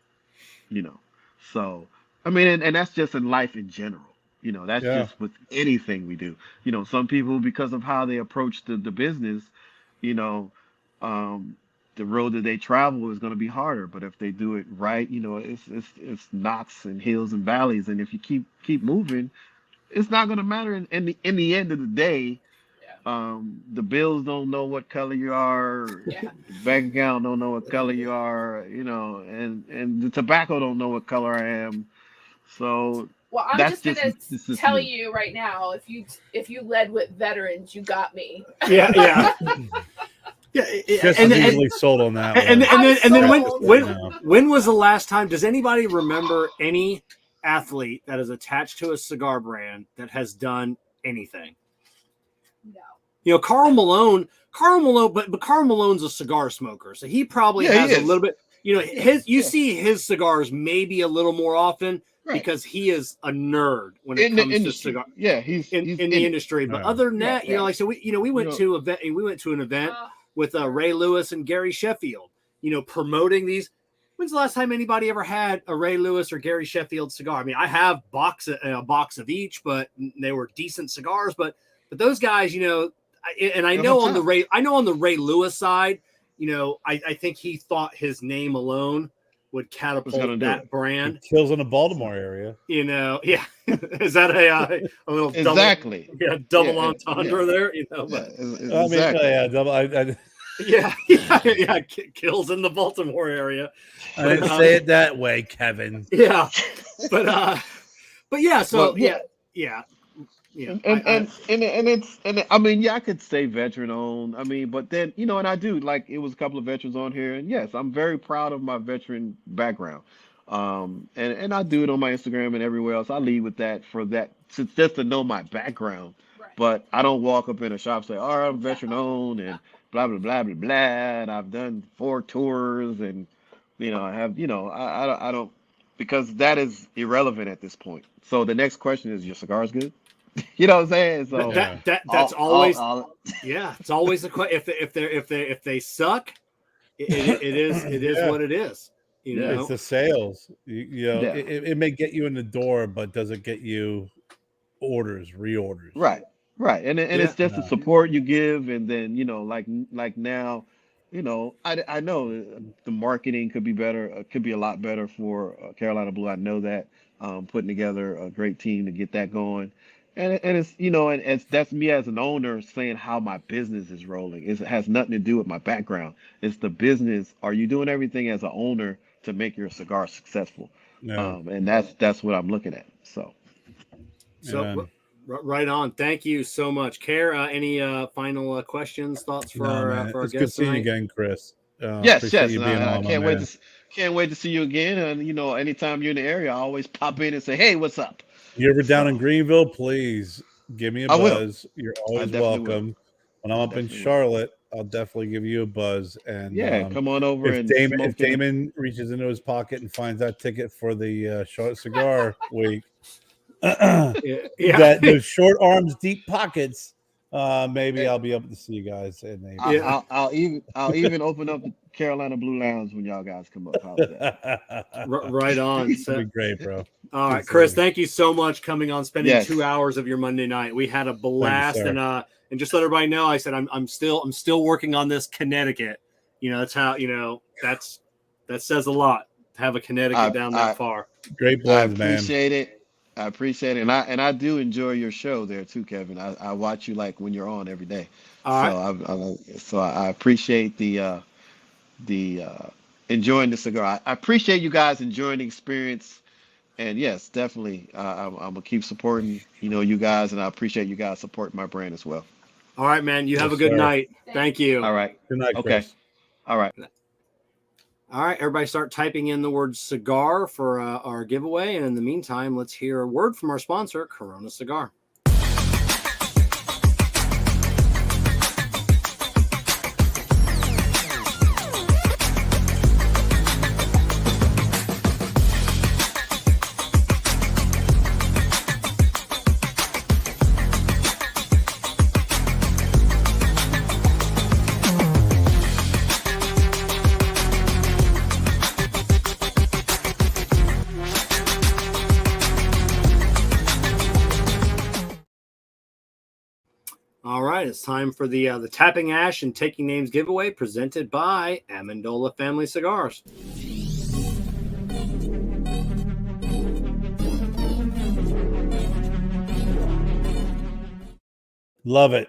So, and that's just in life in general. That's just with anything we do. Some people, because of how they approach the business, the road that they travel is going to be harder. But if they do it right, it's knocks and hills and valleys. And if you keep moving, it's not going to matter. In the end of the day, the bills don't know what color you are. The bank account don't know what color you are. And the tobacco don't know what color I am. So. Well, I'm just gonna tell you right now, if you led with veterans, you got me. Yeah. Just easily sold on that. And then when was the last time? Does anybody remember any athlete that is attached to a cigar brand that has done anything? No. Carl Malone, but Carl Malone's a cigar smoker, so he probably has a little bit. You see his cigars maybe a little more often because he is a nerd when it comes to cigar. Yeah, he's in the industry. But other than that, like so we went to an event with Ray Lewis and Gary Sheffield. Promoting these. When's the last time anybody ever had a Ray Lewis or Gary Sheffield cigar? I mean, I have a box of each, but they were decent cigars. But those guys, I know on the Ray Lewis side, I think he thought his name alone would catapult that brand. It kills in the Baltimore area. Yeah. Is that a little double entendre there? But, exactly. Yeah, kills in the Baltimore area. I didn't say it that way, Kevin. Yeah, but yeah. So yeah. And I mean, I could say veteran owned. I mean, but then and I do it was a couple of veterans on here, and yes, I'm very proud of my veteran background. And I do it on my Instagram and everywhere else. I lead with that just to know my background. Right. But I don't walk up in a shop and say, "Oh, I'm veteran owned," and blah blah blah blah blah. And I've done 4 tours, and I have I don't, because that is irrelevant at this point. So the next question is, your cigar's good? You know what I'm saying? So that's always it's always the question. If they suck, it is what it is. It's the sales. It may get you in the door, but does it get you reorders? Right. And it's just the support you give, and then like now, I know the marketing could be better, could be a lot better for Carolina Blue. I know that putting together a great team to get that going. And it's and it's that's me as an owner saying how my business is rolling. It has nothing to do with my background. It's the business. Are you doing everything as an owner to make your cigar successful? Yeah. And that's what I'm looking at. So right on. Thank you so much, Kerr. Any final questions, thoughts for our it's guests? Good seeing you again, Chris. Yes. I can't wait to see you again. And anytime you're in the area, I always pop in and say, "Hey, what's up?" You ever down in Greenville, please give me a buzz. You're always welcome. When I'm up in Charlotte, I'll definitely give you a buzz. And come on over. If Damon reaches into his pocket and finds that ticket for the Charlotte Cigar Week, those short arms, deep pockets, maybe I'll be able to see you guys. And I'll even open up the Carolina Blue Lounge when y'all guys come up. Right on. That'd be great, bro. All right, Chris, thank you so much spending 2 hours of your Monday night. We had a blast, and just let everybody know, I said I'm still working on this Connecticut. That's how that says a lot to have a Connecticut down that far. Great blends, man. I appreciate it, and I do enjoy your show there too, Kevin. I watch you when you're on every day. So I appreciate the enjoying the cigar. I appreciate you guys enjoying the experience. And yes, definitely, I'm gonna keep supporting you guys, and I appreciate you guys supporting my brand as well. All right, man. You have a good night. Thank you. All right. Good night, Chris. Okay. All right. All right, everybody start typing in the word cigar for our giveaway. And in the meantime, let's hear a word from our sponsor, Corona Cigar. All right, it's time for the Tapping Ash and Taking Names giveaway presented by Amendola Family Cigars. Love it.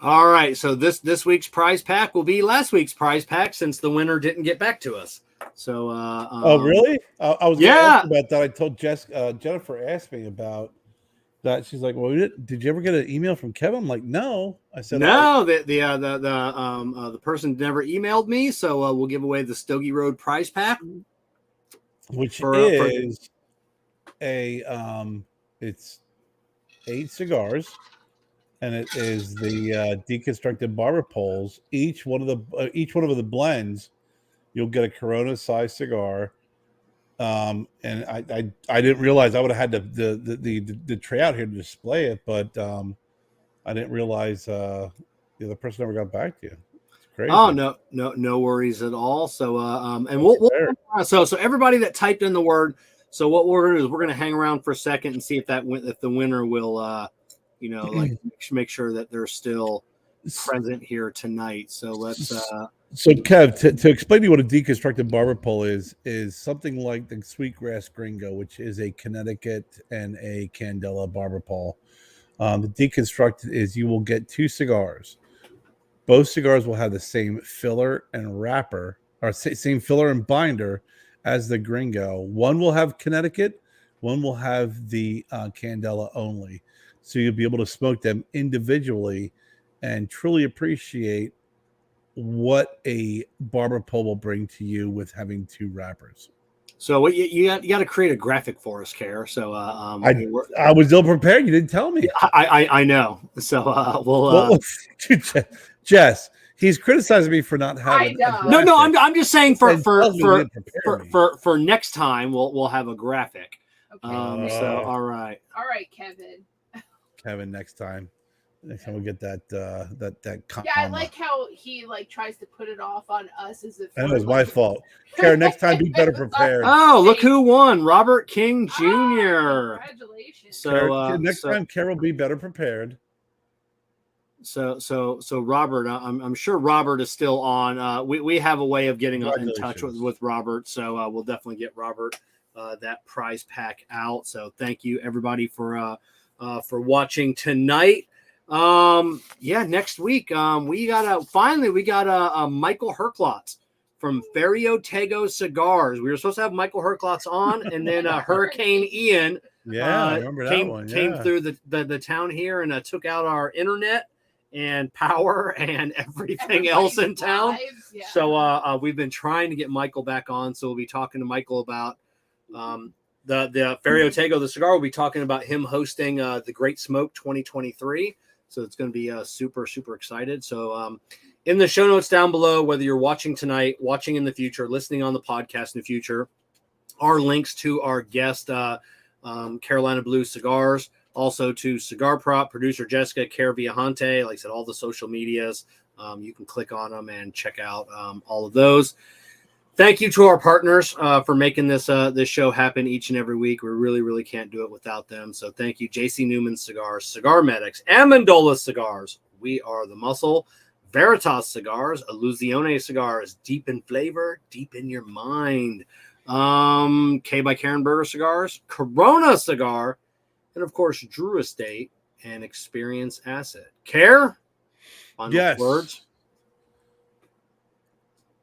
All right, so this week's prize pack will be last week's prize pack since the winner didn't get back to us. So, oh really? I was ask about that. I told Jennifer asked me about that. She's like, "Well, did you ever get an email from Kevin?" I'm like, "No." I said, "No." The person never emailed me, so we'll give away the Stogie Road prize pack, which is it's 8 cigars, and it is the deconstructed barber poles. Each one of the blends, you'll get a Corona size cigar. And I didn't realize I would have had the tray out here to display it, but I didn't realize the other person never got back to you. It's crazy. Oh, no worries at all. So and we'll so everybody that typed in the word. So what we're gonna do is we're gonna hang around for a second and see if the winner will like make sure that they're still present here tonight. So let's So Kev, to explain to you what a deconstructed barber pole is something like the Sweetgrass Gringo, which is a Connecticut and a Candela barber pole. The deconstructed is you will get 2 cigars. Both cigars will have the same filler and wrapper, or same filler and binder as the Gringo. One will have Connecticut, one will have the Candela only. So you'll be able to smoke them individually and truly appreciate what a barber pole will bring to you with having 2 wrappers. So what you got to create a graphic for us, Kerr. So I was ill prepared. You didn't tell me. I know. So we'll Jess, he's criticizing me for not having. No, I'm just saying for next time we'll have a graphic. Okay. So all right, Kevin, next time we'll get that yeah, I like how he tries to put it off on us as if that was my fault. Karen, next time be better prepared. Oh, look who won. Robert King Jr. Congratulations. So next time Carol be better prepared. So Robert, I'm sure Robert is still on. We have a way of getting in touch with Robert. So we'll definitely get Robert that prize pack out. So thank you everybody for watching tonight. Next week we got a Michael Herklotz from Ferriotego Cigars. We were supposed to have Michael Herklotz on, and then Hurricane Ian I remember that came through the town here and took out our internet and power and everything else in town. Yeah. So we've been trying to get Michael back on, so we'll be talking to Michael about the Ferriotego, the cigar. We'll be talking about him hosting the Great Smoke 2023. So it's going to be super, super excited. So in the show notes down below, whether you're watching tonight, watching in the future, listening on the podcast in the future, are links to our guest, Carolina Blue Cigars, also to Cigar Prop, producer Jessica, Kerr Viajante, like I said, all the social medias. You can click on them and check out all of those. Thank you to our partners for making this show happen each and every week. We really, really can't do it without them. So thank you, JC Newman Cigars, CigarMedics, Amendola Cigars, We Are the Muscle, Veritas Cigars, Illusione Cigars, deep in flavor, deep in your mind. K by Karen Berger Cigars, Corona Cigar, and of course, Drew Estate and Experience Asset. Kerr, final words.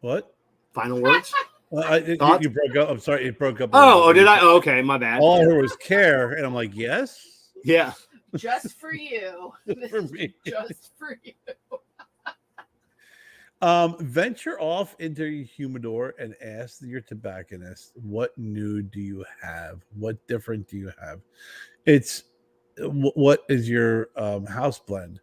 What? Final words? You broke up. I'm sorry, it broke up. Oh, did I? Oh, okay, my bad. All I heard was care, and I'm like, yes. Yeah. Just for you. For me. Just for you. Venture off into your humidor and ask your tobacconist, what new do you have? What different do you have? It's what is your house blend?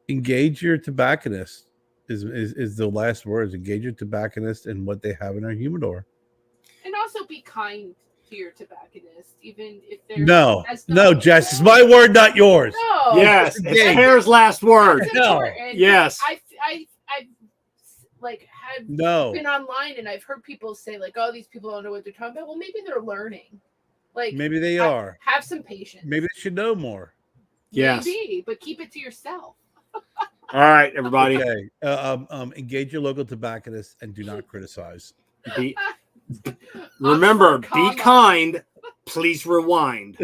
Engage your tobacconist is the last words. Engage your tobacconist and what they have in their humidor. And also be kind to your tobacconist, even if they're no, Jess, it's my word, not yours. No. Yes, it's Kerr's last word. No. Yes. I've had been online and I've heard people say like, oh, these people don't know what they're talking about. Well, maybe they're learning. Like maybe they are. Have some patience. Maybe they should know more. Yes. Maybe, but keep it to yourself. All right, everybody. Okay. Engage your local tobacconist and do not criticize. Remember, be kind. Please rewind.